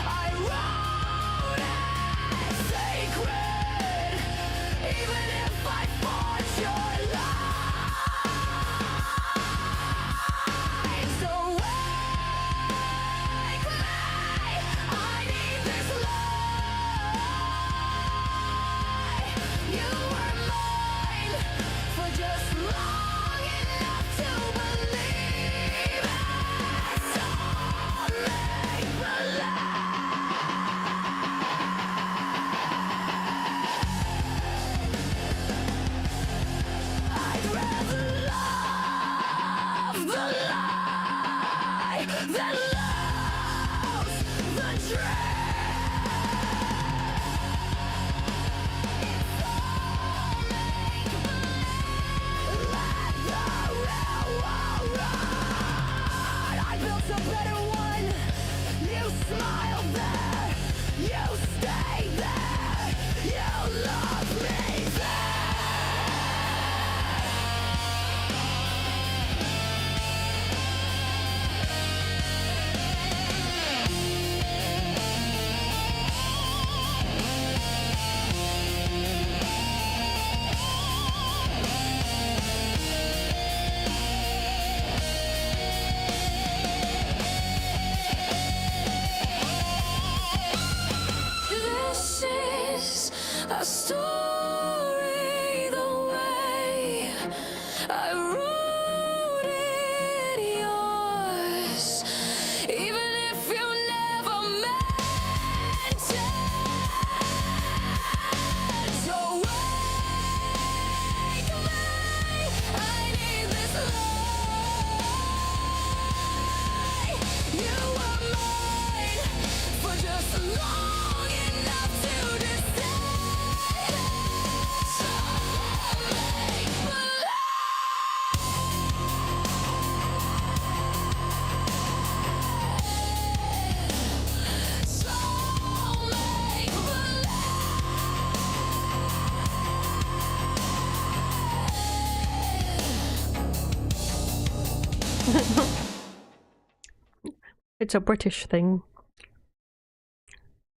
I wrote it, sacred, even if I forged your lies. So wake me, I need this light. You were mine for just long enough to believe it. So make believe. I'd rather love the lie than lose the dream. It's all make believe. Let the real world run. I built a better one. You smiled there. You stayed there. You loved me there. This is a story the way I wrote it yours, even if you never meant it. So wake me, I need this light. You were mine for just long enough to decide. So make believe. So make believe. It's a British thing.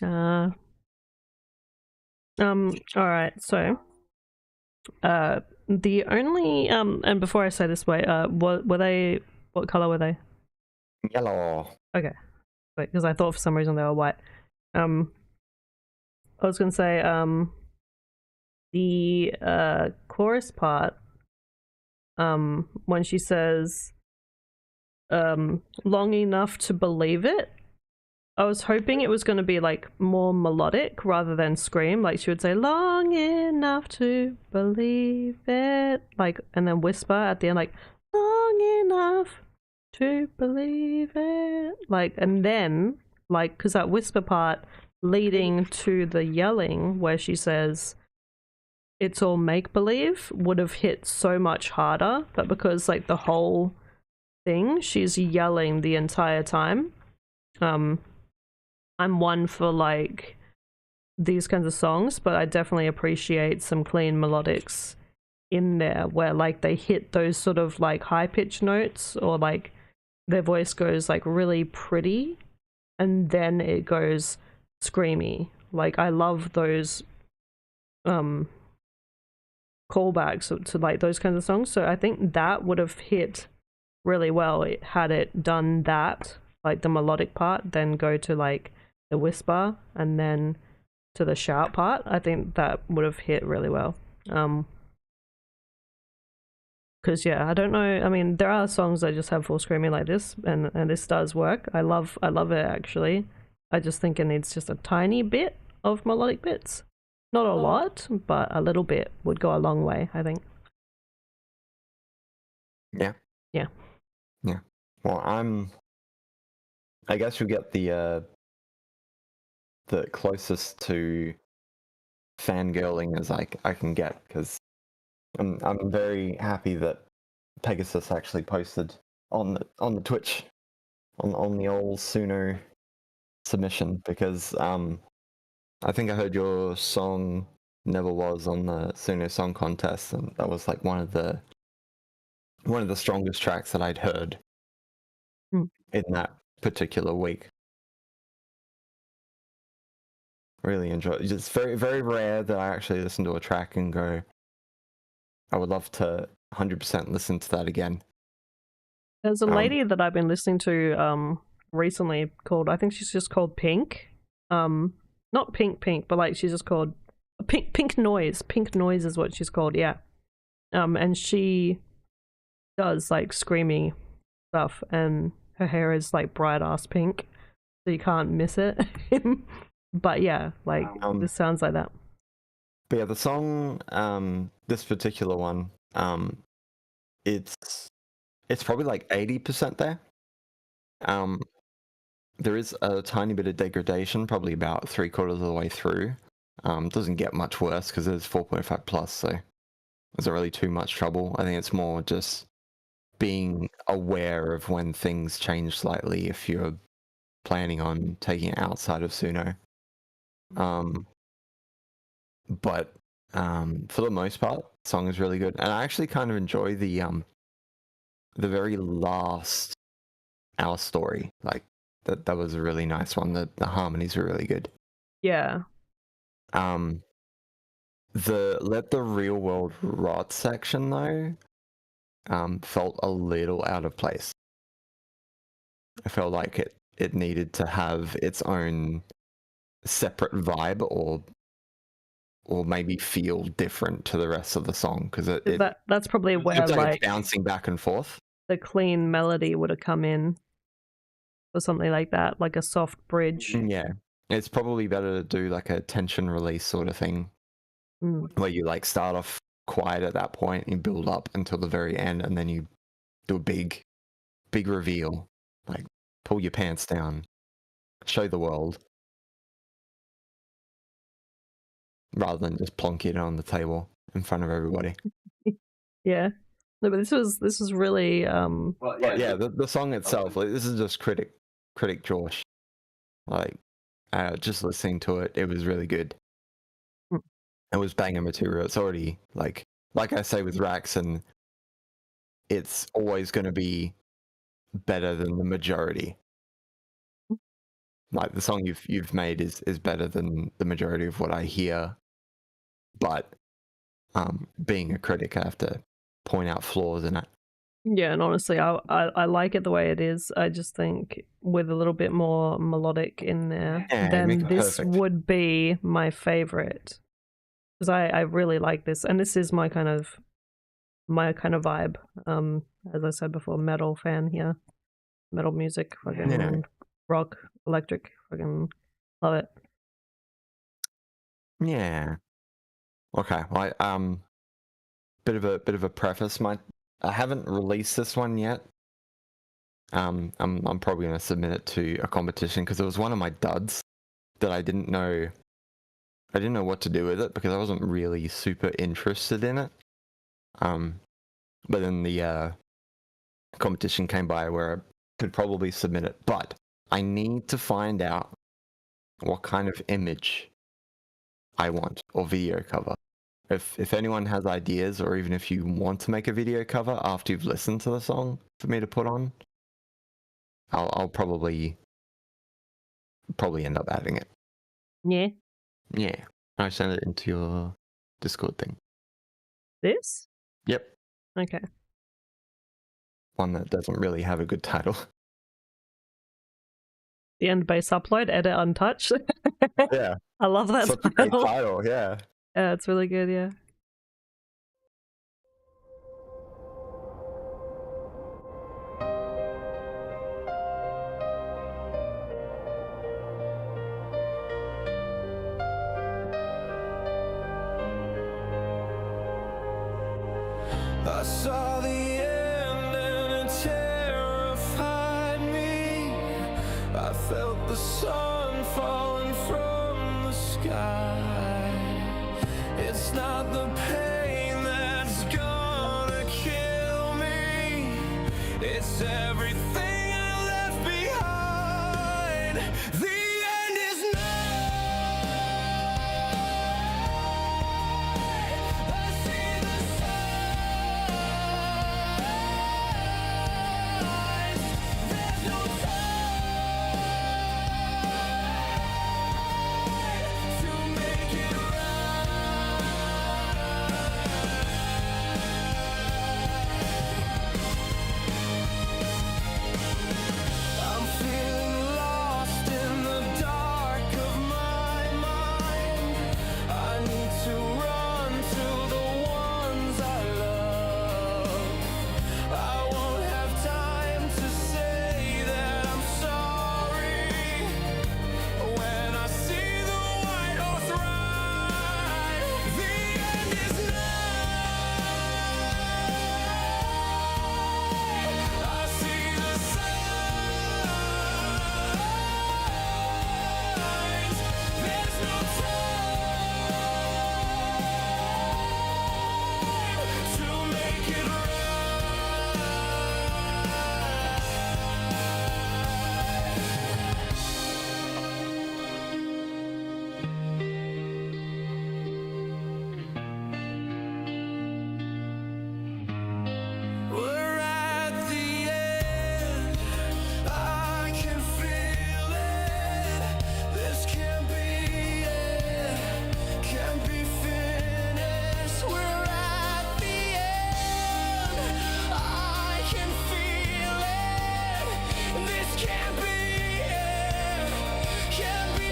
Alright, so The only and before I say this, wait, what color were they? Yellow. Okay, wait, because I thought for some reason they were white. I was gonna say the chorus part, when she says long enough to believe it, I was hoping it was going to be like more melodic rather than scream. Like she would say long enough to believe it, like, and then whisper at the end, like long enough to believe it, like, and then like, because that whisper part leading to the yelling where she says it's all make believe would have hit so much harder, but because like the whole thing she's yelling the entire time, I'm one for like these kinds of songs, but I definitely appreciate some clean melodics in there where like they hit those sort of like high pitched notes, or like their voice goes like really pretty and then it goes screamy. Like I love those callbacks to like those kinds of songs. So I think that would have hit really well had it done that, like the melodic part, then go to like the whisper and then to the shout part. I think that would have hit really well. Because yeah, I don't know, I mean there are songs that just have full screaming like this, and this does work. I love it actually. I just think it needs just a tiny bit of melodic bits, not a lot, but a little bit would go a long way, I think. Yeah. Well, I guess we get the closest to fangirling as I can get, because I'm very happy that Pegasus actually posted on the Twitch on the old Suno submission, because I think I heard your song Never Was on the Suno Song Contest, and that was like one of the strongest tracks that I'd heard in that particular week. Really enjoy it. It's very, very rare that I actually listen to a track and go, I would love to 100% listen to that again. There's a lady that I've been listening to recently called, I think she's just called Pink. Not Pink, but like she's just called Pink Noise. Pink Noise is what she's called, yeah. And she does like screamy stuff, and her hair is like bright ass pink, so you can't miss it. But yeah, like this sounds like that. But yeah, the song, this particular one, it's probably like 80% there. There is a tiny bit of degradation, probably about 3/4 of the way through. Doesn't get much worse because it's 4.5 plus, so there's not really too much trouble. I think it's more just being aware of when things change slightly if you're planning on taking it outside of Suno. But for the most part, the song is really good, and I actually kind of enjoy the very last Our Story. Like that was a really nice one. The harmonies were really good. Yeah. The Let the Real World Rot section though felt a little out of place. I felt like it needed to have its own separate vibe, or maybe feel different to the rest of the song, because that's probably where it's like bouncing back and forth. The clean melody would have come in, or something like that, like a soft bridge. Yeah, it's probably better to do like a tension release sort of thing, where you like start off quiet at that point and you build up until the very end, and then you do a big reveal, like pull your pants down, show the world, rather than just plonk it on the table in front of everybody. Yeah. No, but this was really the song itself, like, this is just critic Jorsh. Like just listening to it, it was really good. It was banger material. It's already like I say with Rax, and it's always going to be better than the majority. Like the song you've made is better than the majority of what I hear, but being a critic, I have to point out flaws in it. Yeah, and honestly, I like it the way it is. I just think with a little bit more melodic in there, Yeah, then make it this perfect. would be my favorite. Because I really like this, and this is my kind of vibe. As I said before, metal fan here, metal music, fucking Yeah. rock, electric, fucking love it. Yeah. Okay. Well, bit of a preface. I haven't released this one yet. I'm probably gonna submit it to a competition because it was one of my duds that I didn't know what to do with it because I wasn't really super interested in it. But then the competition came by where I could probably submit it, but I need to find out what kind of image I want or video cover. If anyone has ideas, or even if you want to make a video cover after you've listened to the song for me to put on, I'll probably end up adding it. Yeah. Yeah, I send it into your Discord thing. This? Yep, Okay. one that doesn't really have a good title. The end base upload, edit untouched. Yeah, I love that such a great title. title. Yeah. Yeah, it's really good, yeah. I saw the end and it terrified me. I felt the sun falling from the sky. It's not the pain that's gonna kill me. It's everything I left behind. The end is nigh. I see the signs. There's no time to make it I'm feeling lost in the dark of my mind. I need to run to the ones I love. I won't have time to say that I'm sorry when I see the white horse ride. The end is nigh. I see the signs. There's no time to make it We're at the end. I can feel it. This can't be it. Can't be finished. We're at the end. I can feel it. This can't be it. Can't be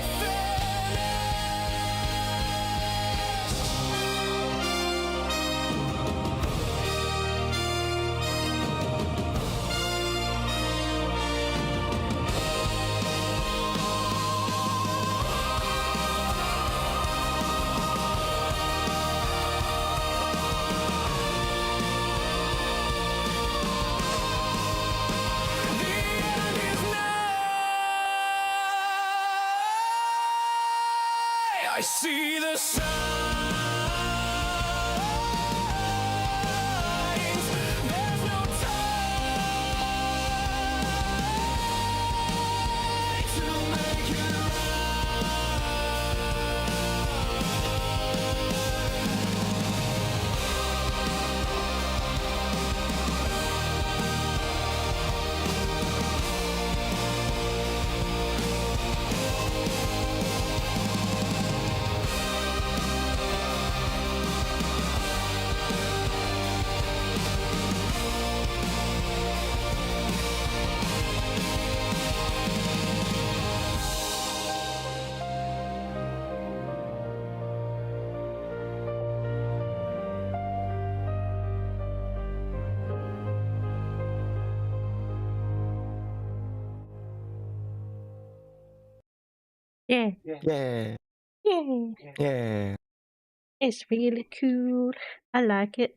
The end is nigh. I see the signs. There's no time to make it Yeah. Yeah, Yeah. yeah, It's really cool. I like it.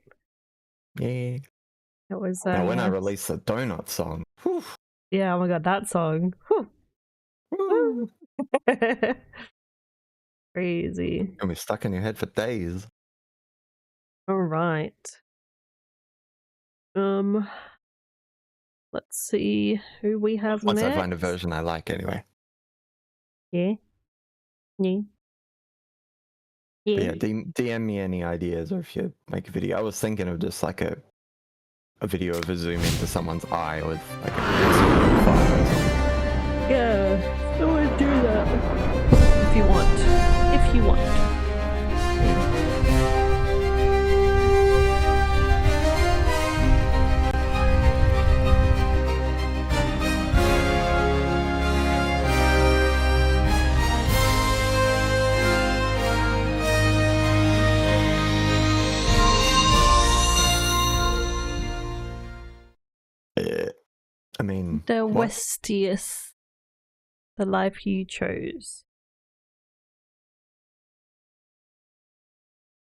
yeah. It was Now, when I release a donut song, whew, yeah, oh my god, that song. Whew. woo, Crazy. gonna be stuck in your head for days. All right. Let's see who we have Once next. I find a version I like, anyway. Yeah. Yeah. But Yeah. yeah, DM me any ideas, or if you make a video. I was thinking of just like a video of a zoom into someone's eye with like a fire or something. Yeah. I would do that. If you want. If you want. I mean, The what? Westius. The life you chose.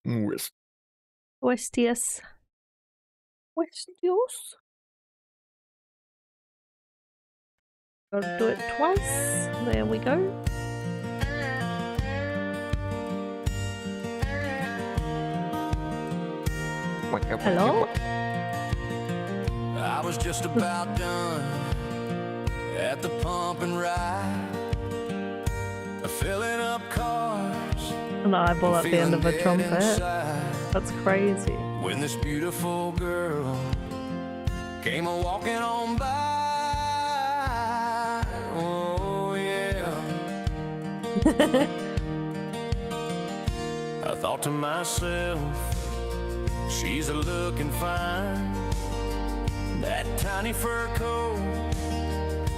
West- Westius. Westius? Gotta do it twice. There we go. Hello? I was just about done at the pump and ride, filling up cars. An eyeball at the end of a feeling trumpet. dead inside. That's crazy. When this beautiful girl came a walking on by, oh yeah. I thought to myself, she's a looking fine. That tiny fur coat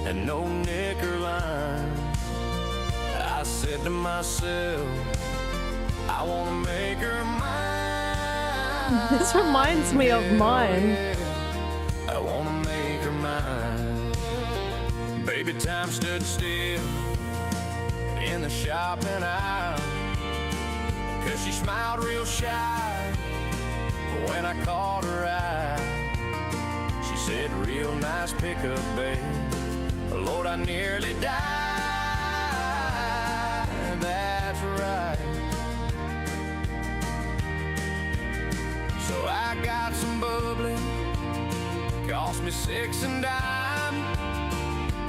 and no knicker line. I said to myself, I wanna make her mine. This reminds me of mine. I wanna make her mine. Baby, time stood still in the shopping aisle, 'cause she smiled real shy when I caught her eye. She said, real nice pickup, babe. Lord, I nearly died. That's right. So I got some bubbly, cost me 6 and dime.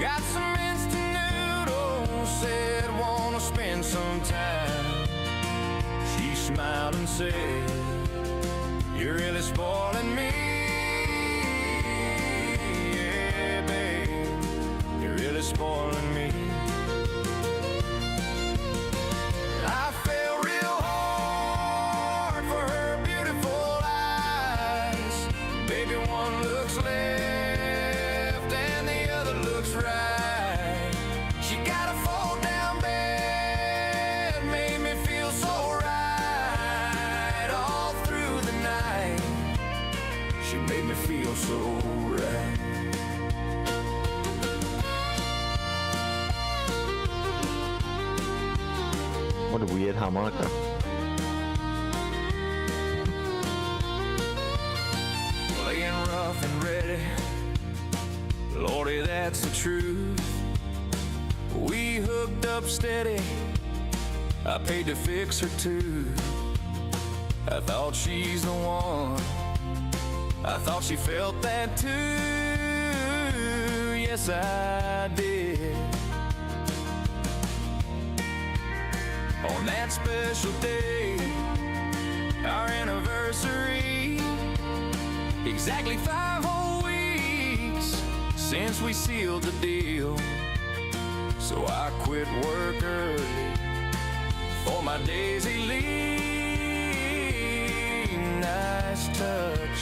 Got some instant noodles, said wanna spend some time. She smiled and said, you're really spoiling me. Yeah, babe, you're really spoiling me. I fell real hard for her beautiful eyes. Baby, one looks left and the other looks right. She got a fold-down bed, made me feel so right. All through the night, she made me feel so right. What a weird harmonica. Laying rough and ready, Lordy, that's the truth. We hooked up steady, I paid to fix her too. I thought she's the one, I thought she felt that too. Yes, I did. On that special day, our anniversary, exactly 5 whole weeks since we sealed the deal. So I quit work early for my daisy leave. Nice touch.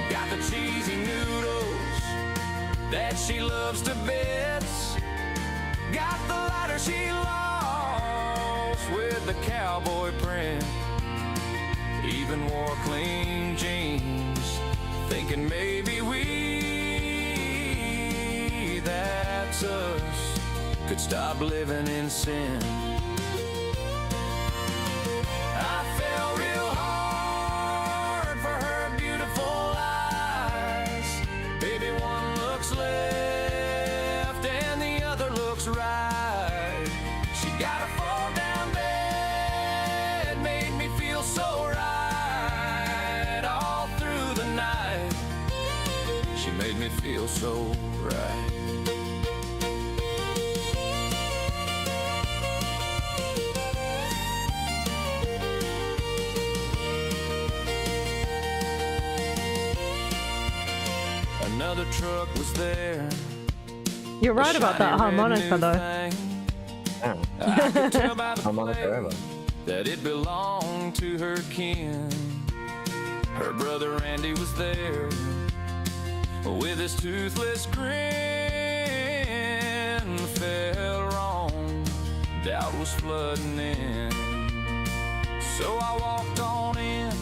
Got the cheesy noodles that she loves to bits. Got the lighter she lost with the cowboy print. Even wore clean jeans, thinking maybe we, that's likes us could stop living in sin. I fell real hard for her beautiful eyes. Baby, one looks left and the other looks right. She got a fold-down bed, made me feel so right. All through the night, she made me feel so right. Another truck was there. You're right about that harmonica though. Oh, I could tell by the harmonica play ever. that it belonged to her kin. Her brother Randy was there with his toothless grin. Fell wrong, doubt was flooding in. So I walked on in,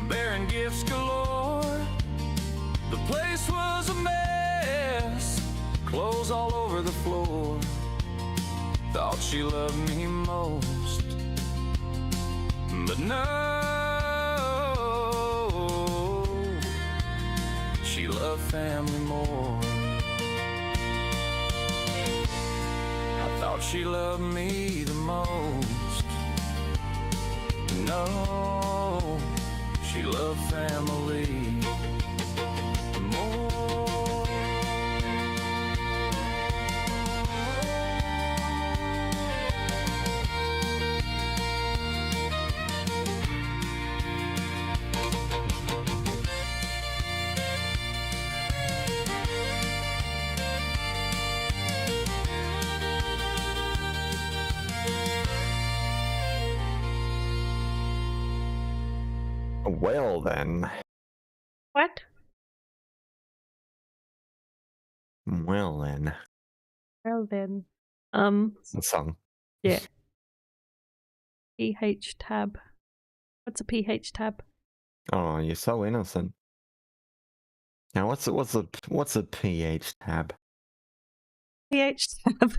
bearing gifts galore. The place was a mess, clothes all over the floor. Thought she loved me most, but no, she loved family more. I thought she loved me the most. No, she loved family more. Well then. What? Well then. Well then. It's a song. Yeah. PH tab. What's a PH tab? Oh, you're so innocent. Now what's a PH tab? PH tab.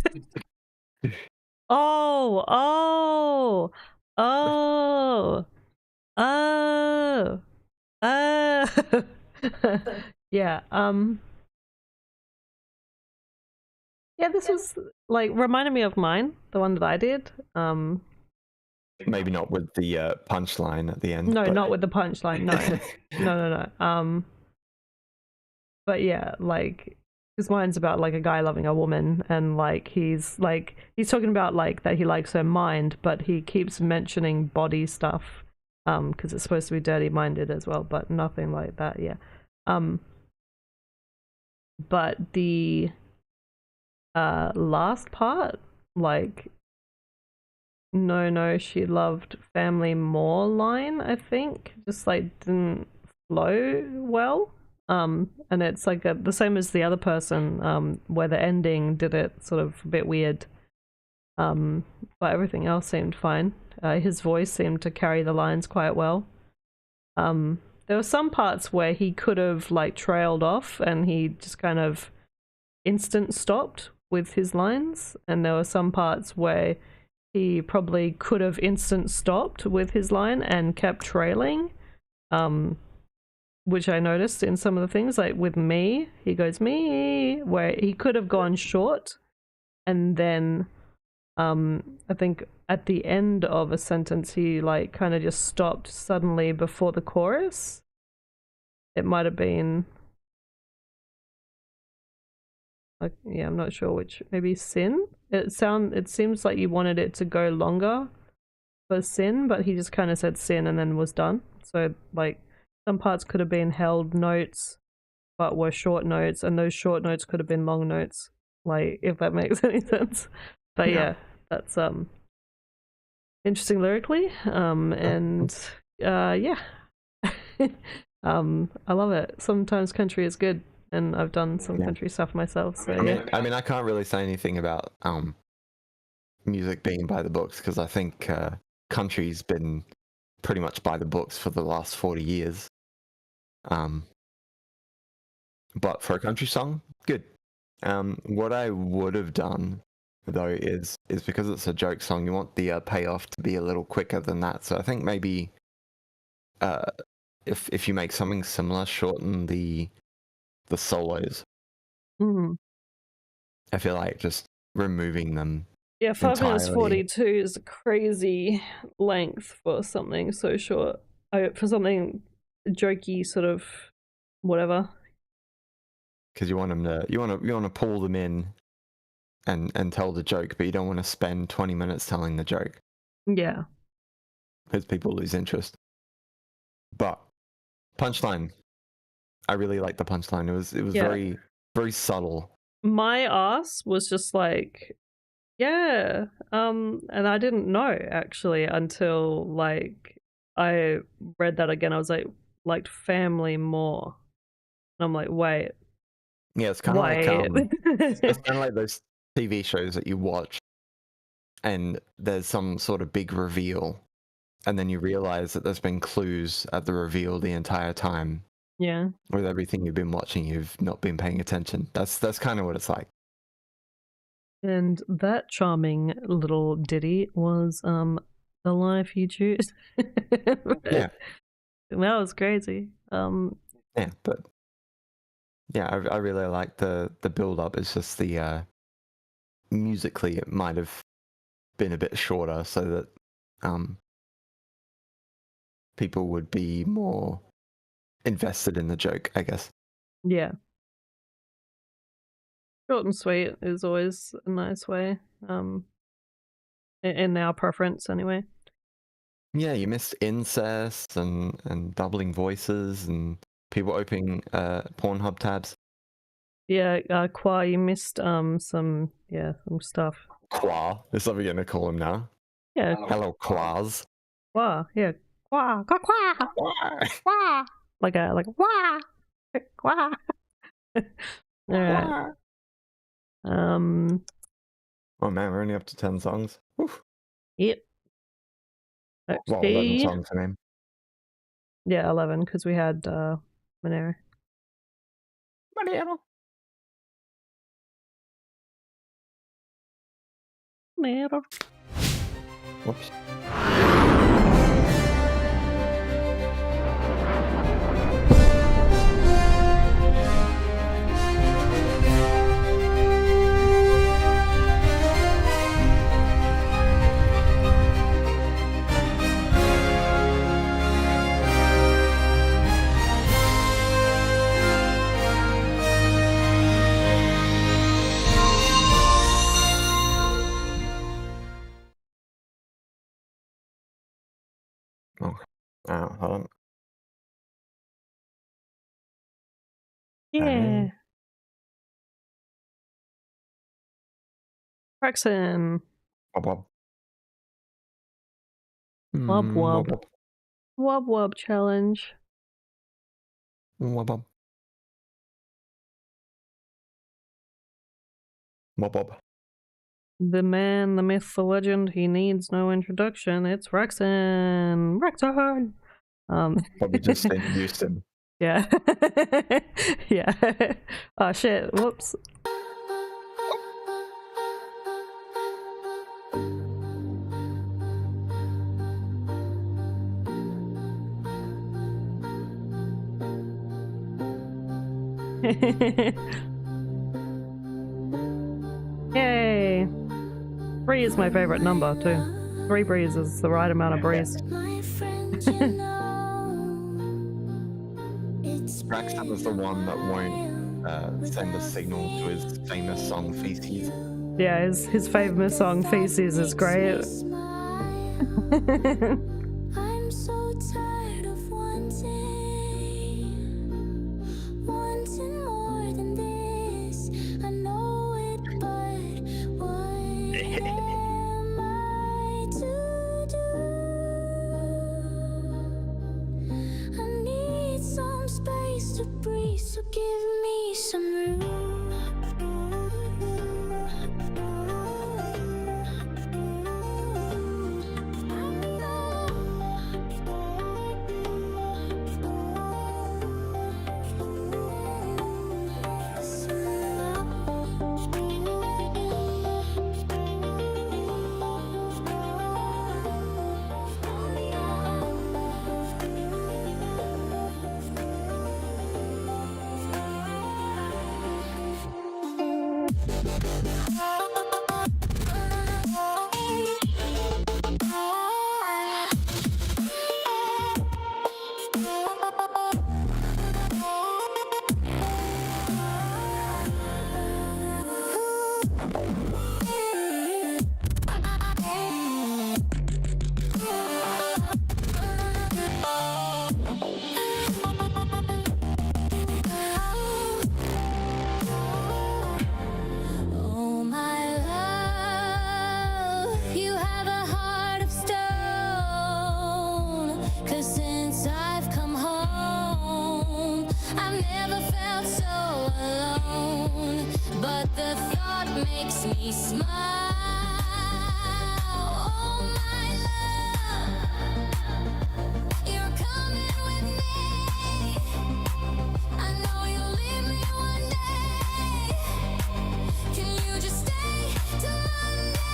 Oh, oh, oh, oh, oh. Yeah. Yeah, this was like reminded me of mine, the one that I did. Maybe not with the punchline at the end. No, but... not with the punchline. No. But yeah, like, because mine's about like a guy loving a woman, and like he's talking about like that he likes her mind, but he keeps mentioning body stuff, because it's supposed to be dirty minded as well, but nothing like that. Yeah. But the last part, like, no, she loved family more line, I think, just like didn't flow well. And it's like the same as the other person, where the ending did it sort of a bit weird. But everything else seemed fine. His voice seemed to carry the lines quite well. There were some parts where he could have like trailed off and he just kind of instant stopped with his lines, and there were some parts where he probably could have instant stopped with his line and kept trailing, which I noticed in some of the things, like with me, he goes me, where he could have gone short, and then I think at the end of a sentence he like kind of just stopped suddenly before the chorus. It might have been like, yeah, I'm not sure which, maybe sin. It seems like you wanted it to go longer for sin, but he just kind of said sin and then was done. So like some parts could have been held notes but were short notes, and those short notes could have been long notes, like, if that makes any sense. But yeah, that's interesting lyrically, and yeah. I love it. Sometimes country is good, and I've done some country stuff myself, so yeah. I mean, I can't really say anything about music being by the books, because I think country's been pretty much by the books for the last 40 years. But for a country song, good. What I would have done though is because it's a joke song, you want the payoff to be a little quicker than that. So I think maybe if you make something similar, shorten the solos. Mm. I feel like just removing them. Yeah, 5 minutes Entirely. 42 is a crazy length for something so short. For something jokey, sort of whatever. Because you want them to, you want to pull them in and tell the joke, but you don't want to spend 20 minutes telling the joke Yeah. because people lose interest. But punchline, I really like the punchline. It was Yeah. very, very subtle. My ass was just like, yeah, and I didn't know actually until like I read that again. I was like, liked family more. And I'm like, wait, Yeah, it's kind of like wait. it's kind of like those TV shows that you watch, and there's some sort of big reveal, and then you realize that there's been clues at the reveal the entire time. Yeah. With everything you've been watching, you've not been paying attention. That's kind of what it's like. And that charming little ditty was the life you choose. Yeah. That was crazy. Yeah, but yeah, I really like the build up. It's just the musically it might have been a bit shorter so that people would be more invested in the joke, I guess. Yeah. Short and sweet is always a nice way. In our preference anyway. Yeah, you missed incest and doubling voices and people opening Pornhub tabs. Yeah, Qua, you missed some stuff. Qua. Is that what you're gonna call him now? Yeah, Hello, Quas. Qua, yeah. Qua, qua, qua, qua. Like wah, qua. Alright. Oh man, we're only up to 10 songs. Oof. Yep. Well, 11 Okay. songs, I mean. Yeah, 11, because we had Monero. Monero. Whoops. Oh, hold on. Yeah. Braxton. Wob wob. Wob wob. Wob Wob wob challenge. wob. Wob wob. Wob wob. The man, the myth, the legend, he needs no introduction. It's Braxton. Braxton. Probably just introduced him. Yeah. Yeah. Oh shit. Whoops. Yay. Bree is my favorite number too. 3 breeze is the right amount of breeze. My friend, you know, it's Braxton is the one that won't send a signal to his famous song Feces. Yeah, his famous song Feces is great. I'm so tired of wanting more than this. I know it, but what am I to do? I need some space to breathe, so give me some room. Oh my love, you have a heart of stone. 'Cause since I've come home, I've never felt so alone. But the thought makes me smile. Oh my love, you're coming with me. I know you'll leave me one day. Can you just stay till Monday?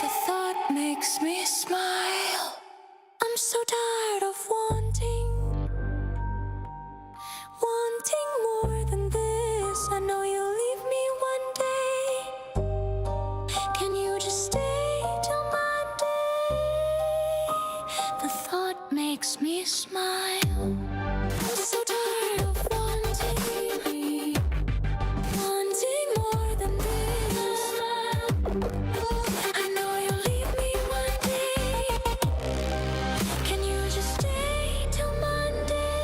The thought makes me smile. I'm so tired of wanting more than this. I know you'll leave me one day. Can you just stay till Monday? The thought makes me smile. I'm so tired of wanting more than this. I know you'll leave me one day. Can you just stay till Monday?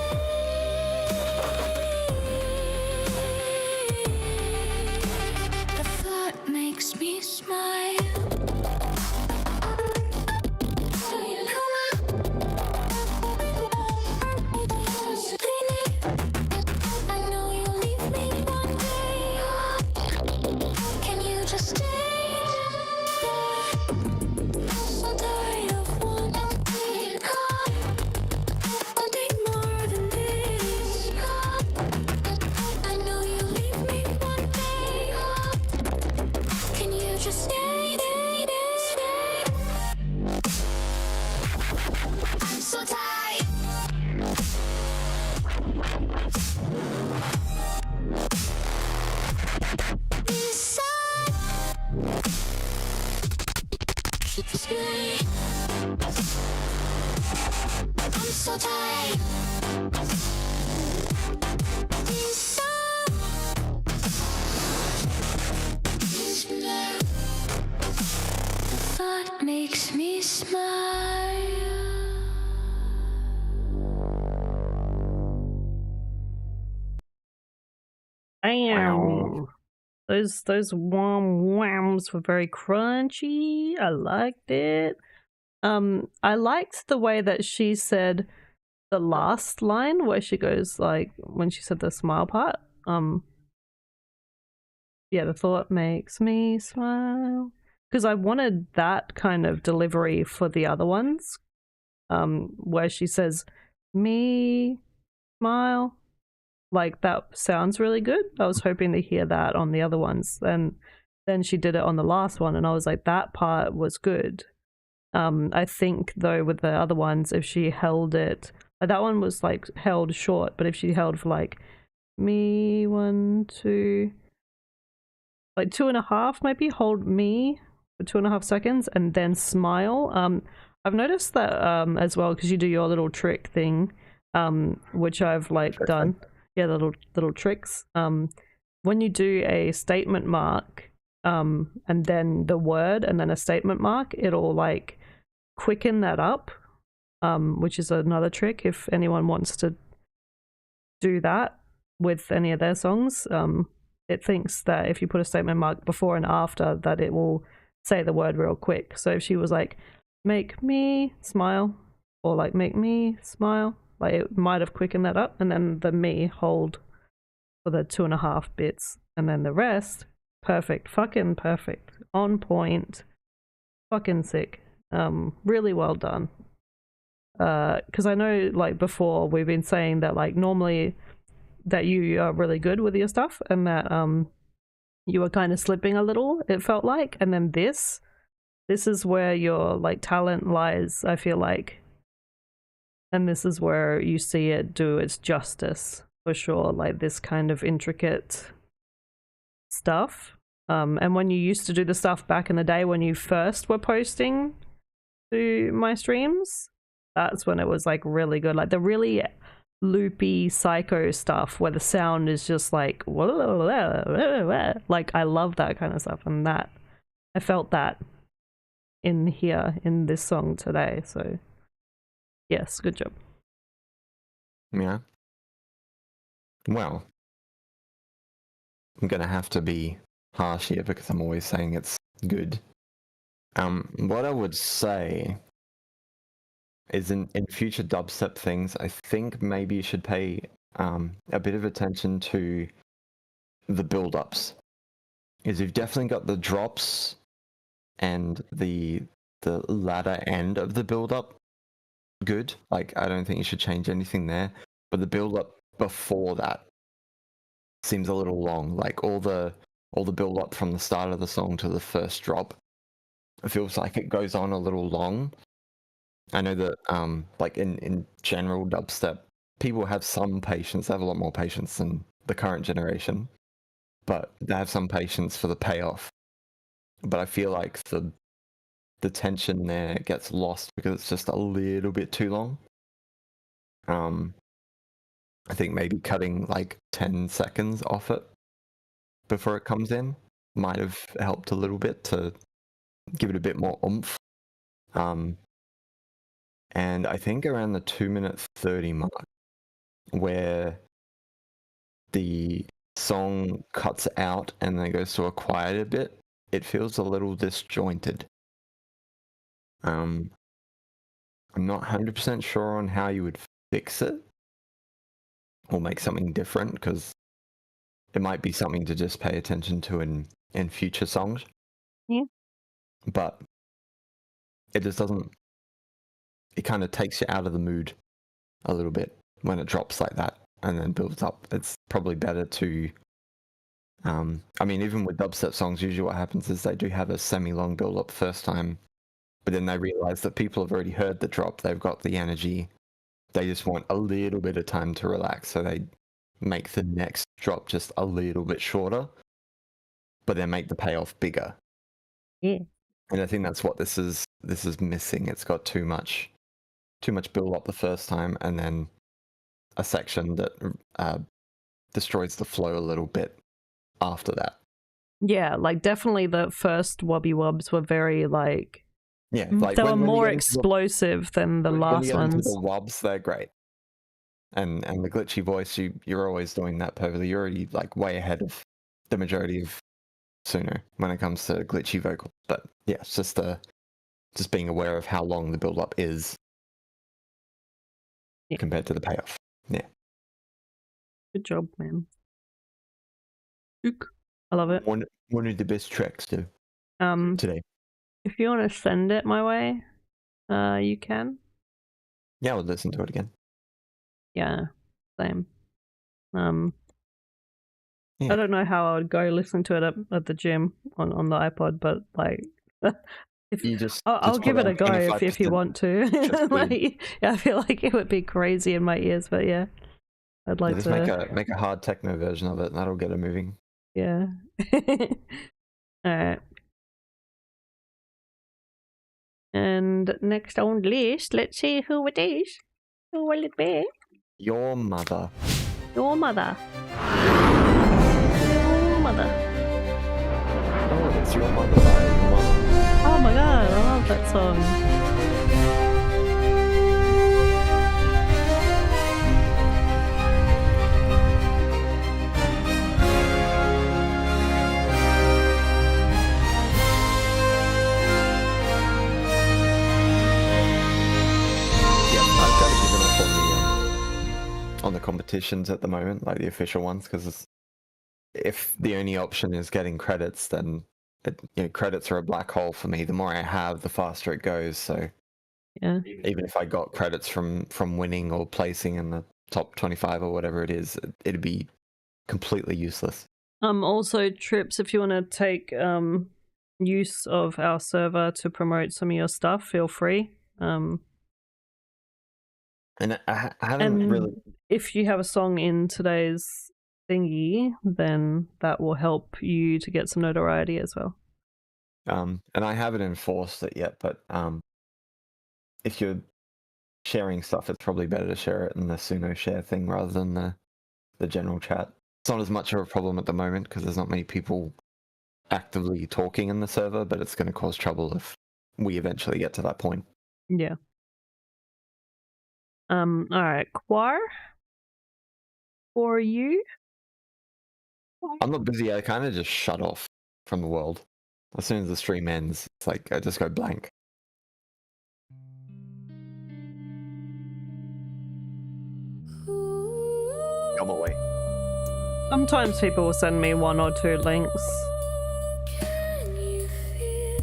The thought makes me smile. I know you'll leave me one day. Can you just stay? So tired of wanting more than this. I know you'll leave me one day. Can you just stay? I'm so tired. I'm so tired. The thought makes me smile. Damn. Those whams were very crunchy. I liked it. I liked the way that she said the last line where she goes like when she said the smile part. Yeah, the thought makes me smile. Because I wanted that kind of delivery for the other ones. Where she says me smile. Like that sounds really good. I was hoping to hear that on the other ones. And then she did it on the last one and I was like, that part was good. I think though with the other ones, if she held it, that one was like held short, but if she held for like me 1, 2, like 2.5 maybe, hold me for 2.5 seconds and then smile. I've noticed that as well because you do your little trick thing, which I've like done. Yeah, the little tricks. When you do a statement mark, and then the word and then a statement mark, it'll like quicken that up, which is another trick if anyone wants to do that with any of their songs. It thinks that if you put a statement mark before and after that it will say the word real quick. So if she was like make me smile or like make me smile, like it might have quickened that up, and then the me hold for the 2.5 bits, and then the rest perfect, fucking perfect, on point, fucking sick. Really well done. Because I know like before we've been saying that like normally that you are really good with your stuff and that you were kind of slipping a little, it felt like, and then this is where your like talent lies, I feel like. And this is where you see it do its justice for sure, like this kind of intricate stuff. And when you used to do the stuff back in the day when you first were posting to my streams, that's when it was like really good, like the really loopy psycho stuff where the sound is just like I love that kind of stuff, and that I felt that in here in this song today. So yes, good job. Yeah. Well, I'm gonna have to be harsh here because I'm always saying it's good. What I would say is in future dubstep things, I think maybe you should pay a bit of attention to the build-ups. Is you've definitely got the drops and the latter end of the build-up good. Like, I don't think you should change anything there. But the build-up before that seems a little long. Like all the build-up from the start of the song to the first drop, it feels like it goes on a little long. I know that like in general dubstep, people have some patience. They have a lot more patience than the current generation, but they have some patience for the payoff. But I feel like the tension there gets lost because it's just a little bit too long. I think maybe cutting like 10 seconds off it before it comes in might have helped a little bit to give it a bit more oomph. And I think around the 2-minute 30 mark, where the song cuts out and then goes to a quieter bit, it feels a little disjointed. I'm not 100% sure on how you would fix it or make something different, because it might be something to just pay attention to in future songs. Yeah. But it just doesn't, it kind of takes you out of the mood a little bit when it drops like that and then builds up. It's probably better to, I mean, even with dubstep songs, usually what happens is they do have a semi-long build-up first time, but then they realize that people have already heard the drop, they've got the energy, they just want a little bit of time to relax, so they make the next drop just a little bit shorter, but then make the payoff bigger. Yeah. And I think that's what this is missing. It's got too much build up the first time, and then a section that destroys the flow a little bit after that. Yeah, like definitely the first Wobby Wobs were very like, Yeah, like they were when you more get into explosive than the when you last get into ones. the wobs, they're great. And the glitchy voice, you're always doing that perfectly. You're already like way ahead of the majority of Suno when it comes to glitchy vocal. But yeah, it's just being aware of how long the build up is compared to the payoff. Yeah. Good job, man. I love it. One of the best tracks to today. If you want to send it my way, you can. Yeah, I would listen to it again. Yeah, same. Yeah. I don't know how I would go listen to it at the gym on the iPod, but like, You just I'll give it a go if you 25% want to. Like, yeah, I feel like it would be crazy in my ears, but yeah, I'd like just to make a hard techno version of it, and that'll get it moving. Yeah. All right. And next on the list, let's see who it is. Who will it be? Your mother. Your mother. Your mother. Oh, it's Your Mother by Your Mother. Oh my god, I love that song. On the competitions at the moment, like the official ones, because if the only option is getting credits, then credits are a black hole for me. The more I have, the faster it goes. So yeah, even if I got credits from winning or placing in the top 25 or whatever it is, it'd be completely useless. Also, Trips, if you want to take use of our server to promote some of your stuff, feel free. And I haven't And really. if you have a song in today's thingy, then that will help you to get some notoriety as well. And I haven't enforced it yet, but if you're sharing stuff, it's probably better to share it in the Suno share thing rather than the general chat. It's not as much of a problem at the moment because there's not many people actively talking in the server, but it's going to cause trouble if we eventually get to that point. Yeah. All right, Quar. For you? I'm not busy. I kind of just shut off from the world. As soon as the stream ends, it's like I just go blank. Come away. Sometimes people will send me 1 or 2 links. Can you feel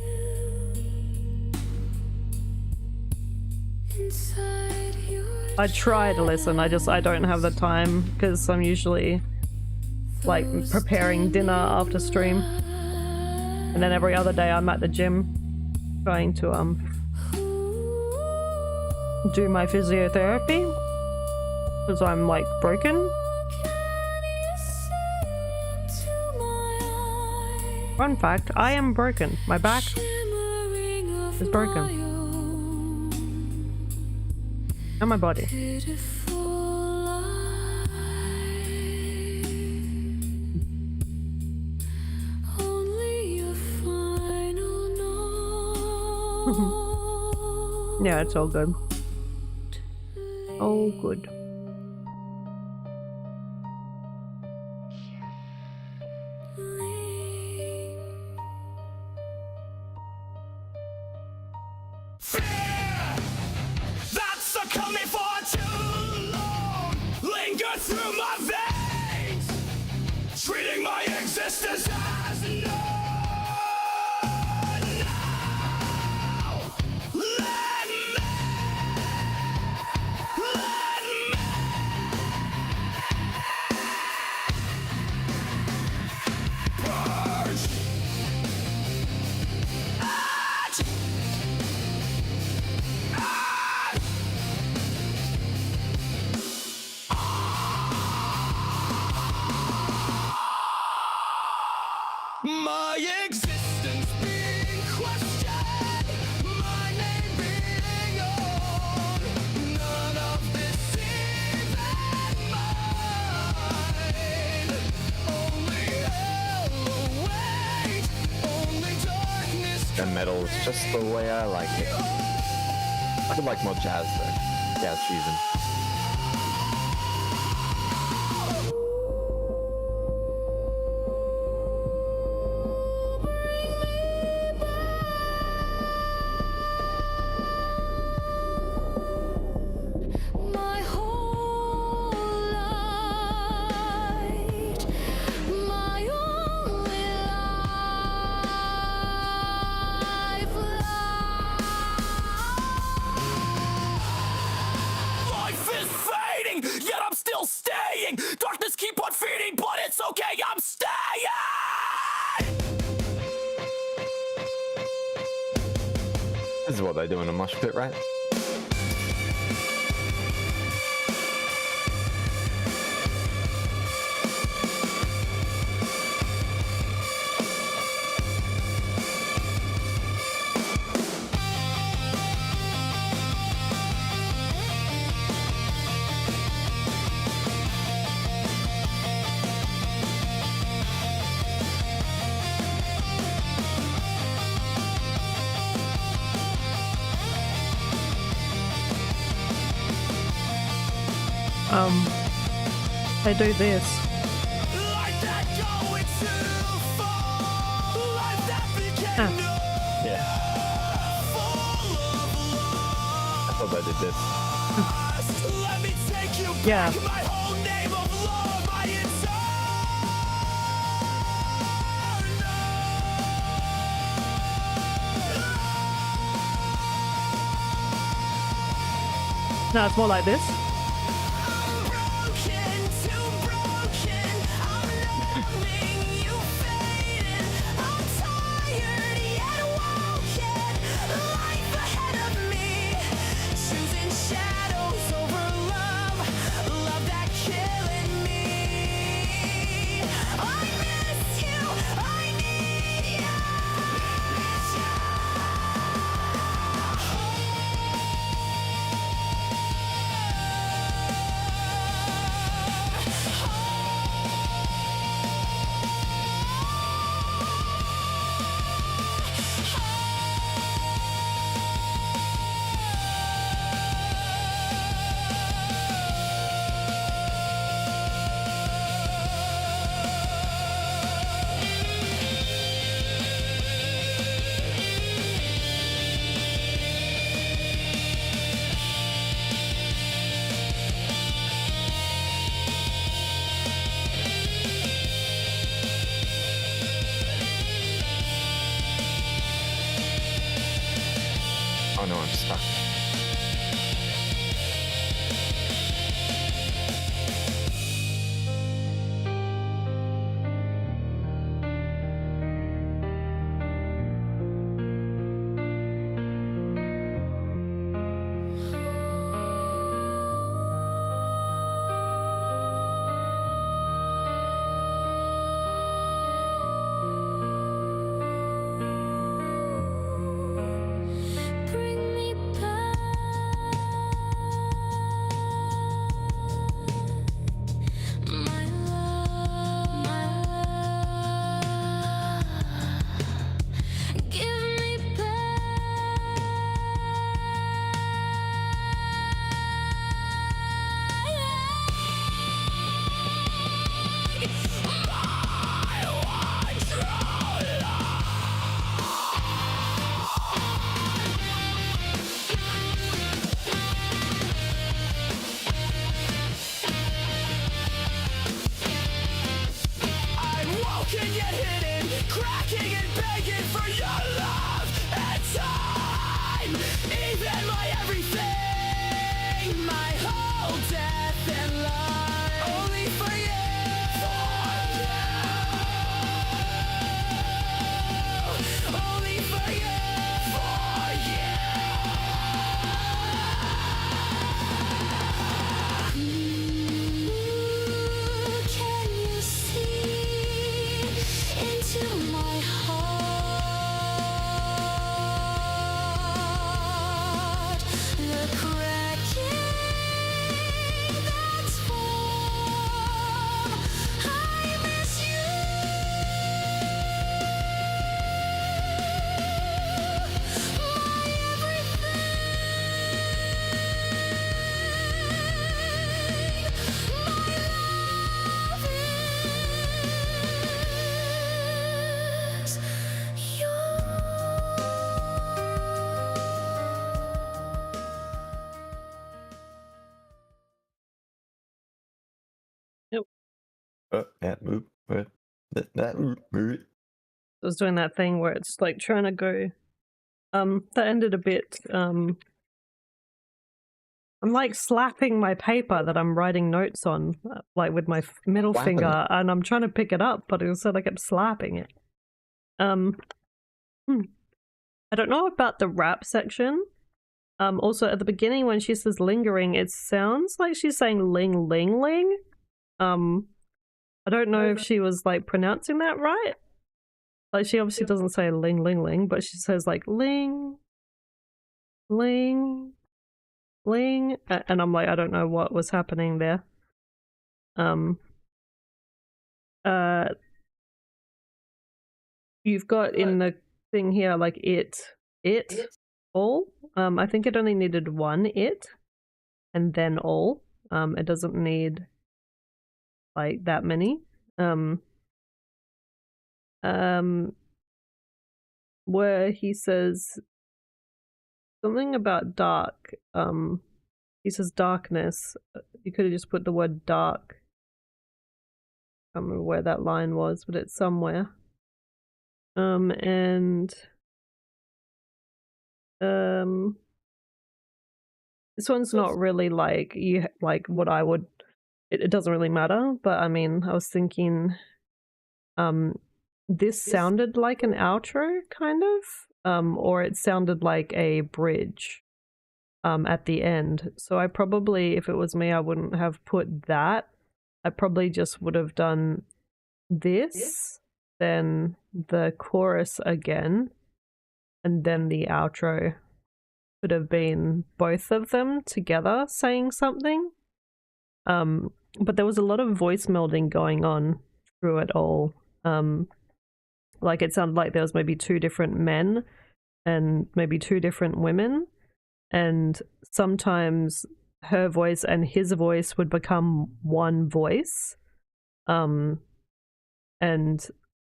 inside your I try to listen, I don't have the time because I'm usually like preparing dinner after stream. And then every other day I'm at the gym trying to do my physiotherapy because I'm like broken. Fun fact, I am broken. My back is broken. And my body. Yeah, it's all good. Oh, good. That's a coming for too long. Linger through my veins, treating my existence as no. Now, let me purge. My existence being questioned, my name being on. None of this even mine. Only hell await, only darkness. And metal is just the way I like it. I would like more jazz though. Jazz fusion. my whole light, my only Life is fading, yet I'm still staying. Darkness keep on feeding, but it's okay, I'm staying. This is what they do in a mosh pit, right? I do this. Like that going too far, like that became Yeah. full of I thought they did this. lust. Let me take you Yeah. back, my whole name of love, my No, it's more like this. broken, too broken. I'm numbing, you fading. I'm tired yet woken. Life ahead of me, choosing shadows over Bring me back, my love, give me I'm woken yet hidden, cracking and begging for your love and time. Even my everything, my whole death and life, only for you. Only for you. Can you see into my heart? The cracking that's formed. I miss you. My That move. That move. I was doing that thing where it's like trying to go. That ended a bit. I'm like slapping my paper that I'm writing notes on, like with my middle Slapping finger, and I'm trying to pick it up, but instead I kept slapping it. I don't know about the rap section. Also at the beginning when she says lingering, it sounds like she's saying ling ling ling. I don't know if she was like pronouncing that right. Like she obviously doesn't say ling ling ling, but she says like ling ling ling, and I'm like, I don't know what was happening there. You've got in the thing here like it all. I think it only needed one it and then all. It doesn't need like that many. Where he says something about dark. He says darkness. You could have just put the word dark. I can't remember where that line was, but it's somewhere. This one's not really like what I would. It doesn't really matter, but I mean, I was thinking, this sounded like an outro, kind of, or it sounded like a bridge, at the end. So I probably, if it was me, I wouldn't have put that. I probably just would have done this, then the chorus again, and then the outro. Could have been both of them together saying something. But there was a lot of voice melding going on through it all. Like it sounded like there was maybe two different men and maybe two different women, and sometimes her voice and his voice would become one voice. And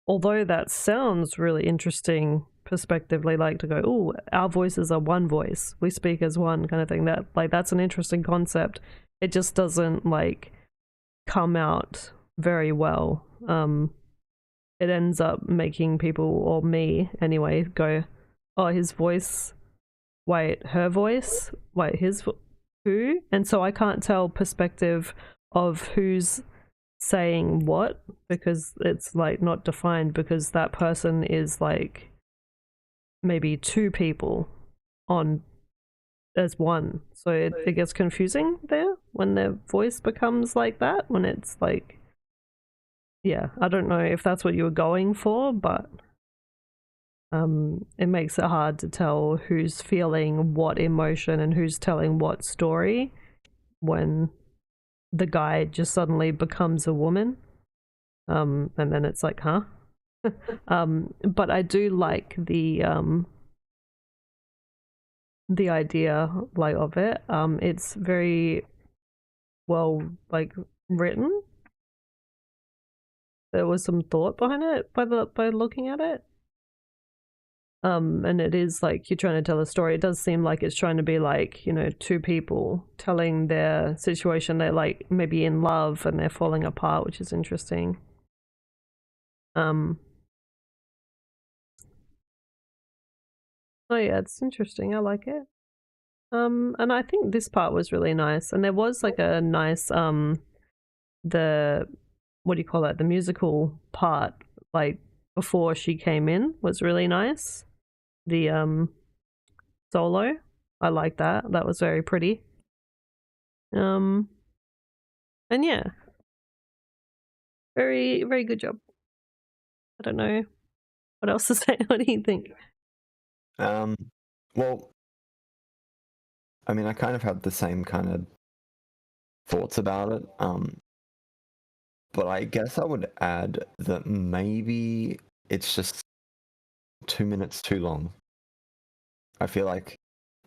although that sounds really interesting perspectively, like to go, oh, our voices are one voice, we speak as one kind of thing, that like that's an interesting concept. It just doesn't like come out very well. It ends up making people, or me anyway, go, oh, his voice wait, her voice, wait, who? And so I can't tell perspective of who's saying what, because it's like not defined, because that person is like maybe two people on as one, so it gets confusing there when their voice becomes like that, when it's like, yeah, I don't know if that's what you were going for, but it makes it hard to tell who's feeling what emotion and who's telling what story when the guy just suddenly becomes a woman, and then it's like, huh? But I do like the idea like of it. It's very well like written. There was some thought behind it by looking at it. And it is like you're trying to tell a story. It does seem like it's trying to be like, you know, two people telling their situation. They're like maybe in love and they're falling apart, which is interesting. Oh yeah, it's interesting. I like it. And I think this part was really nice. And there was like a nice the, what do you call it? The musical part, like before she came in, was really nice. The solo, I like that. That was very pretty. And yeah, very, very good job. I don't know what else to say. What do you think? Well, I mean, I kind of had the same kind of thoughts about it. But I guess I would add that maybe it's just 2 minutes too long. I feel like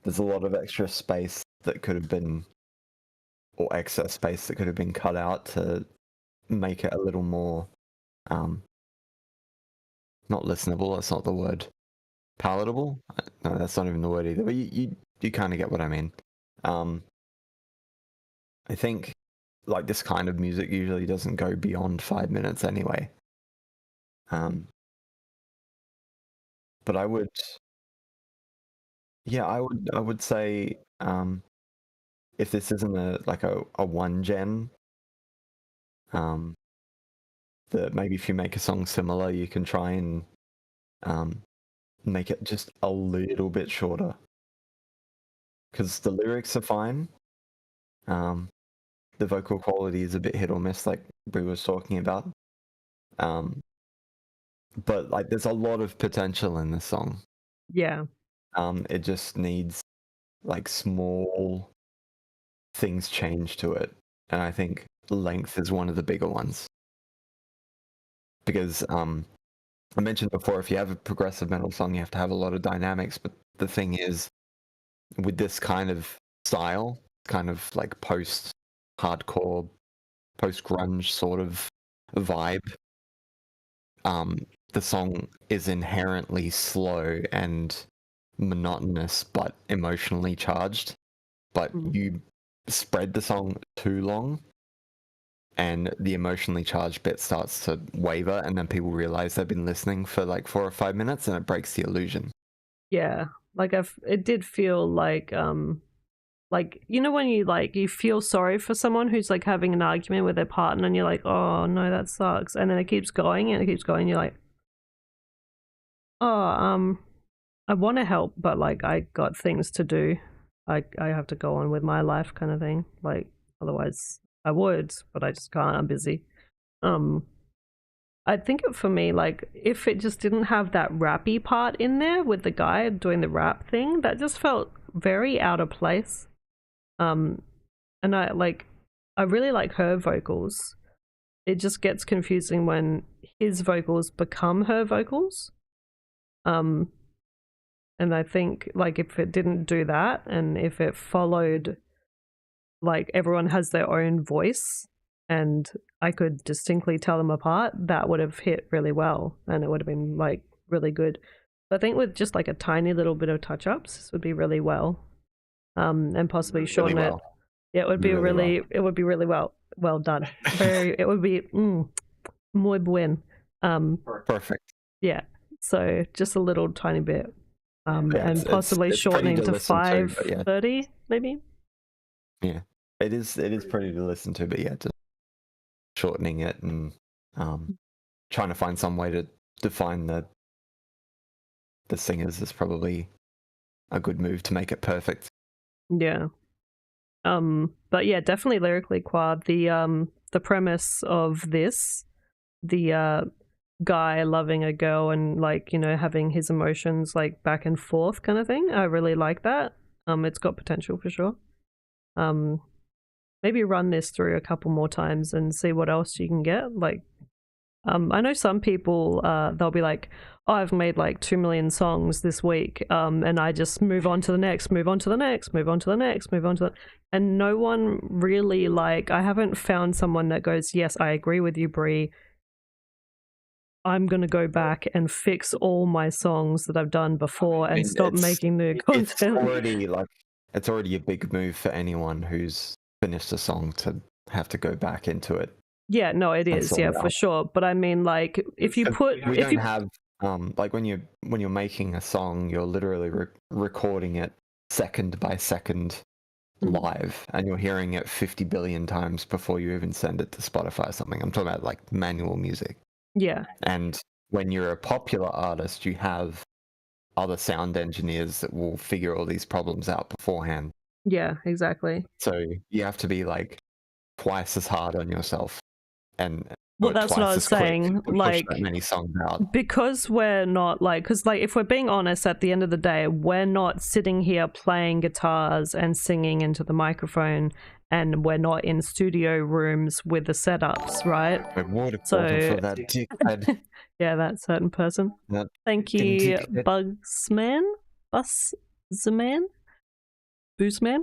there's a lot of extra space that could have been, or excess space that could have been cut out to make it a little more, not listenable, that's not the word. Palatable? No, that's not even the word either, but you kind of get what I mean. I think like this kind of music usually doesn't go beyond 5 minutes anyway. But I would say if this isn't a one gen, that maybe if you make a song similar, you can try and make it just a little bit shorter, because the lyrics are fine. The vocal quality is a bit hit or miss, like Bree was talking about. But like, there's a lot of potential in this song. Yeah. It just needs like small things change to it, and I think length is one of the bigger ones. Because I mentioned before, if you have a progressive metal song, you have to have a lot of dynamics. But the thing is, with this kind of style, kind of like post-hardcore, post-grunge sort of vibe, the song is inherently slow and monotonous, but emotionally charged. But you spread the song too long, and the emotionally charged bit starts to waver, and then people realize they've been listening for like 4 or 5 minutes, and it breaks the illusion. Yeah, like it did feel like you know when you feel sorry for someone who's like having an argument with their partner, and you're like, oh no, that sucks, and then it keeps going and it keeps going. You're like, oh, I want to help, but like I got things to do. I have to go on with my life, kind of thing. Like otherwise, I would, but I just can't. I'm busy. I think for me, like if it just didn't have that rappy part in there with the guy doing the rap thing, that just felt very out of place. And I really like her vocals. It just gets confusing when his vocals become her vocals. And I think like if it didn't do that, and if it followed, like everyone has their own voice and I could distinctly tell them apart, that would have hit really well, and it would have been like really good. But I think with just like a tiny little bit of touch-ups, this would be really well. And possibly shorten it. Yeah, it would be really well done. It would be muy buen. Perfect. Yeah. So just a little tiny bit Yeah, and it's possibly pretty shortening to listen but yeah, 5:30, maybe. it is pretty to listen to, but yeah, just shortening it and trying to find some way to define the singers is probably a good move to make it perfect. Yeah. But yeah, definitely lyrically quad. The premise of this, the guy loving a girl and like, you know, having his emotions like back and forth kind of thing. I really like that. It's got potential for sure. Maybe run this through a couple more times and see what else you can get. Like, I know some people, they'll be like, oh, I've made like 2 million songs this week, and I just move on to the next, move on to the next, move on to the next, move on to the... And no one really, like, I haven't found someone that goes, yes, I agree with you, Bree. I'm going to go back and fix all my songs that I've done before and stop making new content. It's already a big move for anyone who's finished a song to have to go back into it. Yeah, no, it is. Yeah, for sure. But I mean, like, if you put, have like when you're making a song, you're literally recording it second by second live, and you're hearing it 50 billion times before you even send it to Spotify or something. I'm talking about like manual music. Yeah. And when you're a popular artist, you have other sound engineers that will figure all these problems out beforehand. Yeah, exactly. So you have to be like twice as hard on yourself. And well, that's what I was saying. Like, many songs out. Because we're not like, because like, if we're being honest, at the end of the day, we're not sitting here playing guitars and singing into the microphone, and we're not in studio rooms with the setups, right? So for that dickhead. Yeah, that certain person. That Thank you, dickhead. Bugsman, Boozman.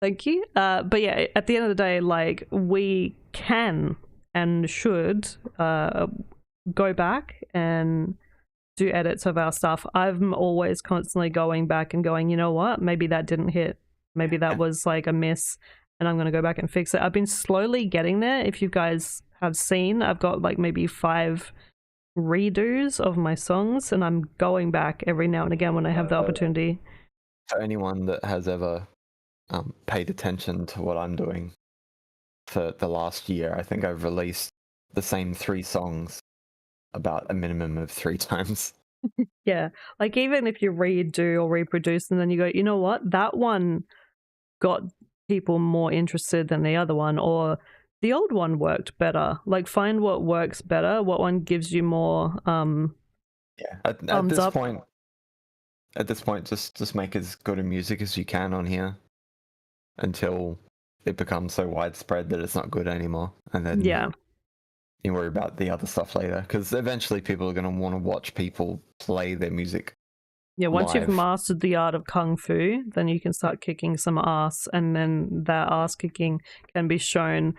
Thank you. But yeah, at the end of the day, like, we can and should go back and do edits of our stuff. I'm always constantly going back and going, you know what, maybe that didn't hit, maybe that was like a miss, and I'm going to go back and fix it. I've been slowly getting there. If you guys have seen, I've got like maybe 5 redos of my songs, and I'm going back every now and again when I have the opportunity. For anyone that has ever paid attention to what I'm doing for the last year, I think I've released the same 3 songs about a minimum of 3 times. Yeah, like even if you redo or reproduce and then you go, you know what, that one got people more interested than the other one, or the old one worked better. Like, find what works better, what one gives you more At this point, just make as good a music as you can on here until it becomes so widespread that it's not good anymore, and then you worry about the other stuff later, because eventually people are going to want to watch people play their music. Yeah, once live. you've mastered the art of kung fu, then you can start kicking some ass, and then that ass kicking can be shown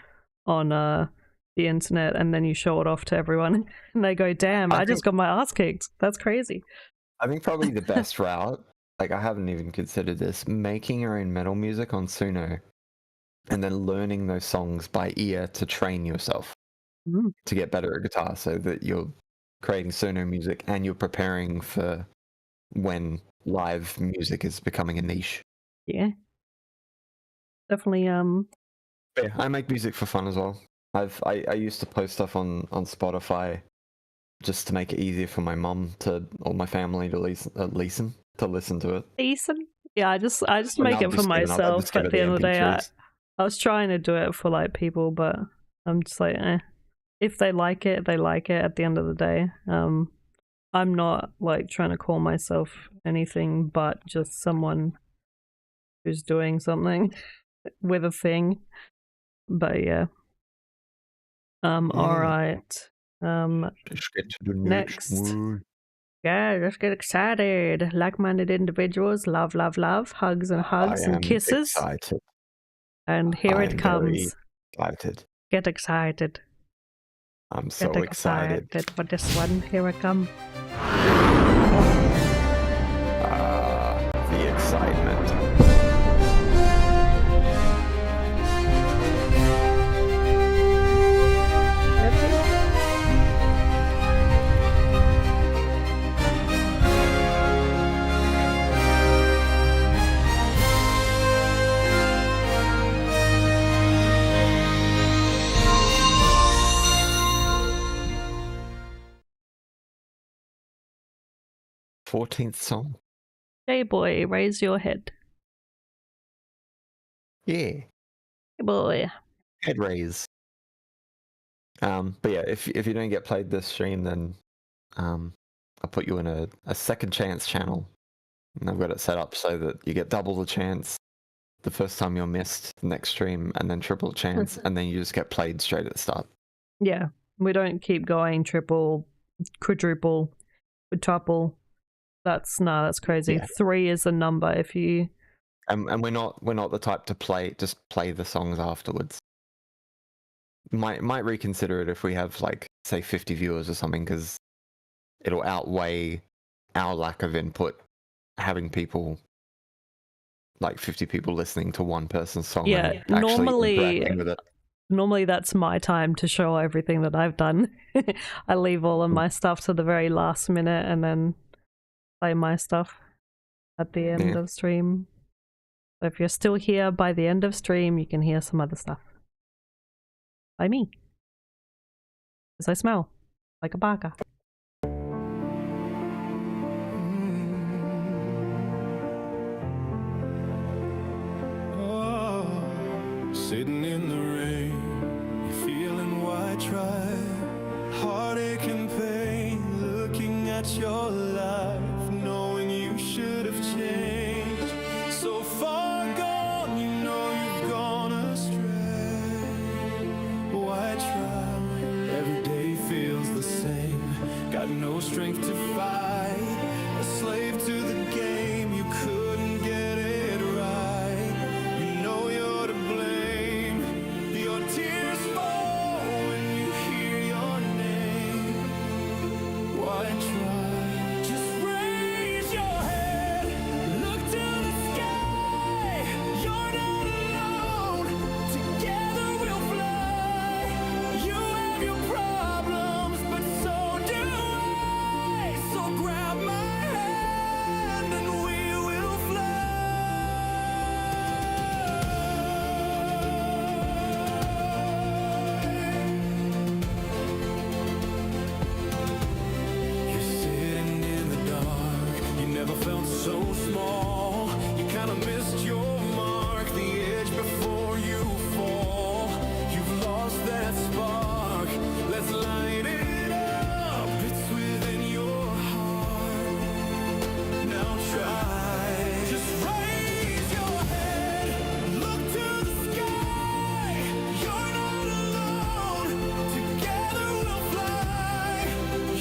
on the internet, and then you show it off to everyone and they go, damn, I just got my ass kicked. That's crazy. I think probably the best route, like, I haven't even considered this, making your own metal music on Suno and then learning those songs by ear to train yourself to get better at guitar, so that you're creating Suno music and you're preparing for when live music is becoming a niche. Yeah, definitely. Yeah, I make music for fun as well. I used to post stuff on Spotify just to make it easier for my mum or my family to listen to it. Decent. Yeah, I just make it for myself. At the end of the day, I was trying to do it for like people, but I'm just like, if they like it, they like it. At the end of the day, I'm not like trying to call myself anything but just someone who's doing something with a thing. But yeah. All right. Let's get to the next. word. Yeah, let's get excited. Like-minded individuals, love, love, love, hugs and hugs and kisses. Excited. And here it comes. Excited. Get excited. I'm so excited for this one. Here I come. The excitement. 14th song. Hey boy, raise your head. Yeah. Hey boy. Head raise. But yeah, if you don't get played this stream, then I'll put you in a second chance channel. And I've got it set up so that you get double the chance the first time you're missed, the next stream, and then triple chance, and then you just get played straight at the start. Yeah, we don't keep going triple, quadruple, quintuple. That's crazy. Yeah. 3 is a number if you... And we're not the type to just play the songs afterwards. Might reconsider it if we have, like, say 50 viewers or something, because it'll outweigh our lack of input having people, like 50 people listening to one person's song. Yeah, and actually interacting with it. Normally that's my time to show everything that I've done. I leave all of my stuff to the very last minute and then play my stuff at the end of stream. So if you're still here by the end of stream, you can hear some other stuff. By me. Because I smell like a baka. Sitting in the rain, you're feeling why try. Heartache and pain, looking at your life, knowing you should have changed. So far gone, you know you've gone astray. Why try? Every day feels the same. Got no strength to fight. A slave to the game, you couldn't get it right. You know you're to blame. Your tears fall when you hear your name. Why try? Just raise your head, look to the sky. You're not alone. Together we'll fly. You have your problems, but so do I. So grab my hand and we will fly. You're sitting in the dark. You never felt so small. You kinda missed your mark. The edge before you fall. You've lost that spark. Let's light it up. It's within your heart. Now try. Just raise your head. Look to the sky. You're not alone. Together we'll fly.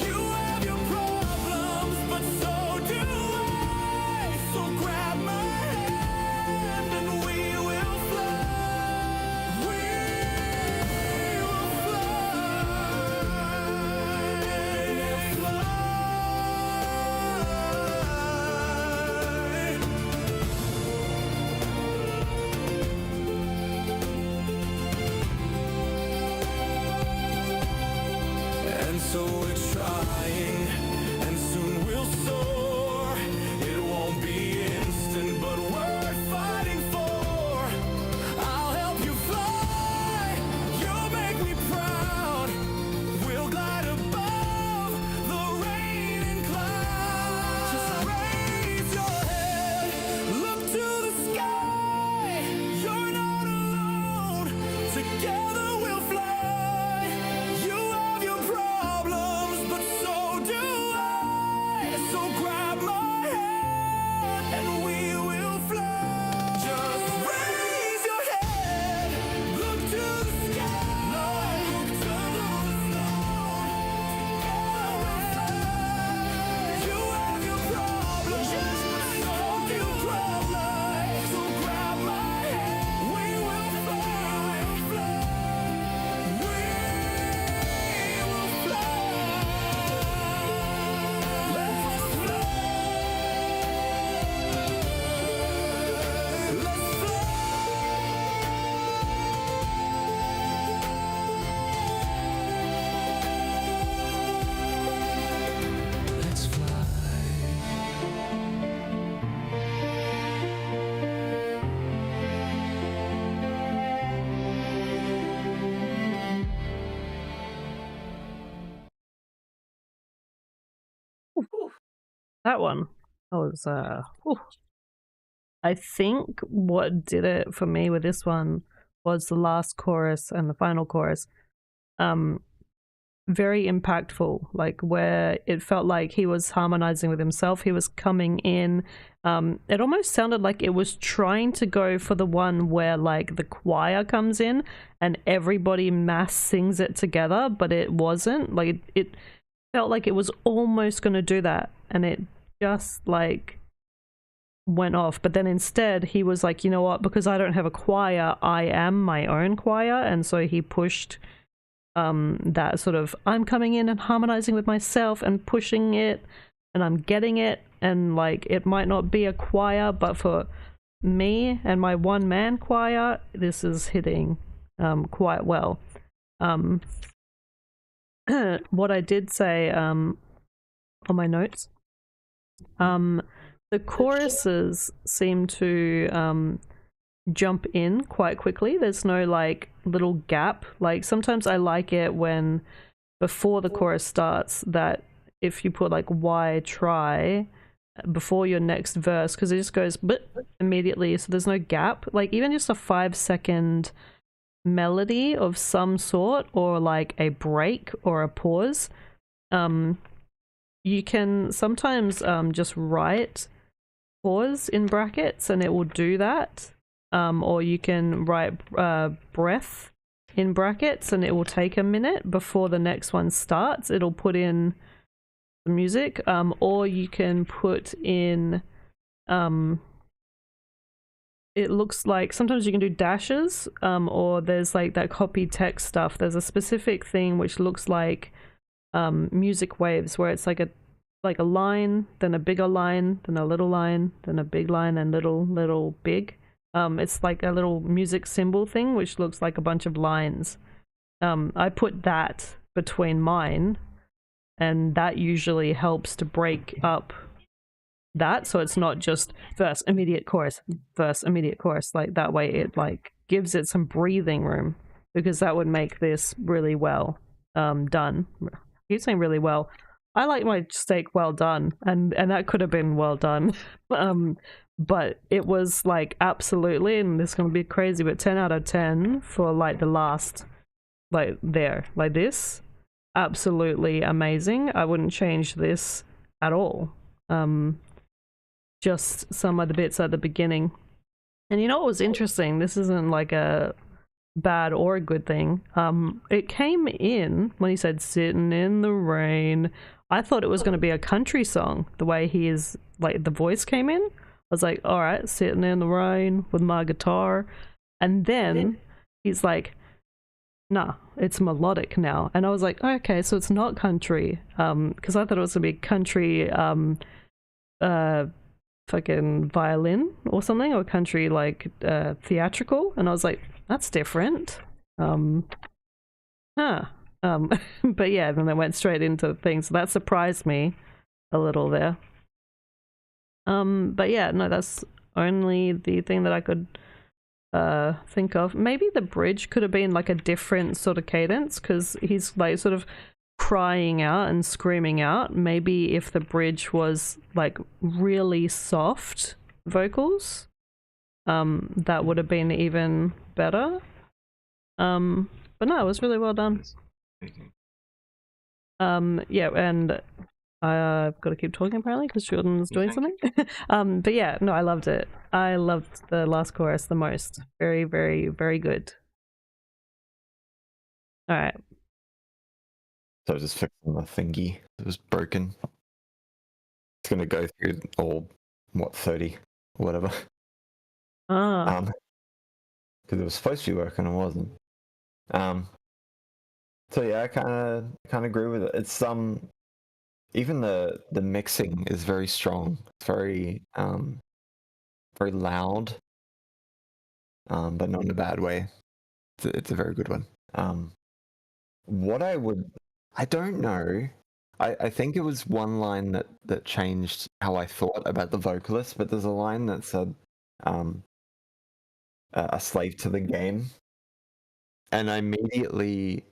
You have your problems, but so do I. So grab my hand and we will fly. We will And so we're trying, and soon we'll soar. It won't be instant, but worth fighting for. I'll help you fly, you'll make me proud. We'll glide above the rain and clouds. Just raise your head, look to the sky. You're not alone, together we'll fly. You have your problems, but so do I. So grab That one. I was whew. I think what did it for me with this one was the last chorus and the final chorus. Very impactful, like where it felt like he was harmonizing with himself. He was coming in. It almost sounded like it was trying to go for the one where like the choir comes in and everybody mass sings it together, but it wasn't. Like it felt like it was almost going to do that, and it just like went off. But then instead he was like, you know what, because I don't have a choir, I am my own choir. And so he pushed that sort of, I'm coming in and harmonizing with myself and pushing it, and I'm getting it, and like it might not be a choir, but for me and my one-man choir, this is hitting quite well. What I did say on my notes, the choruses seem to jump in quite quickly. There's no like little gap. Like sometimes I like it when before the chorus starts, that if you put like why try before your next verse, because it just goes immediately, so there's no gap. Like even just a 5-second melody of some sort, or like a break or a pause, you can sometimes just write pause in brackets and it will do that. Or you can write breath in brackets and it will take a minute before the next one starts. It'll put in the music, or you can put in it looks like sometimes you can do dashes, or there's like that copy text stuff. There's a specific thing which looks like music waves, where it's like a line, then a bigger line, then a little line, then a big line, and little big. It's like a little music symbol thing which looks like a bunch of lines. I put that between mine, and that usually helps to break up that, so it's not just verse, immediate chorus, verse, immediate chorus. Like that way it like gives it some breathing room, because that would make this really well done. You're saying really well. I like my steak well done, and that could have been well done. But it was like absolutely, and this is gonna be crazy, but 10 out of 10 for like the last, like there, like this, absolutely amazing. I wouldn't change this at all. Just some of the bits at the beginning. And you know what was interesting? This isn't like a bad or a good thing. It came in when he said sitting in the rain. I thought it was going to be a country song, the way he is, like the voice came in. I was like, all right, sitting in the rain with my guitar. And then he's like, nah, it's melodic now. And I was like, okay, so it's not country. Because I thought it was going to be country fucking violin or something, or country like theatrical. And I was like, that's different. But yeah, then they went straight into things. So that surprised me a little there. But yeah, no, that's only the thing that I could think of. Maybe the bridge could have been like a different sort of cadence, because he's like sort of crying out and screaming out. Maybe if the bridge was like really soft vocals, that would have been even better. But no, it was really well done. Yeah, and I've got to keep talking apparently because Jordan's doing something. But yeah, no, I loved it. I loved the last chorus the most. Very, very, very good. All right. So I was just fixing the thingy. It was broken. It's gonna go through all 30 or whatever. Because it was supposed to be working, it wasn't. So yeah, I kind of agree with it. It's even the mixing is very strong. It's very very loud, but not in a bad way. It's a very good one. I don't know. I think it was one line that changed how I thought about the vocalist, but there's a line that said, a slave to the game. And I immediately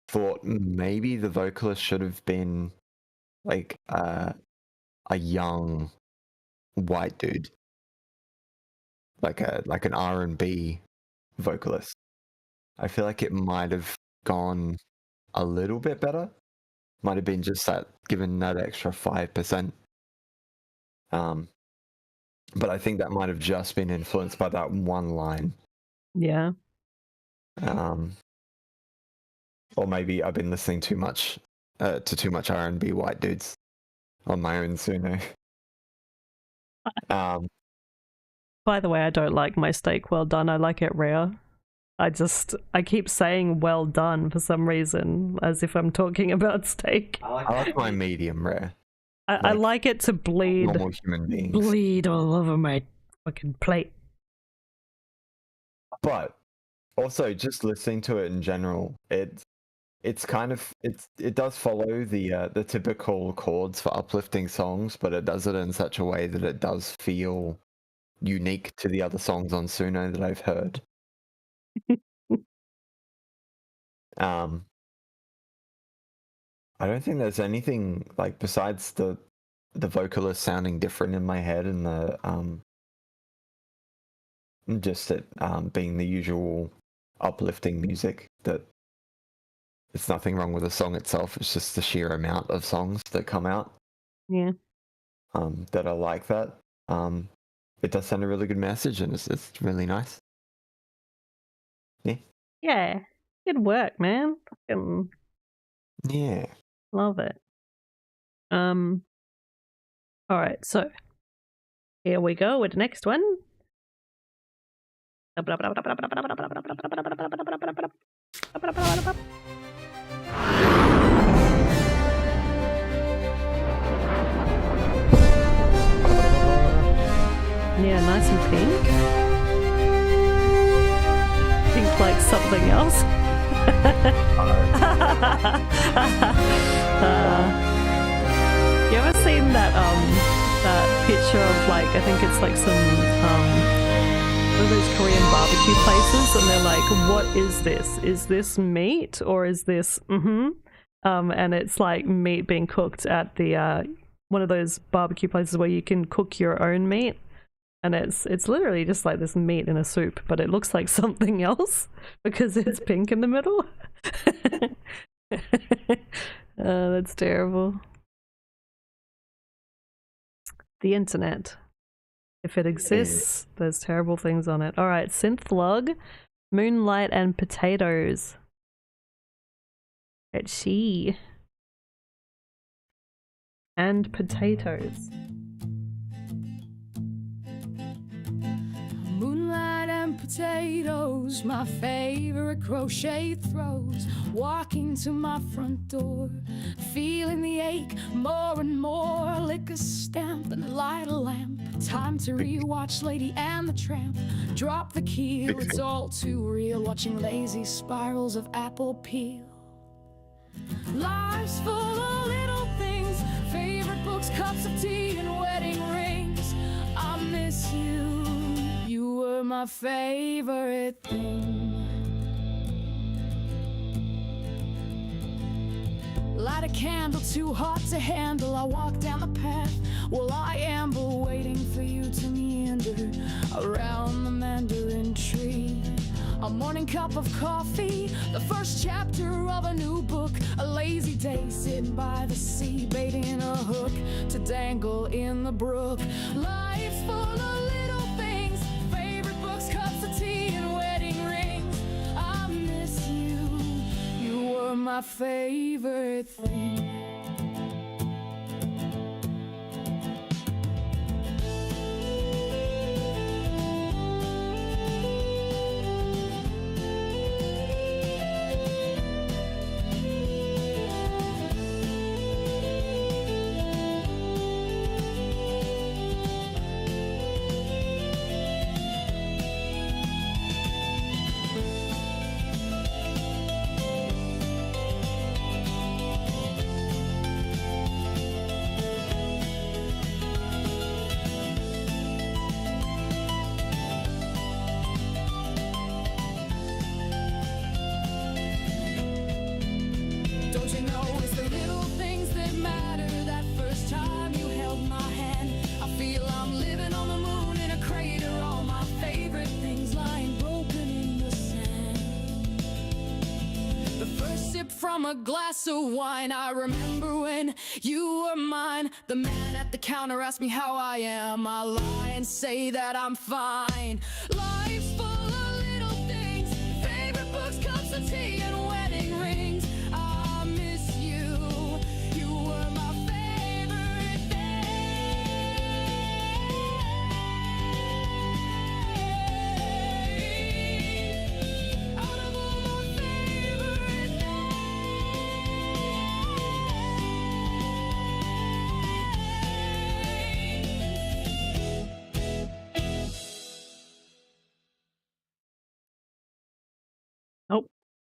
thought maybe the vocalist should have been like a young white dude, like an R&B vocalist, I feel like it might have gone a little bit better. Might have been just that, given that extra 5%. But I think that might have just been influenced by that one line. Yeah. Or maybe I've been listening too much to too much R&B white dudes on my own Suno. By the way, I don't like my steak well done. I like it rare. I keep saying well done for some reason, as if I'm talking about steak. I like my medium rare. I like it to bleed. Normal human beings. Bleed all over my fucking plate. But also, just listening to it in general, it does follow the typical chords for uplifting songs, but it does it in such a way that it does feel unique to the other songs on Suno that I've heard. I don't think there's anything like besides the vocalist sounding different in my head and the just it being the usual uplifting music, that it's nothing wrong with the song itself. It's just the sheer amount of songs that come out. Yeah. That are like that. It does send a really good message, and it's really nice. Yeah. Yeah. Good work, man. Fucking Yeah. love it. Alright, so here we go with the next one. Yeah, nice and pink. Pink like something else. You ever seen that picture of like, I think it's like some one of those Korean barbecue places, and they're like, what is this? Is this meat or is this and it's like meat being cooked at the one of those barbecue places where you can cook your own meat, and it's literally just like this meat in a soup, but it looks like something else because it's pink in the middle. That's terrible. The internet. If it exists, there's terrible things on it. Alright, Synth Log, Moonlight and Potatoes. Let's see. And potatoes. Moonlight and potatoes, my favorite crochet throws. Walking to my front door, feeling the ache more and more. Lick a stamp and light a lamp. Time to rewatch Lady and the Tramp. Drop the keel, it's all too real. Watching lazy spirals of apple peel. Life's full of little things. Favorite books, cups of tea, and wedding rings. I miss you. You were my favorite thing. Light a candle too hot to handle. I walk down the path while I amble, waiting for you to meander around the mandolin tree. A morning cup of coffee, the first chapter of a new book. A lazy day sitting by the sea, baiting a hook to dangle in the brook. Life's full of little things. Favorite books, cups of tea, and wedding rings. I miss you. You were my favorite thing. sip from a glass of wine. I remember when you were mine. The man at the counter asked me how I am. I lie and say that I'm fine. Life's full of little things, favorite books, cups of tea, and wedding rings. I miss you. You were my favorite thing. Out of all my favorite Nope.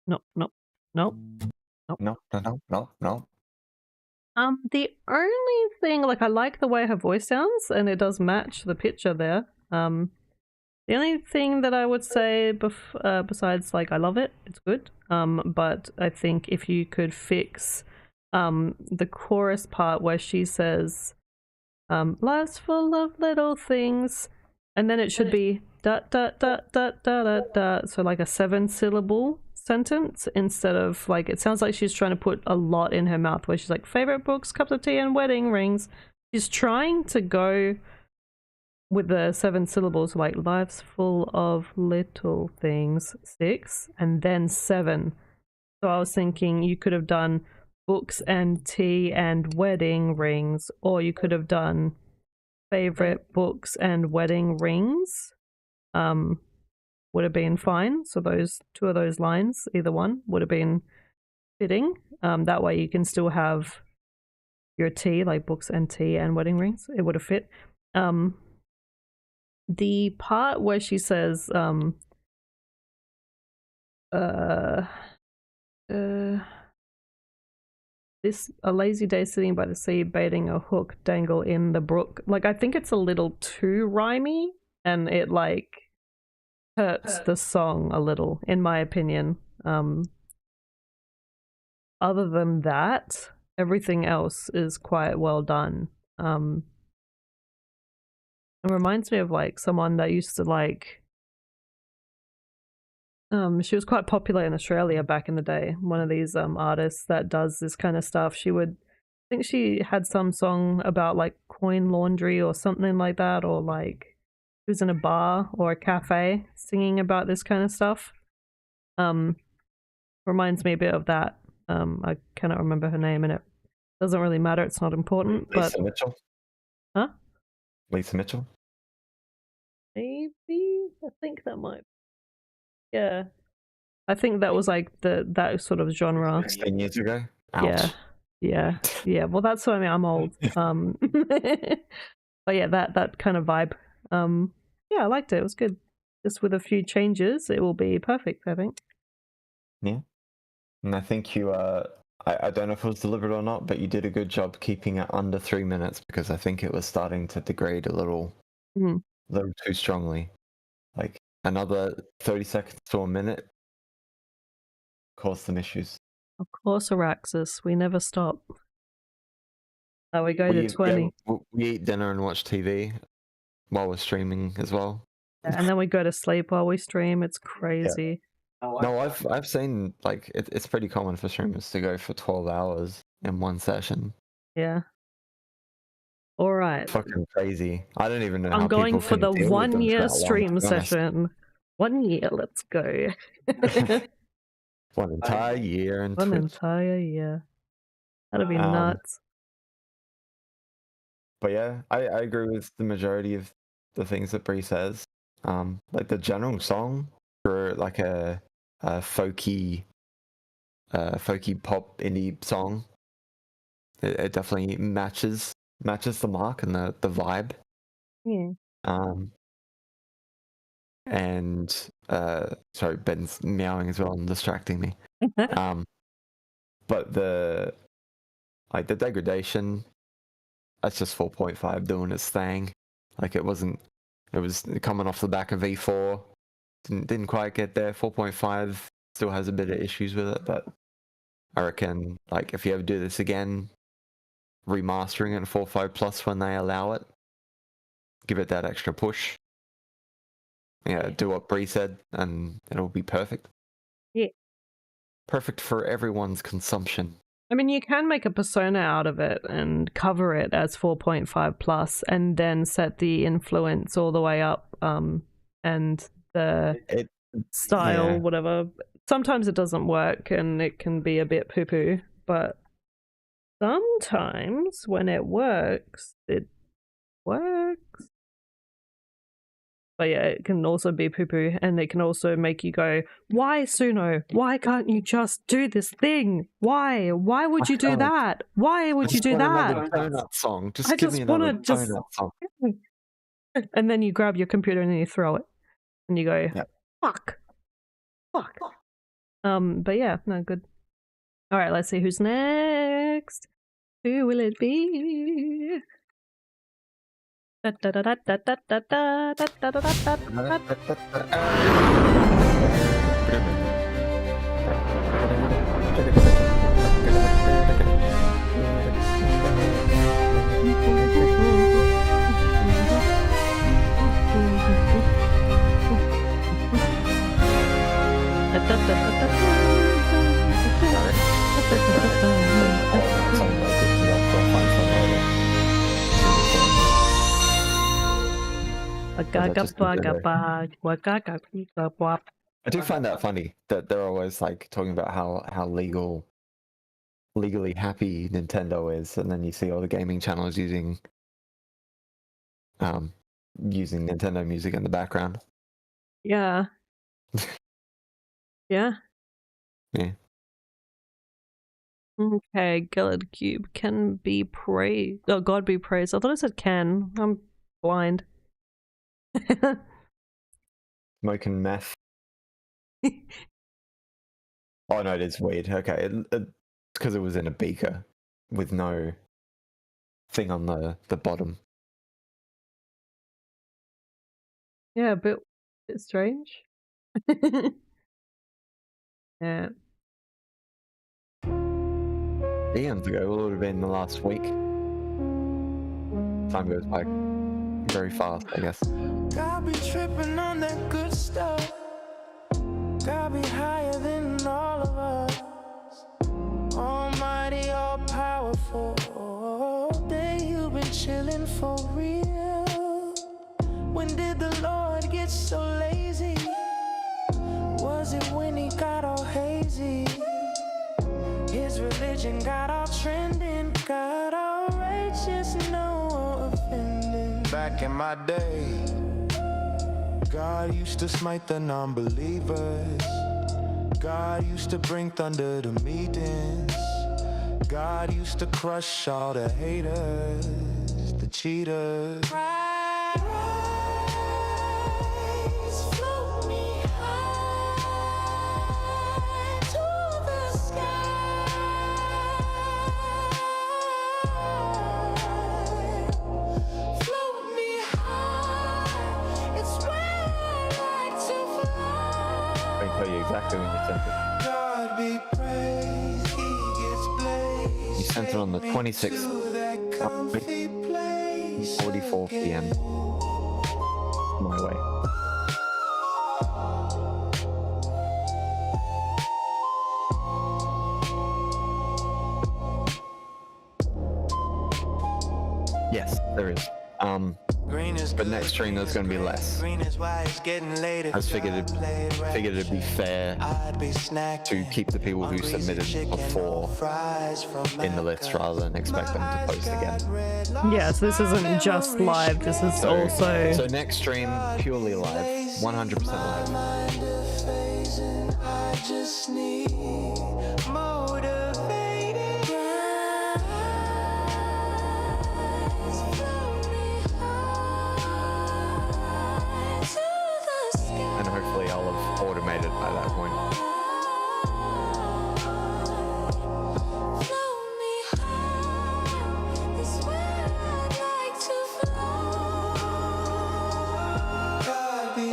Nope. Nope. Nope. No, no, no, no, no. The only thing, like, I like the way her voice sounds, and it does match the picture there. The only thing that I would say besides, like, I love it, it's good. But I think if you could fix the chorus part where she says, life's full of little things, and then it should be da da da da da da da, so like a 7-syllable sentence instead of, like, it sounds like she's trying to put a lot in her mouth where she's like favorite books, cups of tea, and wedding rings. She's trying to go with the 7 syllables, like life's full of little things, 6, and then 7. So I was thinking you could have done books and tea and wedding rings, or you could have done favorite books and wedding rings. Would have been fine. So those 2 of those lines, either one, would have been fitting. That way you can still have your tea, like books and tea and wedding rings. It would have fit. The part where she says, this a lazy day sitting by the sea, baiting a hook, dangle in the brook. Like, I think it's a little too rhymey, and it, like, hurts the song a little, in my opinion. Other than that, everything else is quite well done. It reminds me of, like, someone that used to, like, she was quite popular in Australia back in the day. One of these artists that does this kind of stuff. She would, I think she had some song about, like, coin laundry or something like that, or, like, she was in a bar or a cafe singing about this kind of stuff. Reminds me a bit of that. I cannot remember her name, and it doesn't really matter. It's not important. Lisa but Mitchell. Huh? Lisa Mitchell. Maybe, I think that might. Yeah, I think that was like that sort of genre. 16 years ago. Ouch. Yeah. Well, that's what I mean. I'm old. But yeah, that kind of vibe. Yeah, I liked it. It was good. Just with a few changes, it will be perfect, I think. Yeah. And I think you I don't know if it was deliberate or not, but you did a good job keeping it under 3 minutes, because I think it was starting to degrade a little too strongly. Like, another 30 seconds to a minute caused some issues. Of course, Araxis, we never stop. We go to 20. We eat dinner and watch TV while we're streaming as well. And then we go to sleep while we stream. It's crazy. No, I've seen, like, it's pretty common for streamers to go for 12 hours in one session. Yeah. All right. Fucking crazy. I don't even know how I'm going people for can the deal with them 1 year for that long, stream to be honest. session. 1 year, let's go. One entire year and One Twitch. entire year. That'd be nuts. But yeah, I agree with the majority of the things that Bree says. Like, the general song for, like, a folky pop indie song, it definitely matches the mark and the vibe. Yeah. And sorry, Ben's meowing as well and distracting me. But the degradation, that's just 4.5 doing its thing. Like, it was coming off the back of V4, didn't quite get there. 4.5 still has a bit of issues with it, but I reckon, like, if you ever do this again, remastering it in 4.5 plus when they allow it, give it that extra push. Yeah, do what Bree said, and it'll be perfect. Yeah. Perfect for everyone's consumption. I mean, you can make a persona out of it and cover it as 4.5 plus, and then set the influence all the way up, and the It style, yeah. whatever. Sometimes it doesn't work, and it can be a bit poo-poo, but sometimes when it works, it works. But yeah, it can also be poo-poo, and it can also make you go, why, Suno? Why can't you just do this thing? Why? Why would you do can't. that? Why would you do Another that? donut song. Just I give just me another wanna just- donut song. And then you grab your computer and then you throw it. And you go, Yep. fuck. But yeah, no, good. Alright, let's see who's next. Who will it be? I do find that funny that they're always like talking about how legally happy Nintendo is, and then you see all the gaming channels using Nintendo music in the background. Yeah. Yeah. Yeah. Okay, Gillard Cube can be praised. Oh, God be praised. I thought it said can. I'm blind. Smoking meth. Oh no, it is weird. Okay, it's because it was in a beaker with no thing on the bottom. Yeah, a bit strange. Yeah. Eons ago, it would have been the last week. Time goes by very fast, I guess. God be tripping on that good stuff. God be higher than all of us. Almighty, all powerful. All day you've been chilling for real. When did the Lord get so lazy? Was it when he got all hazy? His religion got all trending, got all righteous, no offending. Back in my day, God used to smite the non-believers. God used to bring thunder to meetings. God used to crush all the haters, the cheaters. Exactly when you sent it. God be praised, he gets blazed. You sent it on the 26th, 44 p.m. my way. Yes, there is. But next stream there's going to be less. I just figured it'd be fair to keep the people who submitted before in the list rather than expect them to post again. Yeah, so this isn't just live, this is also... So next stream, purely live, 100% live. And hopefully I'll have automated by that point.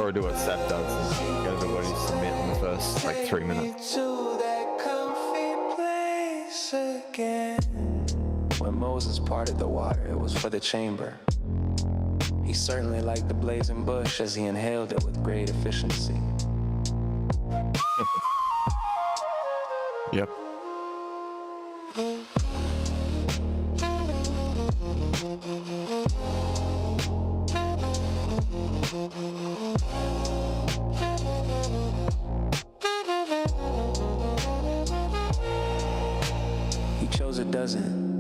Or do what Seth does and go to what he submit in the first like 3 minutes. When Moses parted the water, it was for the chamber. He certainly liked the blazing bush as he inhaled it with great efficiency. Yep. He chose a dozen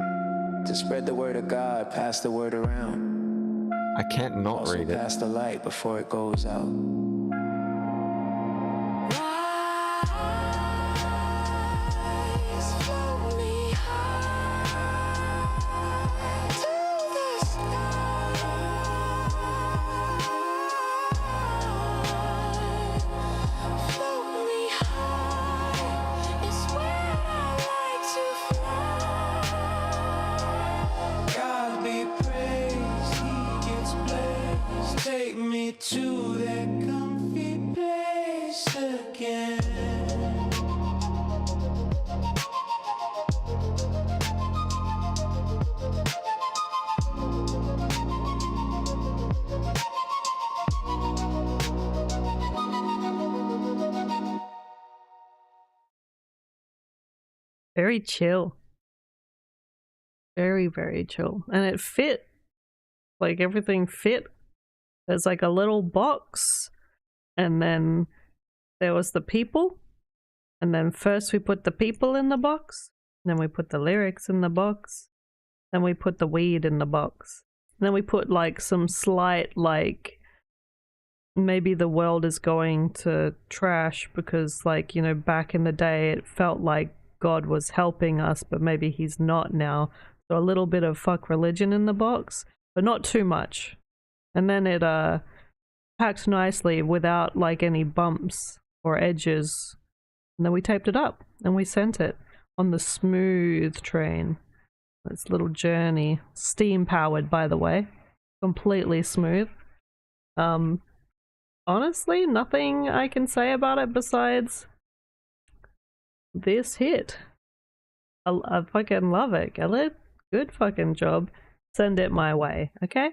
to spread the word of God, pass the word around. I can't not Also read it. pass the light before it goes out. Rise, float me high to the sky. Float me high, it's where I like to fly. God be praised, he gets blessed. Take me to that comfy place again. Very chill. Very, very chill. And it fit. Like everything fit. There's like a little box, and then there was the people, and then first we put the people in the box, then we put the lyrics in the box, then we put the weed in the box, and then we put like some slight like maybe the world is going to trash because, like, you know, back in the day it felt like God was helping us, but maybe he's not now. So a little bit of fuck religion in the box, but not too much. And then it packed nicely without like any bumps or edges. And then we taped it up and we sent it on the smooth train. This little journey, steam powered, by the way, completely smooth. Honestly, nothing I can say about it besides this hit. I fucking love it, Gellert. Good fucking job. Send it my way, okay?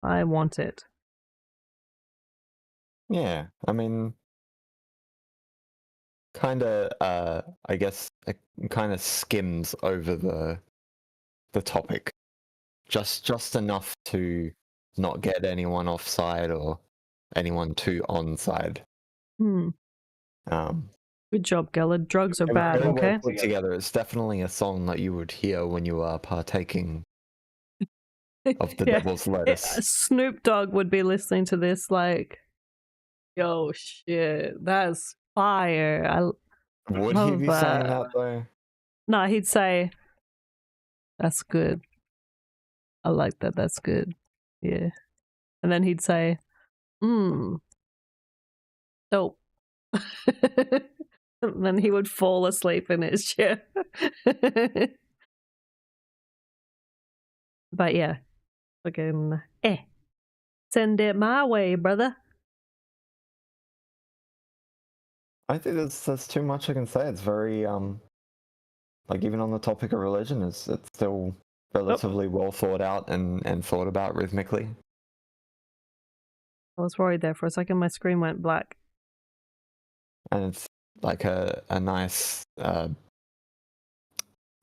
I want it. Yeah, I mean, kind of, I guess, it kind of skims over the topic, just enough to not get anyone offside or anyone too onside. Hmm. Good job, Gellert. Drugs are It was bad, really well okay? put together. It's definitely a song that you would hear when you are partaking of the Yeah. devil's lettuce. Snoop Dogg would be listening to this like, yo, shit, that's fire. Would he love be saying that though? No, he'd say, that's good. I like that, that's good. Yeah. And then he'd say, dope. And then he would fall asleep in his chair. But yeah, fucking, send it my way, brother. I think that's too much I can say. It's very like, even on the topic of religion, it's still relatively well thought out and thought about rhythmically. I was worried there for a second. My screen went black. And it's like a nice don't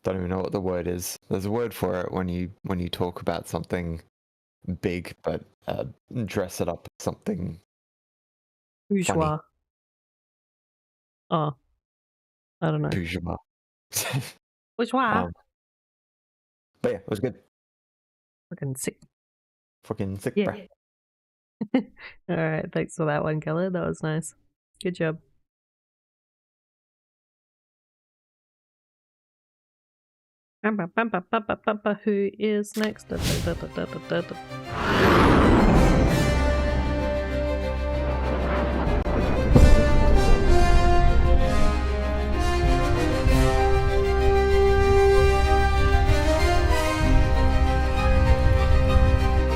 even know what the word is. There's a word for it when you talk about something big but dress it up as something Bourgeois. Oh. I don't know. bourgeois. Bourgeois. But yeah, it was good. Fucking sick. Fucking sick, Yeah. bruh. Alright, thanks for that one, Kelly. That was nice. Good job. Who is next?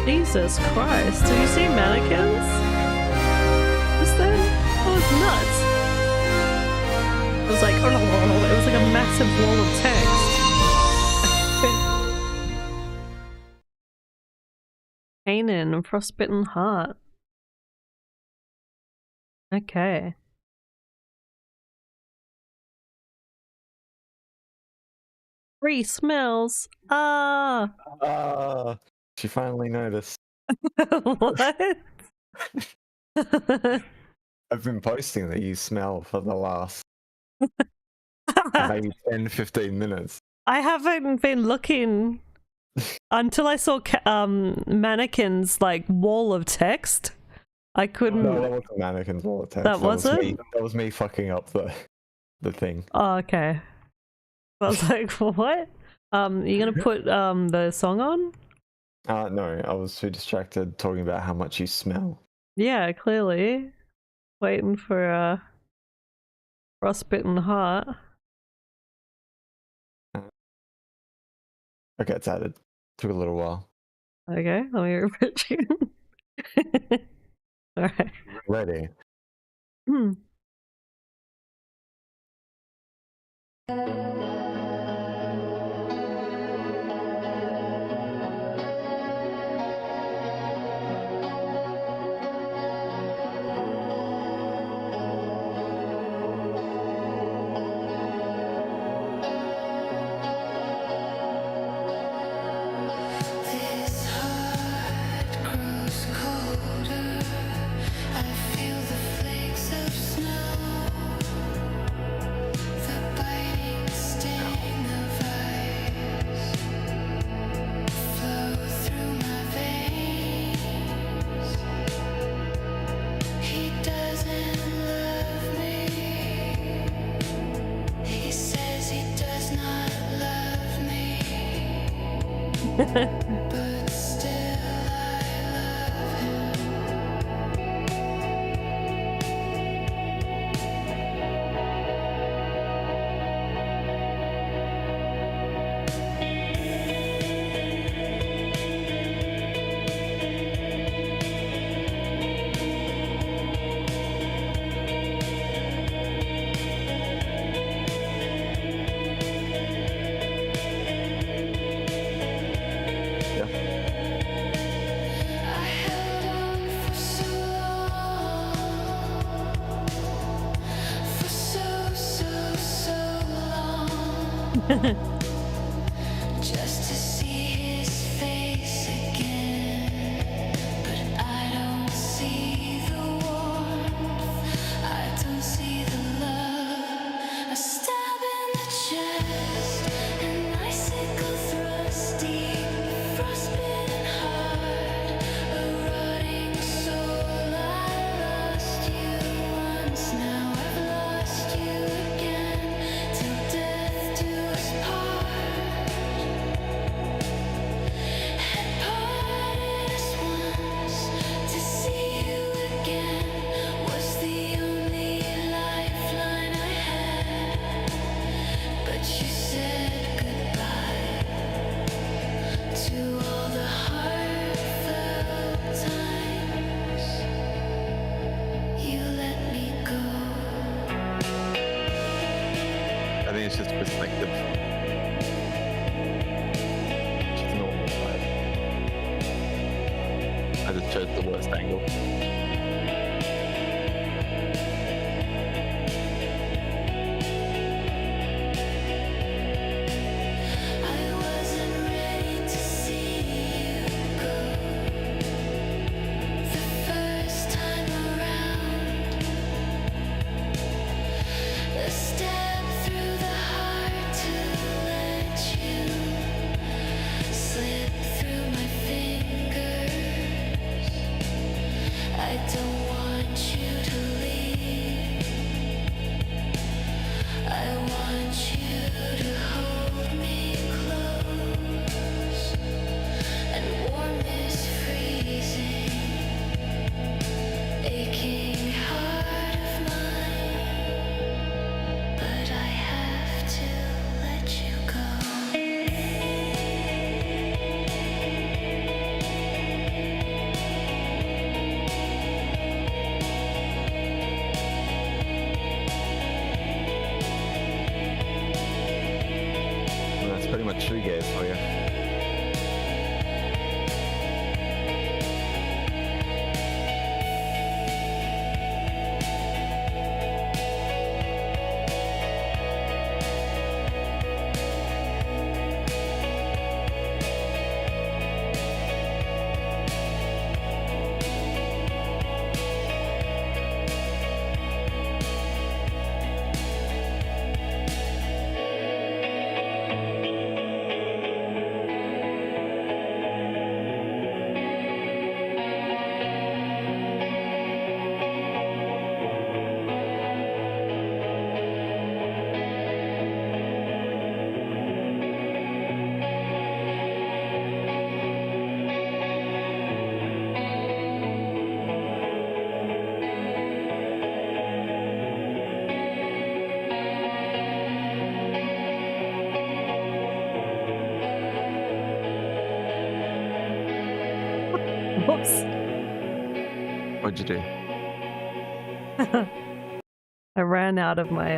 Jesus Christ, did you see mannequins? This thing? That was nuts. It was like, it was like a massive wall of text. Canaan, Frostbitten Heart. Okay. Bree smells. Ah. Ah, she finally noticed. What? I've been posting that you smell for the last maybe 10, 15 minutes. I haven't been looking until I saw mannequins like wall of text. I couldn't. No, that wasn't mannequins all the time. That wasn't? Me. That was me fucking up the thing. Oh, okay. I was like, what? You gonna put the song on? No, I was too distracted talking about how much you smell. Yeah, clearly. Waiting for frostbitten heart. Okay, it's added. Took a little while. Okay, let me refresh you. Alright. Ready? Hmm. This heart grows colder. I feel the flakes of snow, the biting sting of ice flow through my veins. He doesn't love me. He says he does not love me. But still I love him. I held on for so long, for so long, just to see his face again. But I don't see the warmth, I don't see the love. A stab in the chest, an icicle thrust deep, frostbitten heart, a rotting soul. I lost you once, now I've lost you again, till death do us part. Had parted us once, to see you again was the only lifeline I had. But you said goodbye to all the heartfelt times. You let me go. I think it's just perspective. Just normal life. I just chose the worst angle. I wasn't ready to see you go the first time around. A stab through the heart to let you slip through my fingers. I don't want you to leave. I want you to hold me close, and warm this freezing, aching heart of mine. But I have to let you go. And that's pretty much shoegaze for you. Whoops. What'd you do? I ran out of my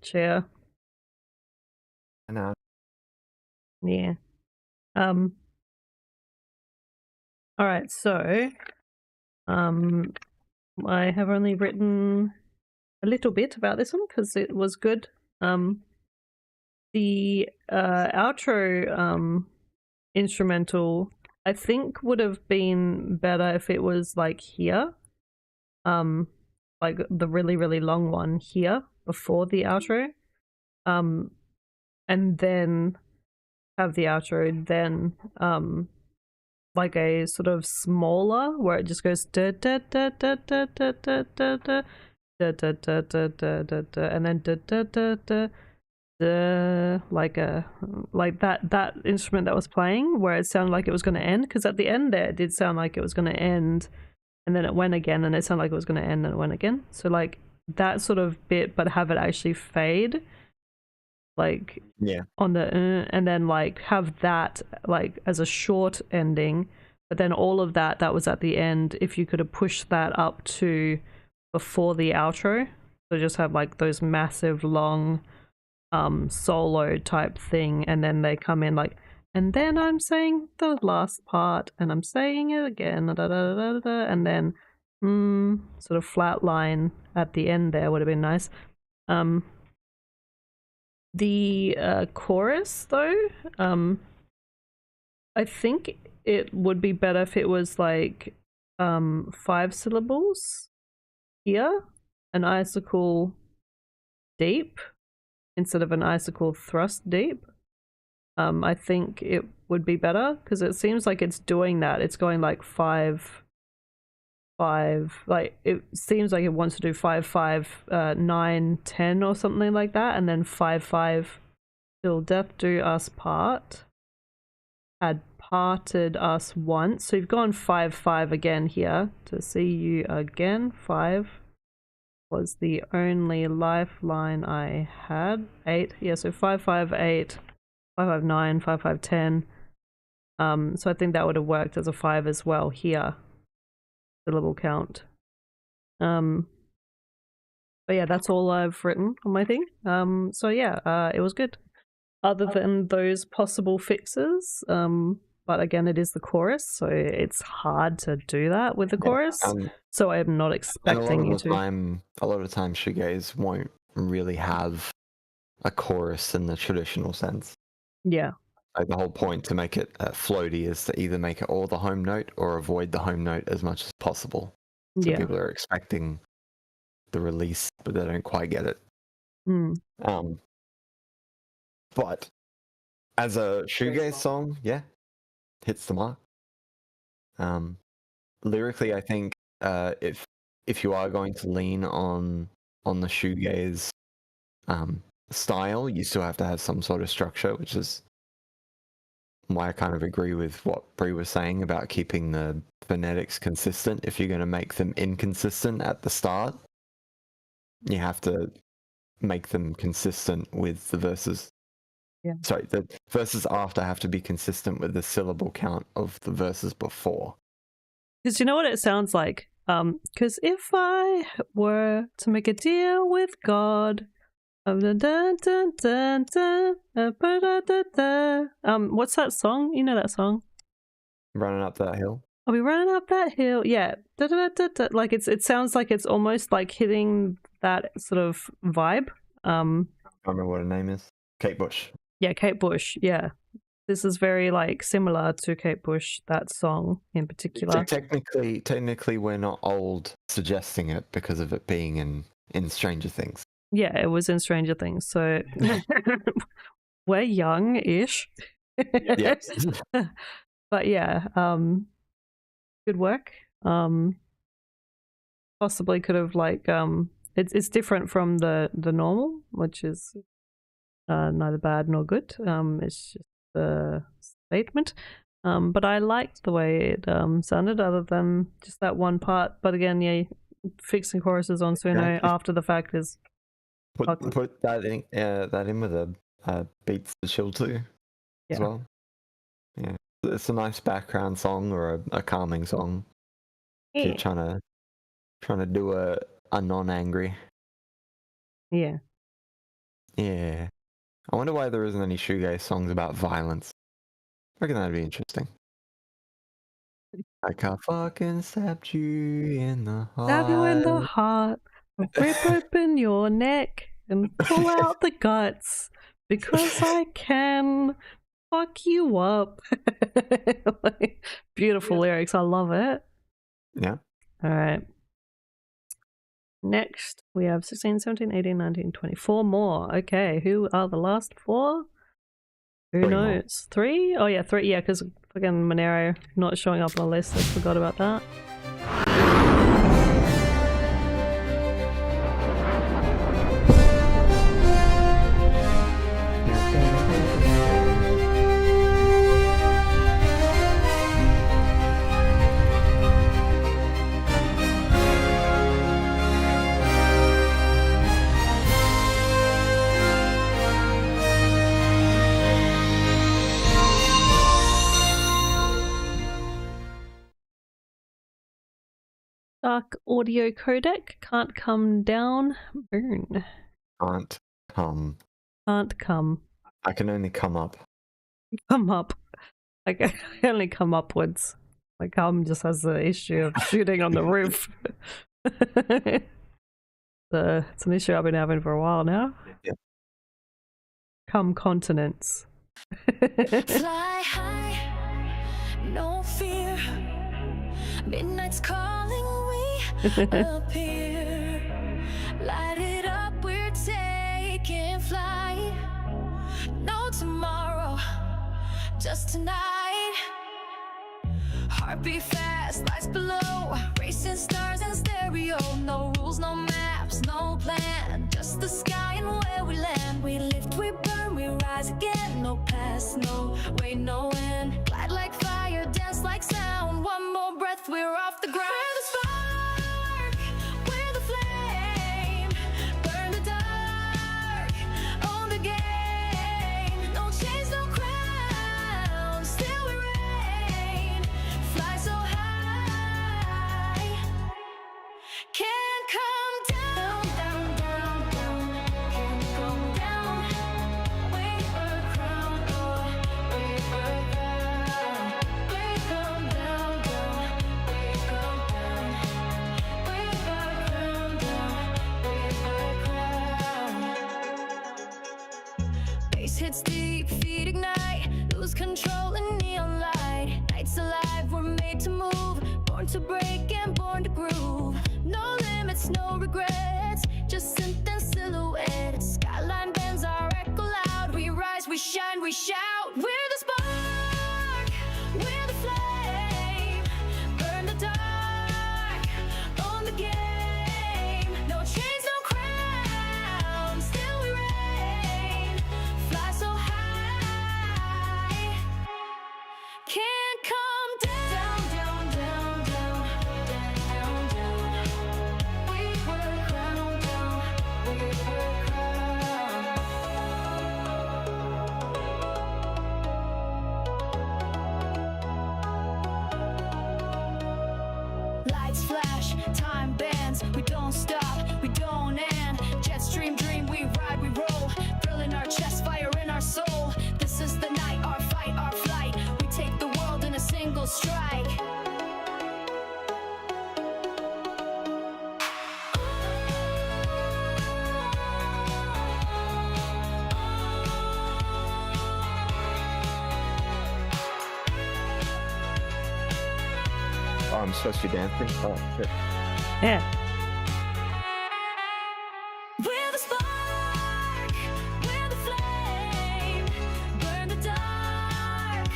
chair. I know. Yeah. All right, so I have only written a little bit about this one because it was good. The outro instrumental I think would have been better if it was like here. Like the really, really long one here before the outro. And then have the outro, then like a sort of smaller where it just goes da da da da da da da da da da da da da da da da and then da da da da da like that instrument that was playing where it sounded like it was going to end, because at the end there it did sound like it was going to end and then it went again and it sounded like it was going to end and it went again. So like that sort of bit, but have it actually fade like on the and then like have that like as a short ending, but then all of that was at the end, if you could have pushed that up to before the outro, so just have like those massive long solo type thing, and then they come in like, and then I'm saying the last part and I'm saying it again, da, da, da, da, da, and then sort of flat line at the end there would have been nice. The chorus though, I think it would be better if it was like 5 syllables here, an icicle deep instead of an icicle thrust deep. I think it would be better because it seems like it's doing that. It's going like 5 5, like it seems like it wants to do 5 5 9 10 or something like that, and then 5 5 till death do us part had parted us once. So you've gone 5 5 again here. To see you again, 5 was the only lifeline I had. 8, yeah, so 5 5 8 5 5 9 5 5 10. So I think that would have worked as a 5 as well here, syllable count. But yeah, that's all I've written on my thing. So yeah, it was good other than those possible fixes. But again, it is the chorus, so it's hard to do that with the chorus. So I'm not expecting you to. A lot of the time shoegaze won't really have a chorus in the traditional sense. Yeah. Like the whole point to make it floaty is to either make it all the home note or avoid the home note as much as possible. So people are expecting the release, but they don't quite get it. But as a shoegaze song, yeah, hits the mark. Lyrically, I think if you are going to lean on the shoegaze style, you still have to have some sort of structure, which is why I kind of agree with what Bree was saying about keeping the phonetics consistent. If you're going to make them inconsistent at the start, you have to make them consistent with the verses. Yeah. Sorry, the verses after have to be consistent with the syllable count of the verses before. Because you know what it sounds like? Because if I were to make a deal with God, what's that song? You know that song? Running up that hill. Are we running up that hill? Yeah. Like it sounds like it's almost like hitting that sort of vibe. I don't remember what her name is. Kate Bush. Yeah, Kate Bush. Yeah. This is very like similar to Kate Bush, that song in particular. So technically we're not old suggesting it because of it being in Stranger Things. Yeah, it was in Stranger Things, so we're young-ish. Yes. But yeah, good work. Possibly could have like it's different from the normal, which is neither bad nor good. It's just a statement. But I liked the way it sounded, other than just that one part. But again, yeah, fixing choruses on Suno after the fact is. Put that in with a beats to chill to as well. Yeah. It's a nice background song or a calming song. If you're trying to do a non-angry. Yeah. Yeah. I wonder why there isn't any shoegaze songs about violence. I reckon that'd be interesting. Like I fucking stabbed you in the heart. Stab you in the heart, rip open your neck, and pull out the guts because I can fuck you up. Like, beautiful lyrics. I love it. Yeah. All right. Next, we have 16, 17, 18, 19, 24 more. Okay, who are the last four? Who Three more. knows? 3? Oh, yeah, 3. Yeah, because fucking Monero not showing up on the list. I forgot about that. Dark audio codec can't come down. Burn. Can't come. Can't come. I can only come up. Come up. Like, I only come upwards. Like, come just has the issue of shooting on the roof. It's an issue I've been having for a while now. Yeah. Come continents. Fly high, no fear. Midnight's calling, we appear. Light it up, we're taking flight. No tomorrow, just tonight. Heartbeat fast, lights below. Racing stars in stereo. No rules, no maps, no plan. Just the sky and where we land. We lift, we burn, we rise again. No past, no way, no end. Glide like fire, dance like sound. One more breath, we're off the ground. We're the spark, we're the flame. Burn the dark, own the game. No chains, no crown, still we reign. Fly so high, can't come down, down, down, down. Can't come down. Wait for a crown, oh, wait for a crown. We come down, down. We come down. Wait for a crown, down. Wait for a crown. Bass hits deep, feet ignite. Lose control in neon light. Nights alive, we're made to move. Born to break and born to groove. No limits, no regrets. Just synth and silhouette. Skyline bends our echo loud. We rise, we shine, we shout. We're the spark, we're the flame. Burn the dark, own the game. No chains, no crown, still we reign. Fly so high, can't come down, down, down, down, down, down. We were crowned down, we were crowned. Lights flash, time bends, we don't stop, we don't end. Jet stream dream, we ride, we roll. Thrill in our chest, fire in our soul. This is the night, our fight, our flight. We take the world in a single strike. Oh, I'm supposed to be dancing? Oh, shit. Yeah. We're the spark, we're the flame. Burn the dark,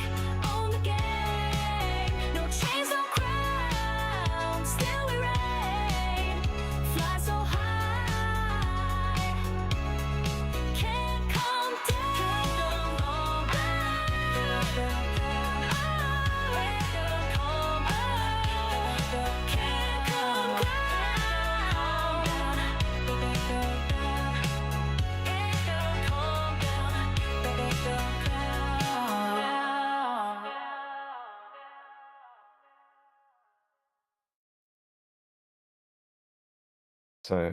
own the game. No chains, no crown, still we reign. Fly so high, can't come down. Can't come down. So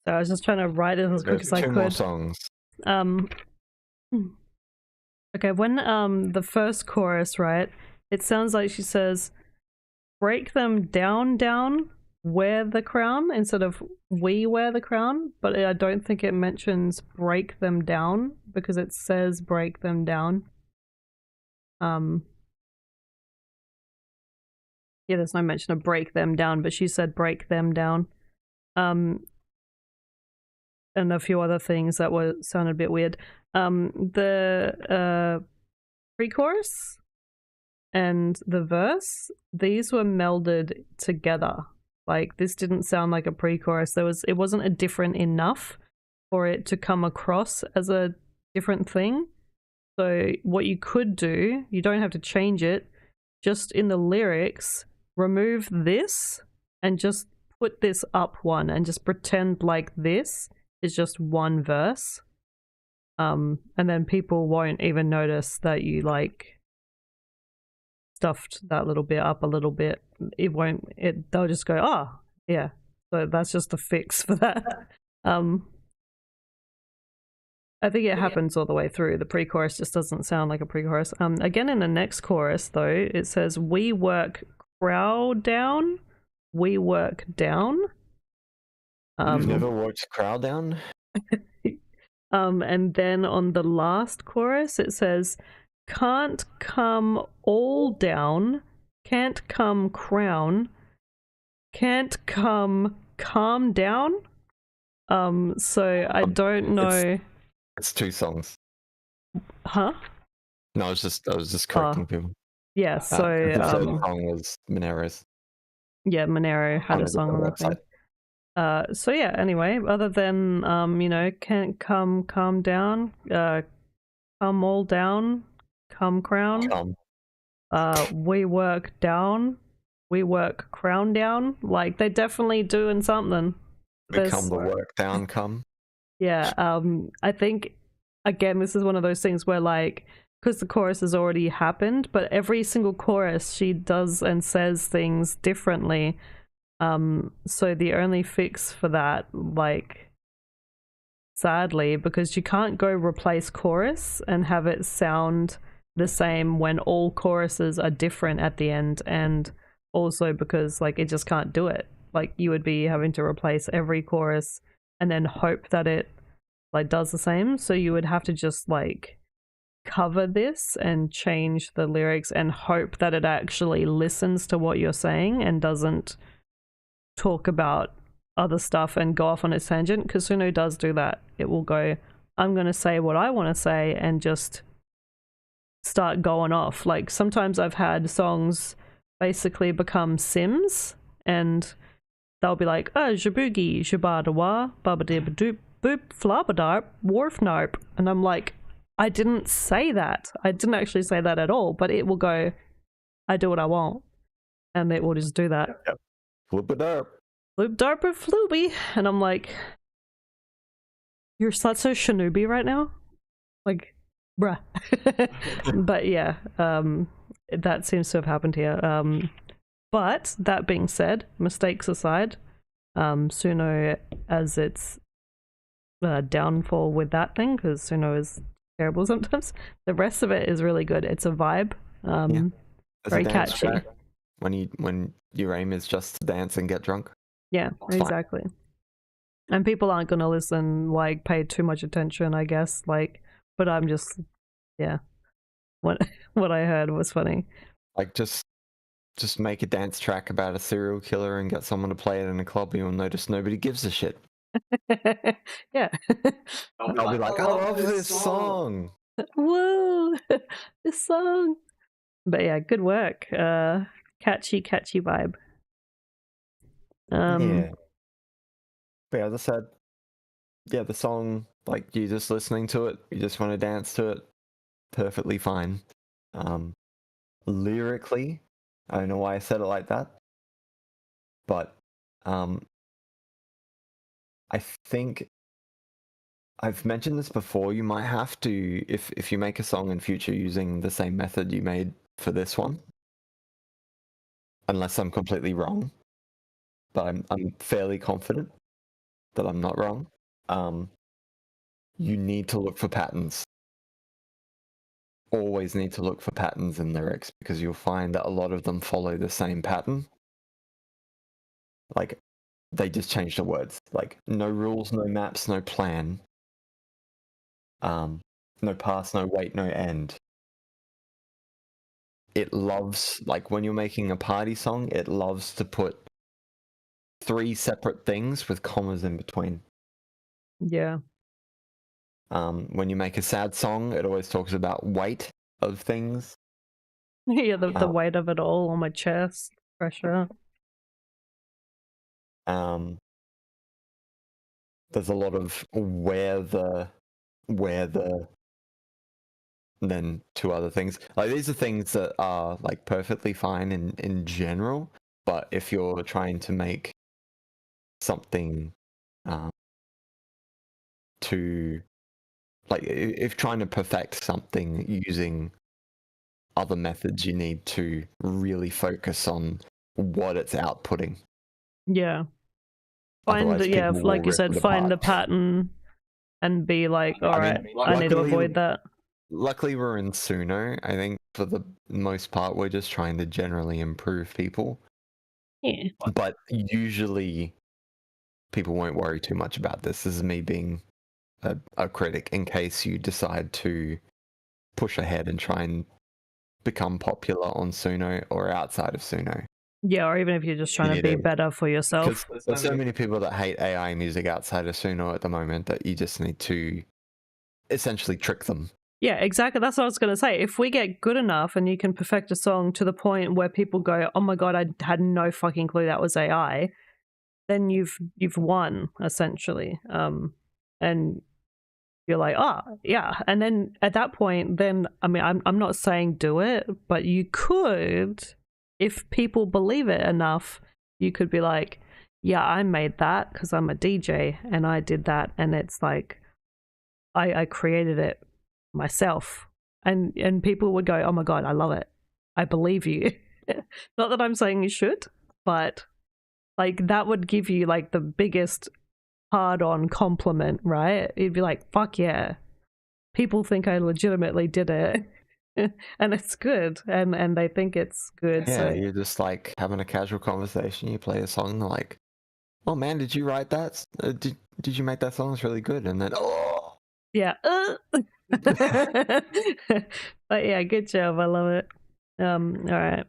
So I was just trying to write it as quick there's as I two more could. songs. Okay, when the first chorus, right? It sounds like she says, "Break them down, down, wear the crown," instead of "we wear the crown." But I don't think it mentions "break them down" because it says "break them down." Yeah, there's no mention of "break them down," but she said "break them down." And a few other things that sounded a bit weird. The pre-chorus and the verse, these were melded together. Like, this didn't sound like a pre-chorus. It wasn't a different enough for it to come across as a different thing. So what you could do, you don't have to change it, just in the lyrics, remove this and just put this up one and just pretend like this is just one verse. And then people won't even notice that you like stuffed that little bit up a little bit. They'll just go, "Oh, yeah." So that's just the fix for that. I think it happens all the way through. The pre-chorus just doesn't sound like a pre-chorus. Again, in the next chorus though, it says, "We work crowd down, we work down." You've never watched Crowd Down? And then on the last chorus, it says, "Can't come all down, can't come crown, can't come calm down." So I don't know. It's two songs. Huh? No, I was just correcting people. Yeah, so The third song was Monero's. yeah, Monero had a song on the thing. So yeah, anyway, other than can't calm down, come all down, come crown. We work down, we work crown down. Like, they definitely doing something. Become the work down come. Yeah, I think again this is one of those things where, like, because the chorus has already happened, but every single chorus she does and says things differently. So the only fix for that, like, sadly, because you can't go replace chorus and have it sound the same when all choruses are different at the end, and also because, like, it just can't do it. Like, you would be having to replace every chorus and then hope that it, like, does the same. So you would have to just, like, cover this and change the lyrics and hope that it actually listens to what you're saying and doesn't talk about other stuff and go off on its tangent, because Suno does do that. It will go, "I'm going to say what I want to say," and just start going off. Like, sometimes I've had songs basically become Sims, and they'll be like, "Oh, jaboogie, jabadawa, babadibadoop, boop, flabadarp, wharfnarp," and I'm like, I didn't say that. I didn't actually say that at all, but it will go, "I do what I want," and it will just do that. Yep. Flip it up. Floop darper flooby, and I'm like, "You're such a shinobi right now," like, bruh. But yeah, that seems to have happened here. But that being said, mistakes aside, Suno, as its downfall with that thing, because Suno is terrible sometimes, the rest of it is really good. It's a vibe. Very catchy. When your aim is just to dance and get drunk. Yeah, exactly. And people aren't gonna listen, like, pay too much attention, I guess. Like, but I'm just, yeah. What I heard was funny. Like, just make a dance track about a serial killer and get someone to play it in a club. You'll notice nobody gives a shit. Yeah. I'll be like, "I love this song." Woo! This song. But yeah, good work. Catchy vibe. Yeah. But as I said, yeah, the song, like, you just listening to it, you just want to dance to it, perfectly fine. Lyrically, I don't know why I said it like that, but I think I've mentioned this before. You might have to, if you make a song in future using the same method you made for this one, unless I'm completely wrong, but I'm fairly confident that I'm not wrong. You need to look for patterns. Always need to look for patterns in lyrics, because you'll find that a lot of them follow the same pattern. Like, they just change the words. Like, no rules, no maps, no plan. No past, no wait, no end. It loves, like, when you're making a party song, it loves to put 3 separate things with commas in between. Yeah. When you make a sad song, it always talks about weight of things. Yeah, the weight of it all on my chest, pressure. There's a lot of where the, and then 2 other things. Like, these are things that are like perfectly fine in general, but if you're trying to make something to, like, if trying to perfect something using other methods, you need to really focus on what it's outputting. Yeah. Find Otherwise, yeah, people will like you rip said, it find the apart. pattern and be like, all right, I need to luckily- avoid that. Luckily, we're in Suno. I think for the most part, we're just trying to generally improve people. Yeah. But usually, people won't worry too much about this. This is me being a critic, in case you decide to push ahead and try and become popular on Suno or outside of Suno. Yeah, or even if you're just trying to need be to- better for yourself. Because there's so many people that hate AI music outside of Suno at the moment that you just need to essentially trick them. Yeah, exactly. That's what I was going to say. If we get good enough and you can perfect a song to the point where people go, "Oh my god, I had no fucking clue that was AI," then you've won essentially. And you're like, "Oh, yeah." And then at that point, then I mean, I'm not saying do it, but you could, if people believe it enough, you could be like, "Yeah, I made that because I'm a DJ and I did that, and it's like I created it myself," and people would go, "Oh my god, I love it, I believe you." Not that I'm saying you should, but like that would give you like the biggest hard-on compliment, right? You'd be like, "Fuck yeah, people think I legitimately did it." And it's good, and they think it's good. Yeah, So you're just like having a casual conversation. You play a song, they're like, "Oh man, did you write that? Did you make that song? It's really good." And then, oh, yeah. But yeah, good job. I love it. All right.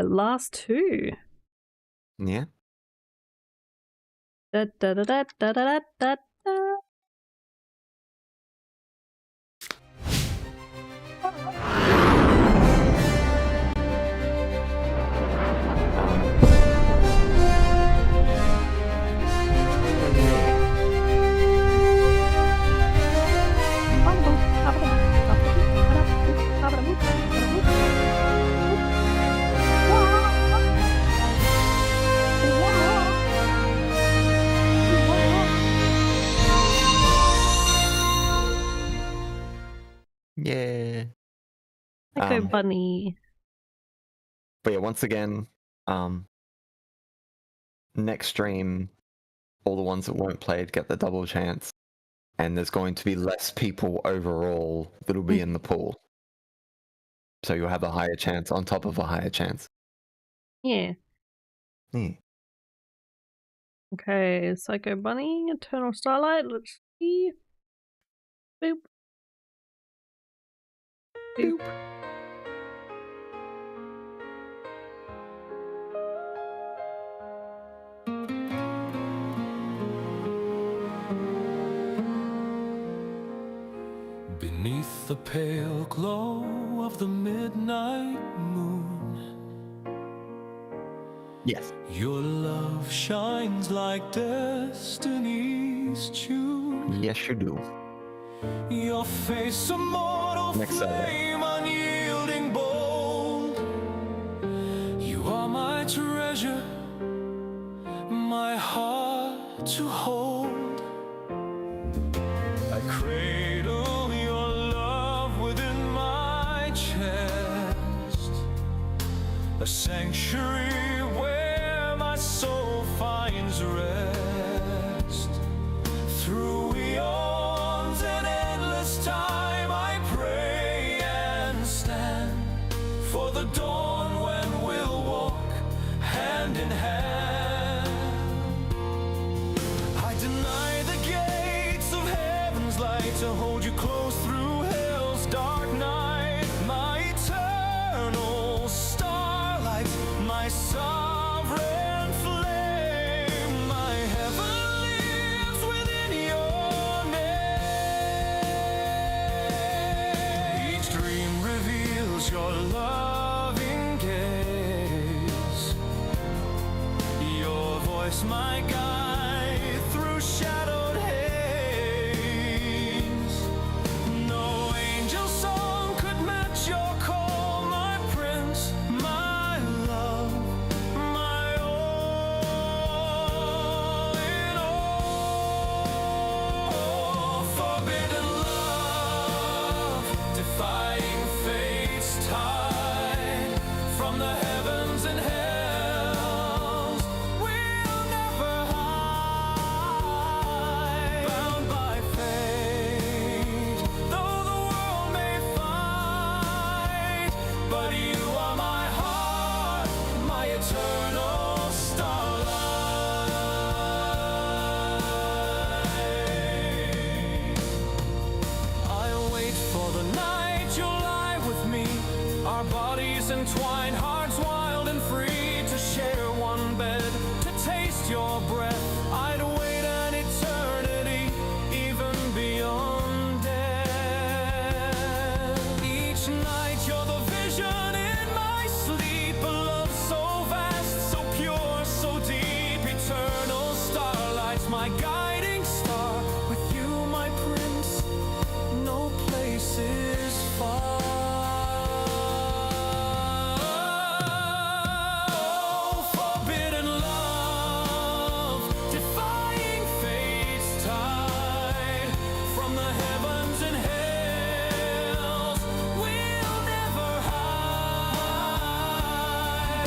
Last 2. yeah. Da, da, da, da, da, da, da, da. Yeah. Echo Bunny. But yeah, once again, next stream, all the ones that weren't played get the double chance, and there's going to be less people overall that'll be in the pool. So you'll have a higher chance on top of a higher chance. Yeah. Yeah. Okay, Psycho Bunny, Eternal Starlight. Let's see. Boop. Boop. Beneath the pale glow of the midnight moon, Yes. your love shines like destiny's tune. Yes, you do. Your face a mortal Next Saturday. flame, unyielding bold. You are my treasure, my heart to hold. I cradle your love within my chest, sanctuary where my soul finds rest. Through eons and endless time I pray and stand for the dawn when we'll walk hand in hand. I deny the gates of heaven's light to hold you close through hell's dark night. My eternal starlight, my sovereign flame, my heaven lives within your name. Each dream reveals your loving gaze, your voice my guide through shadowed haze. No angel song could match your call, my prince, my love, my all in all. Forbidden love, defying fate's tide, from the heavens and hells we'll never hide. Bound by fate, though the world may fight, but you are my heart, my eternal starlight. I'll wait for the night you'll lie with me, our bodies entwined, hearts wild and free, to share one bed, to taste your breath. I'd wait an eternity, even beyond death. Each night you're the vision in my sleep, a love so vast, so pure, so deep. Eternal starlights, my guiding star, with you my prince, no place is far. Oh, forbidden love, defying fate's tide, from the heavens and hells we'll never hide.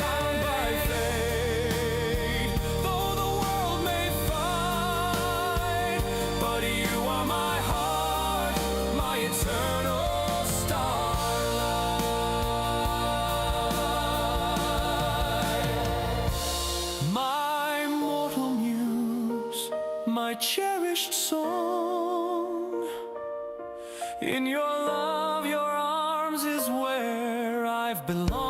Bound by fate, though the world may fight, but you are my heart, my eternal starlight. My mortal muse, my cherished song, in your love, your arms is where I've belonged.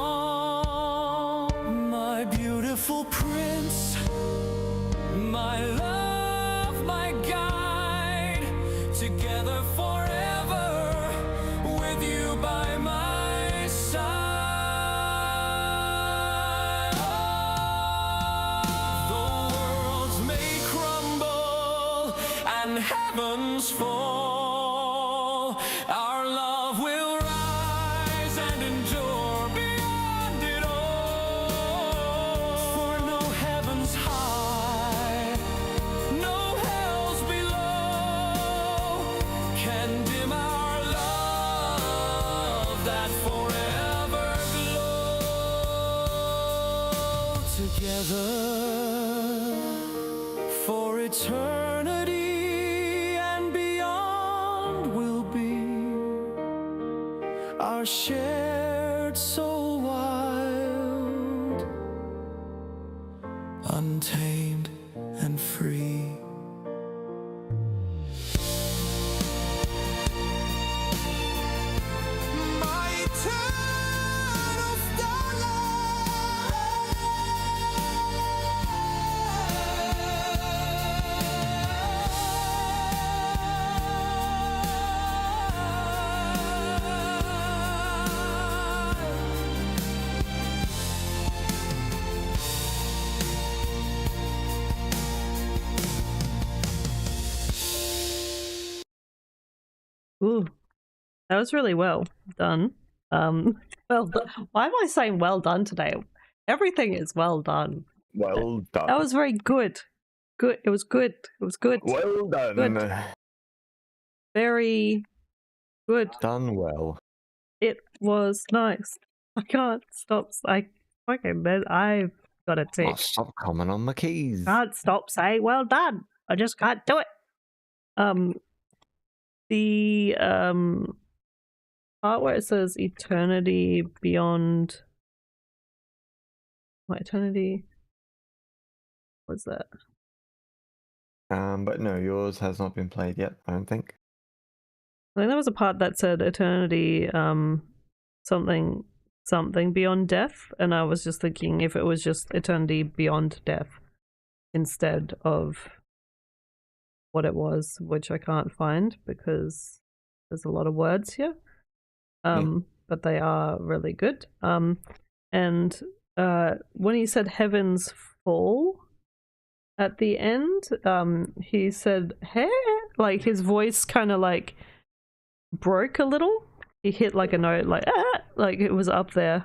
My beautiful prince, my love, my guide, together forever, with you by my side. The worlds may crumble and heavens fall, our love will rise and endure beyond it all. For no heavens high, no hells below, can dim our love that forever glow. Together for eternity and beyond will be our shared soul wild, untamed and free. My eternal Ooh, that was really well done. Why am I saying well done today? Everything is well done. Well done. That was very good. Good. It was good. It was good. Well done. Good. Very good. Done well. It was nice. I can't stop. Okay, man, I've got a Oh, tick. stop comment on my keys. Can't stop saying well done. I just can't do it. The part where it says eternity beyond. What eternity? What's that? But no, yours has not been played yet, I don't think. I think there was a part that said eternity, something beyond death, and I was just thinking if it was just eternity beyond death instead of what it was, which I can't find because there's a lot of words here. But they are really good. And when he said heavens fall at the end, he said hey, like his voice kind of like broke a little. He hit like a note like it was up there,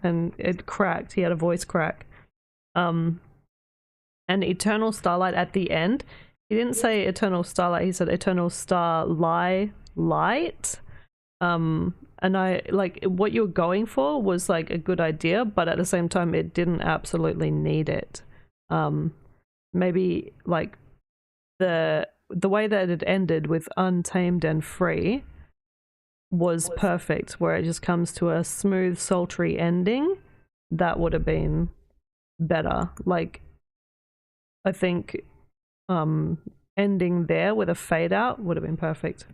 and it cracked. He had a voice crack. And eternal starlight at the end, he didn't say eternal starlight, he said eternal light. And I like what you were going for was like a good idea, but at the same time it didn't absolutely need it. Maybe like the way that it ended with untamed and free was perfect, where it just comes to a smooth, sultry ending. That would have been better. Like, I think ending there with a fade out would have been perfect.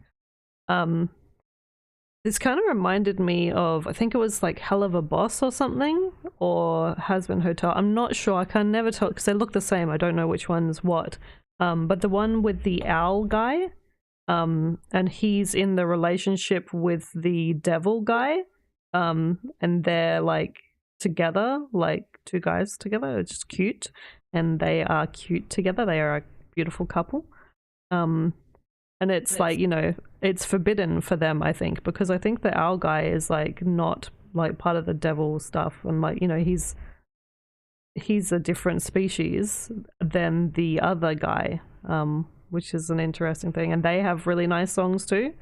This kind of reminded me of, I think it was like Hell of a Boss or something, or Has Been Hotel. I'm not sure. I can never tell because they look the same. I don't know which one's what. But the one with the owl guy, and he's in the relationship with the devil guy, and they're like together, like two guys together. It's just cute, and they are cute together. They are a beautiful couple. And it's like, you know, it's forbidden for them, I think, because I think the owl guy is like not like part of the devil stuff, and like, you know, he's a different species than the other guy, which is an interesting thing. And they have really nice songs too.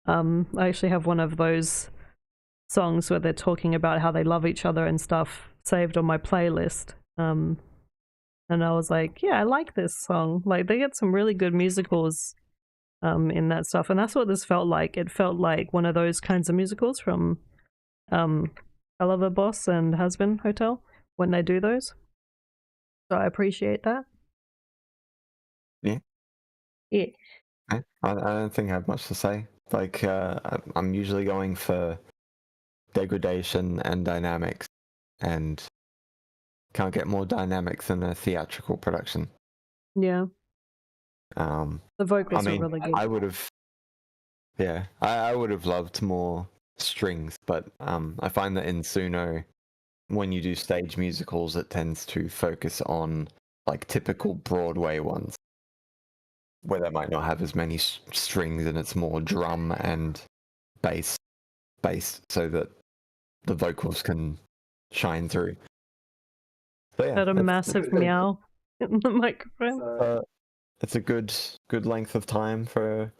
I actually have one of those songs where they're talking about how they love each other and stuff saved on my playlist. And I was like, yeah, I like this song. Like, they get some really good musicals in that stuff, and that's what this felt like. It felt like one of those kinds of musicals from Hell of a Boss and Has Been Hotel when they do those. So I appreciate that. Yeah. I don't think I have much to say. Like, I'm usually going for degradation and dynamics, and can't get more dynamics than a theatrical production. Yeah. The vocals are really good. I would have, I would have loved more strings, but I find that in Suno, when you do stage musicals, it tends to focus on like typical Broadway ones, where they might not have as many strings, and it's more drum and bass, so that the vocals can shine through. So, yeah, Had a massive meow in the microphone. It's a good length of time for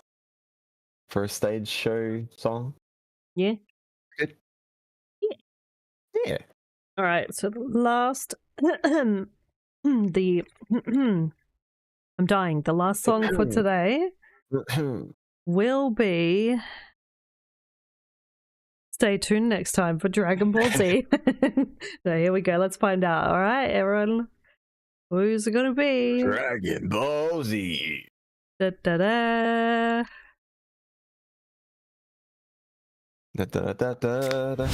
a stage show song. Yeah. Good. Yeah. All right. So the last, I'm dying. The last song for today will be. Stay tuned next time for Dragon Ball Z. So here we go. Let's find out. All right, everyone. Who's it gonna be? Dragon Ball Z. Da da da. Da da da da da.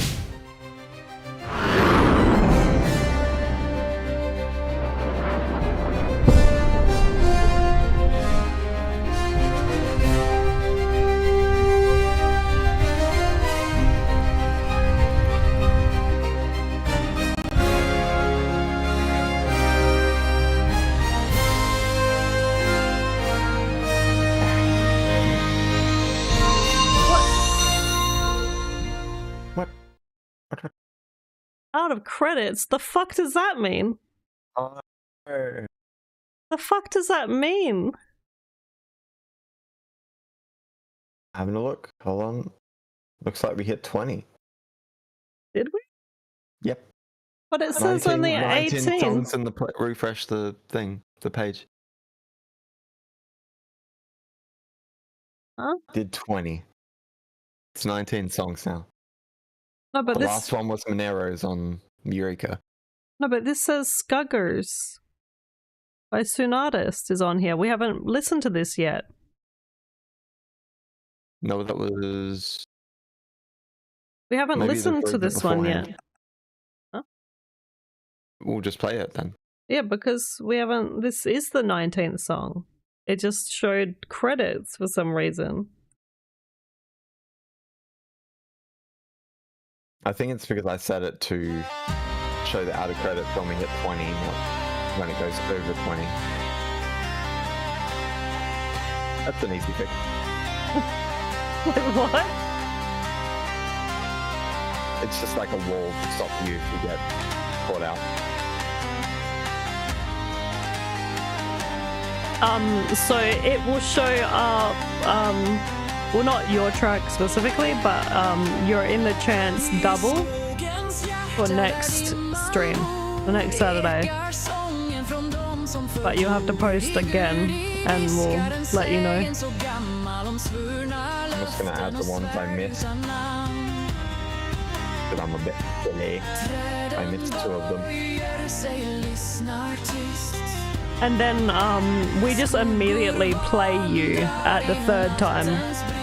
Out of credits? The fuck does that mean? Oh. The fuck does that mean? Having a look. Hold on. Looks like we hit 20. Did we? Yep. But it says only 19 18. songs in the refresh the thing, the page. Huh? Did 20. It's 19 songs now. No, but The this last one was Monero's on Eureka. no, but this says Skuggers by Soonartist is on here. We haven't listened to this yet. No, that was. We haven't Maybe the listened to version this one beforehand. yet. Huh? We'll just play it then. Yeah, because we haven't. This is the 19th song. It just showed credits for some reason. I think it's because I set it to show the outer credits when we hit 20, not when it goes over 20. That's an easy fix. Wait, what? It's just like a wall to stop you if you get caught out. So it will show up, well, not your track specifically, but you're in the chance double for next stream, the next Saturday. But you'll have to post again, and we'll let you know. I'm just gonna add the ones I missed. Because I'm a bit silly. I missed 2 of them. And then we just immediately play you at the 3rd time,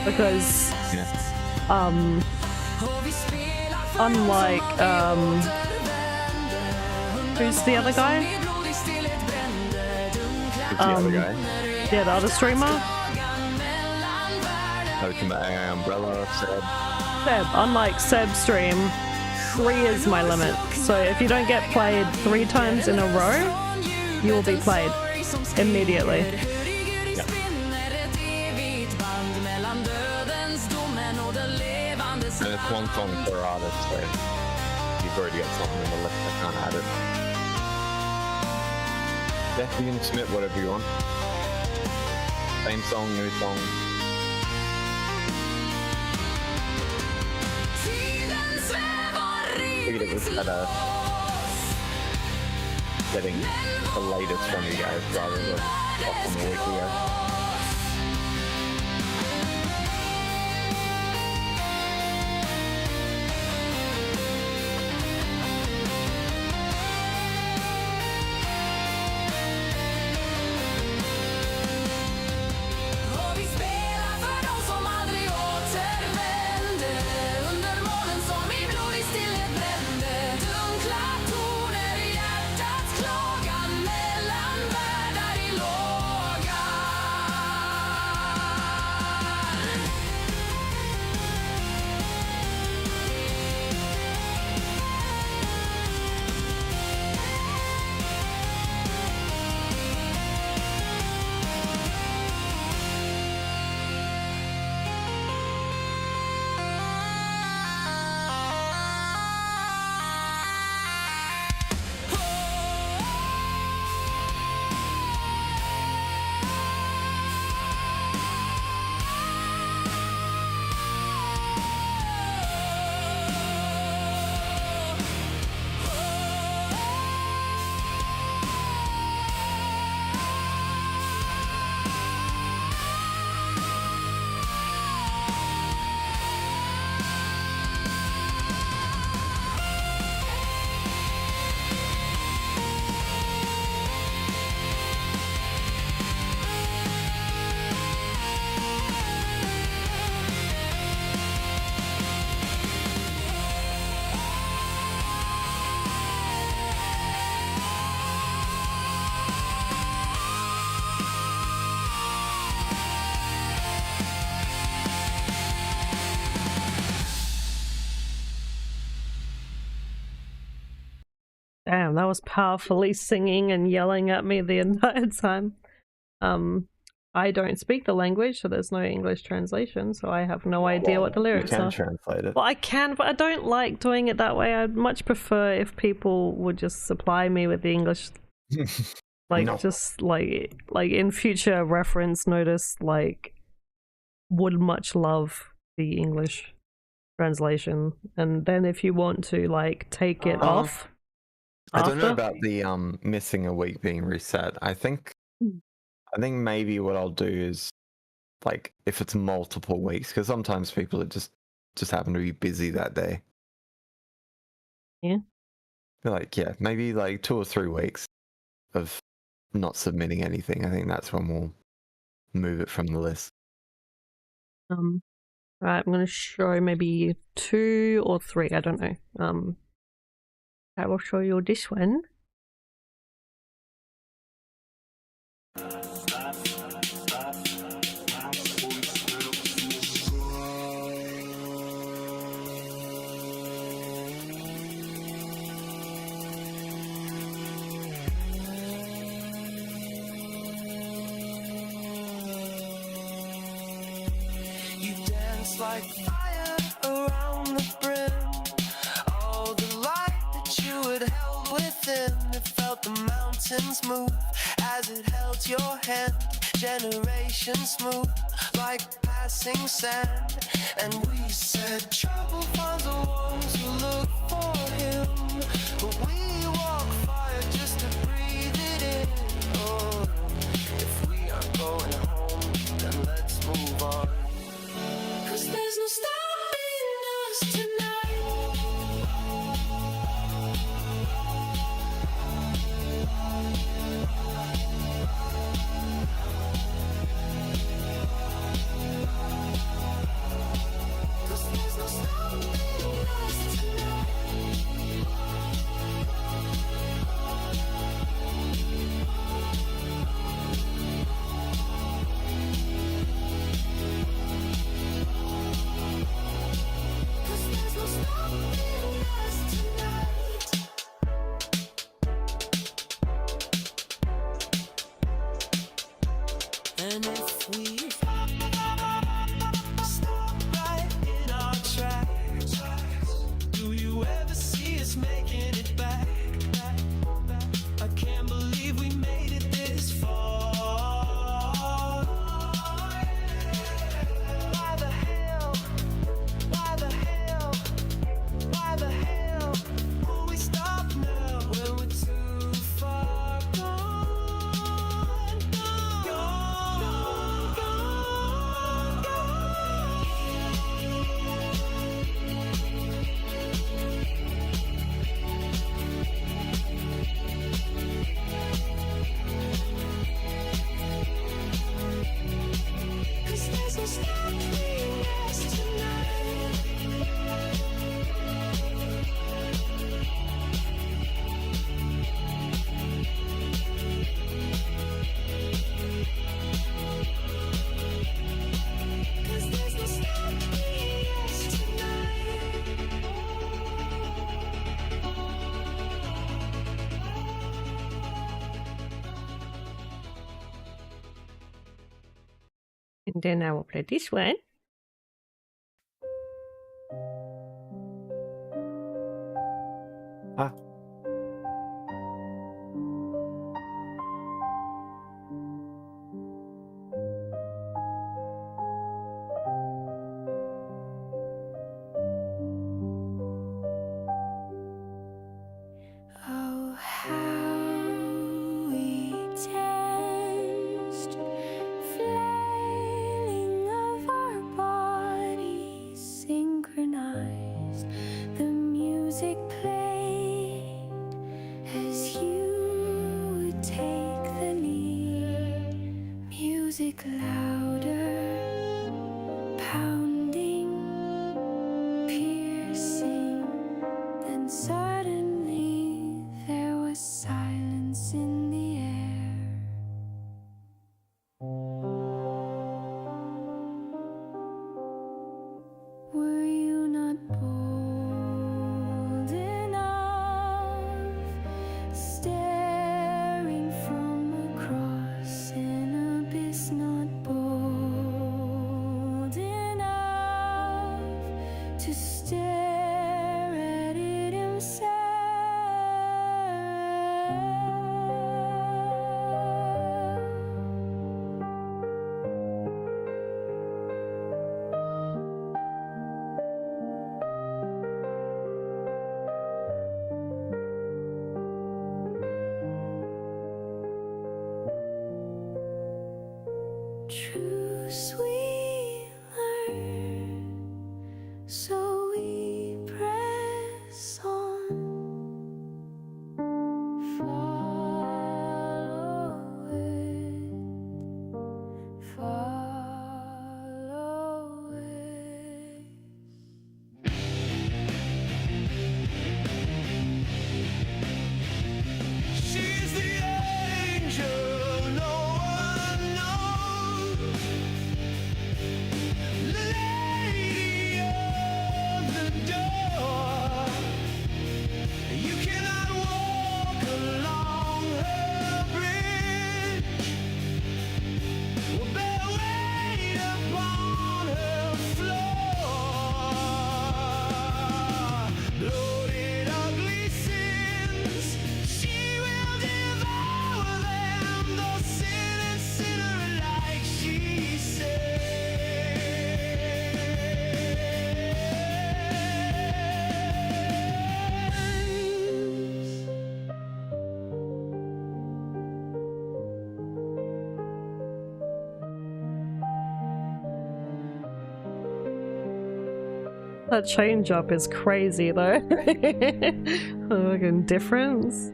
because unlike who's the other guy? Who's the other guy? Yeah, the other streamer. Open the umbrella, Seb. Seb. Unlike Seb stream, 3 is my limit. So if you don't get played 3 times in a row, you will be played immediately. Yep. And it's 1 song per artist, so you've already got something in the list. I can't add it. Yeah, you can submit whatever you want. Same song, new song. Figured it was better getting the latest from you guys rather than stuff from a week ago. Damn, that was powerfully singing and yelling at me the entire time. I don't speak the language, so there's no English translation, so I have no idea what the lyrics You can are. translate it. Well, I can, but I don't like doing it that way. I'd much prefer if people would just supply me with the English, like No. just like in future reference notice, like would much love the English translation, and then if you want to like take it off, I don't know After? about the missing a week being reset. I think maybe what I'll do is like if it's multiple weeks, because sometimes people are just happen to be busy that day. Yeah. Like maybe like 2 or 3 weeks of not submitting anything. I think that's when we'll move it from the list. Right, I'm gonna show maybe 2 or 3, I don't know. I will show you this one. You dance like fire around the brim. All the light that you had held within, it felt the mountains move as it held your hand. Generations move like passing sand. And we said trouble finds the ones who look for him. But we walk fire just to breathe it in. Oh, if we aren't going home, then let's move on. 'Cause there's no stopping us tonight. And if we stop right in our tracks, do you ever see us making it back? I can't believe we made it this far. Why the hell? Why the hell? Why the hell will we stop now when we're too far gone? Gone, gone, gone. 'Cause there's no stopping us tonight. Cause there's no stopping us And then I will play this one. Ah. Oh, how we danced, flailing of our bodies synchronized. The music played as you would take the lead. Music louder, pounding, piercing. Then suddenly there was silence in the air. Were you not bold enough, staring from across an abyss? Not bold enough. true sweetheart. So we press on. Follow it. Follow it. She's the angel no one knows, the lady of the door. You cannot walk along her bridge, or bear weight upon her floor. Bloated, ugly sins, she will devour them, though sin and sinner alike, she says. That change up is crazy though. Fucking difference.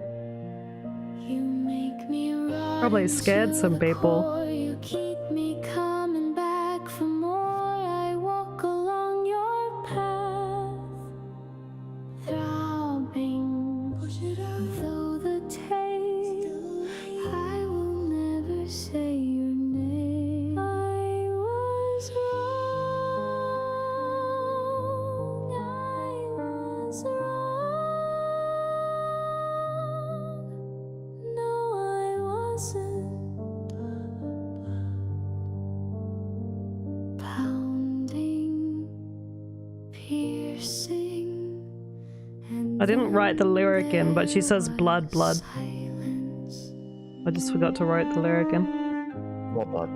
You make me run Probably scared to some the people. core. You keep me coming back for more. I walk along your path, throbbing. Though the taste, I will never say your name. I was wrong. I was wrong. No, I wasn't. Pounding, piercing, and I didn't write the lyric in, but she says blood, blood. silence. I just forgot to write the lyric in. What blood?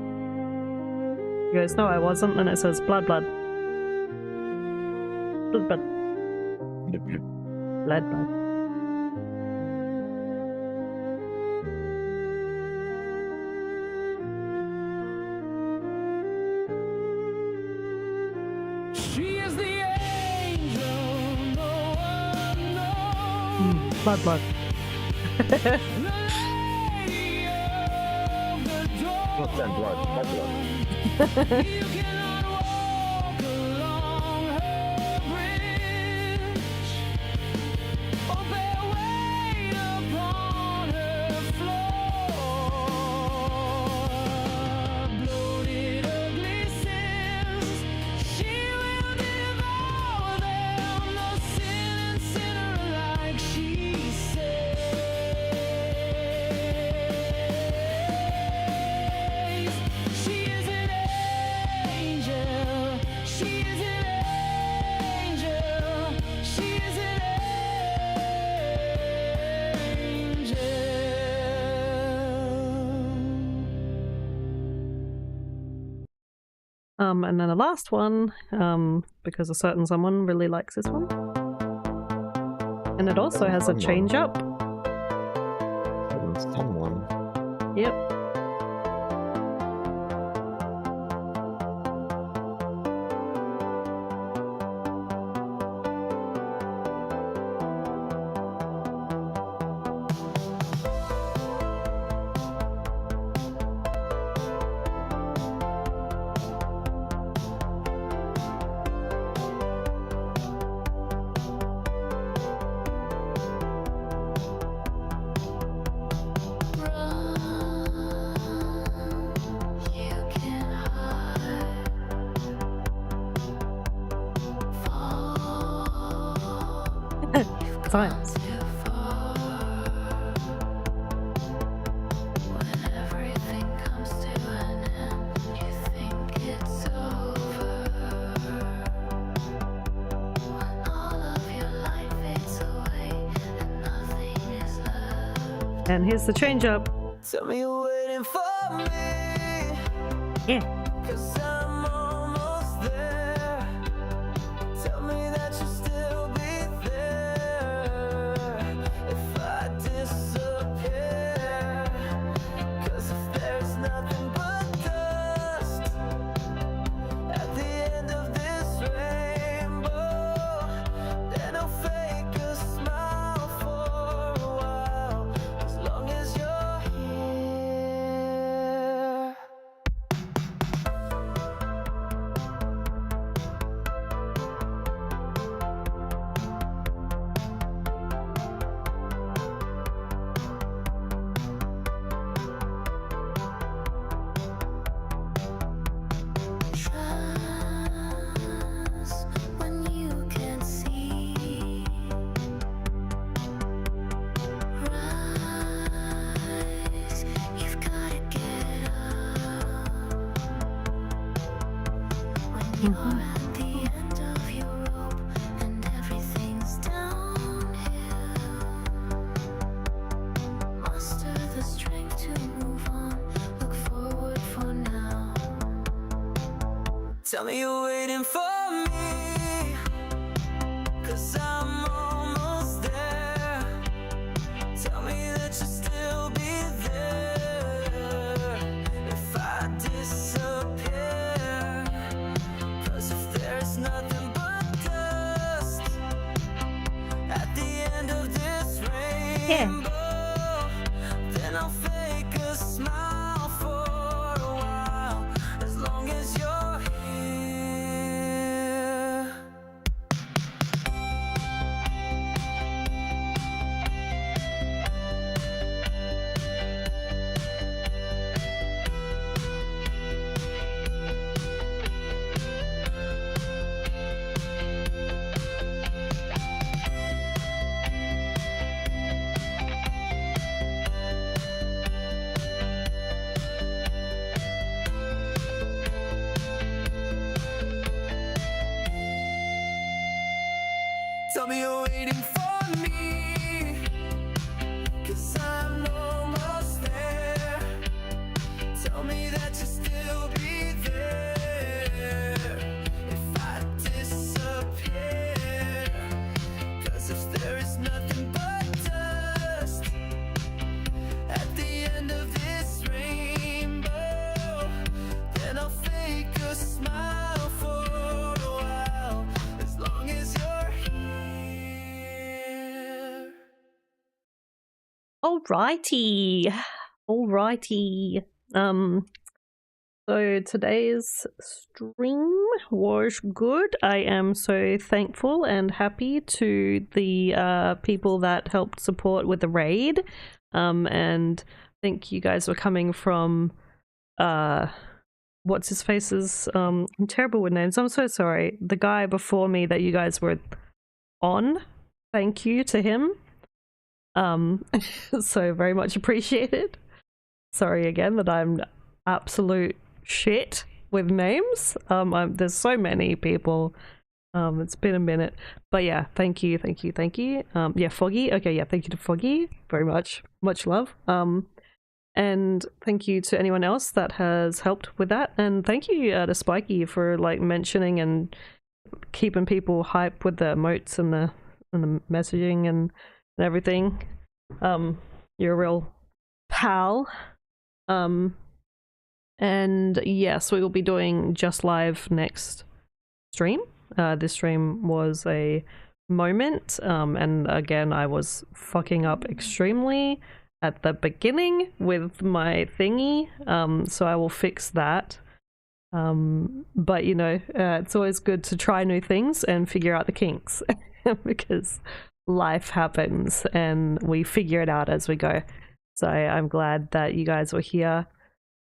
He goes, no, I wasn't, and it says blood, blood. Blood, blood. Bloop, bloop. Blood, blood. She is the angel no one knows, Blood, blood. the lady of the door. Not saying blood, blood, blood. You cannot walk along her bridge, or bear weight upon her floor. Bloated, ugly sins, she will devour them, though sin and sinner alike, she says. She is an angel. She is an angel. She is an angel. And then the last one, because a certain someone really likes this one. And it also has a Someone. change up. Someone. Yep. You can hide. Fall Science. too far. When everything comes to an end, you think it's over. When all of your life fades away and nothing is left. And here's the change up. Tell me you're waiting for me, Yeah. 'cause I'm almost there. Tell me that you'll still be there if I disappear. 'Cause if there's nothing but dust, You're at the end of your rope and everything's downhill. Muster the strength to move on, look forward for now. Tell me you're waiting for me, 'cause I'm almost there. Tell me that you'll still be there if I disappear. 'Cause if there's nothing but dust at the end of this rainbow, then I'll fake a smile for a while, as long as you're here. Tell me you're waiting for me, 'cause I'm almost there. Tell me that you'll still be there if I disappear. 'Cause if there is nothing but dust at the end of this rainbow, then I'll fake a smile for a while, as long as you're here. Alrighty. So today's stream was good. I am so thankful and happy to the people that helped support with the raid. And I think you guys were coming from what's his face's I'm terrible with names. I'm so sorry. The guy before me that you guys were on. Thank you to him. So very much appreciated. Sorry again that I'm absolute shit with names. There's so many people. It's been a minute, but yeah, thank you. Yeah, Foggy. Okay, yeah, thank you to Foggy very much. Much love. And thank you to anyone else that has helped with that. And thank you to Spiky for like mentioning and keeping people hype with the emotes and the messaging and everything. You're a real pal. And yes, we will be doing Just Live next stream. This stream was a moment, and again, I was fucking up extremely at the beginning with my thingy, so I will fix that. But you know, it's always good to try new things and figure out the kinks because life happens and we figure it out as we go. So I'm glad that you guys were here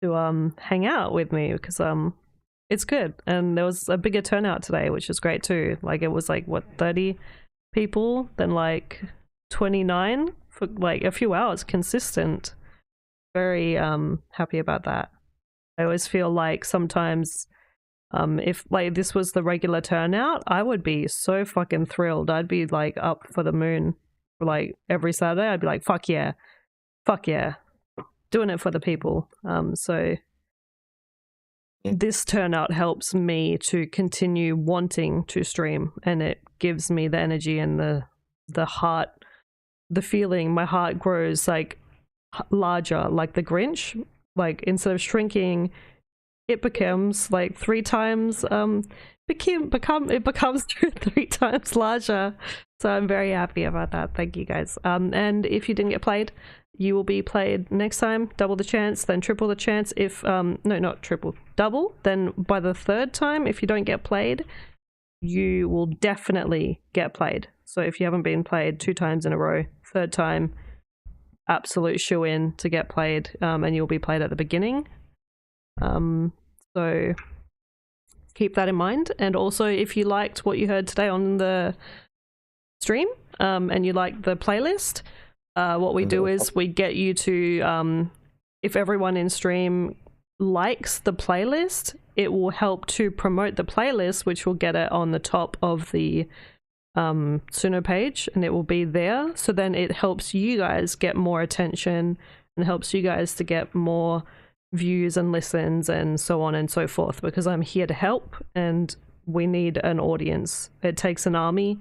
to hang out with me because it's good. And there was a bigger turnout today, which is great too. Like it was like what, 30 people, then like 29 for like a few hours consistent. Very happy about that. I always feel like sometimes if like this was the regular turnout, I would be so fucking thrilled. I'd be like up for the moon for like every Saturday. I'd be like, fuck yeah, doing it for the people. So this turnout helps me to continue wanting to stream, and it gives me the energy and the heart, the feeling. My heart grows like larger, like the Grinch. Like instead of shrinking, it becomes like 3 times it becomes 3 times larger. So I'm very happy about that. Thank you guys. And if you didn't get played, you will be played next time. Double the chance, then triple the chance. If no, not triple, double. Then by the 3rd time, if you don't get played, you will definitely get played. So if you haven't been played 2 times in a row, 3rd time, absolute shoe in to get played, and you'll be played at the beginning. So keep that in mind. And also, if you liked what you heard today on the stream, and you like the playlist, what we do is we get you to, if everyone in stream likes the playlist, it will help to promote the playlist, which will get it on the top of the Suno page, and it will be there. So then it helps you guys get more attention and helps you guys to get more views and listens and so on and so forth, because I'm here to help and we need an audience. It takes an army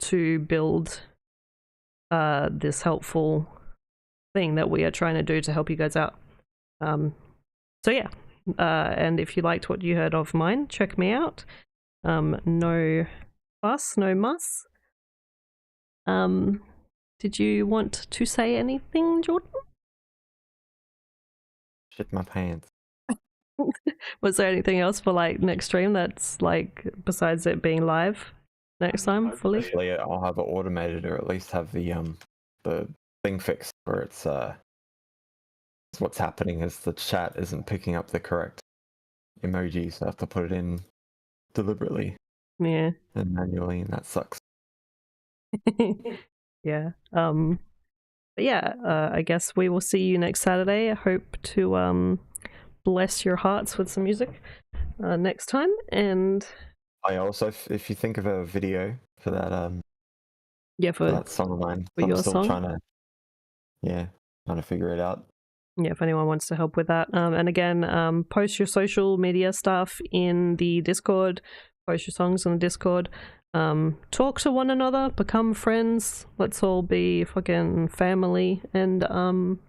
to build this helpful thing that we are trying to do to help you guys out. So yeah, and if you liked what you heard of mine, check me out. No fuss, no muss. Did you want to say anything, Jordan? Shit my pants. Was there anything else for like next stream that's like besides it being live next time fully? Hopefully I'll have it automated, or at least have the thing fixed where it's what's happening is the chat isn't picking up the correct emojis. So I have to put it in deliberately Yeah. and manually, and that sucks. Yeah. But yeah, I guess we will see you next Saturday. I hope to bless your hearts with some music next time. And I also, if you think of a video for that yeah, for that song of mine, for I'm your still song? trying to figure it out. Yeah, if anyone wants to help with that. And again, post your social media stuff in the Discord, post your songs on the Discord. Talk to one another, become friends. Let's all be fucking family. And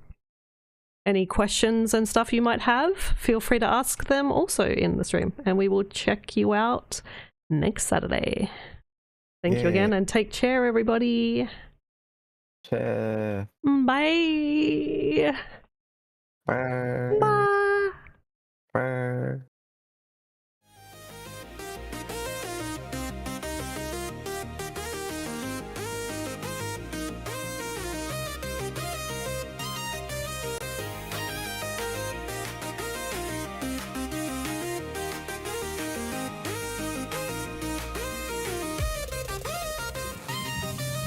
any questions and stuff you might have, feel free to ask them also in the stream. And we will check you out next Saturday. Thank you again, and take care, everybody. Bye. Bye. Bye. Bye. Bye.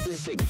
Music.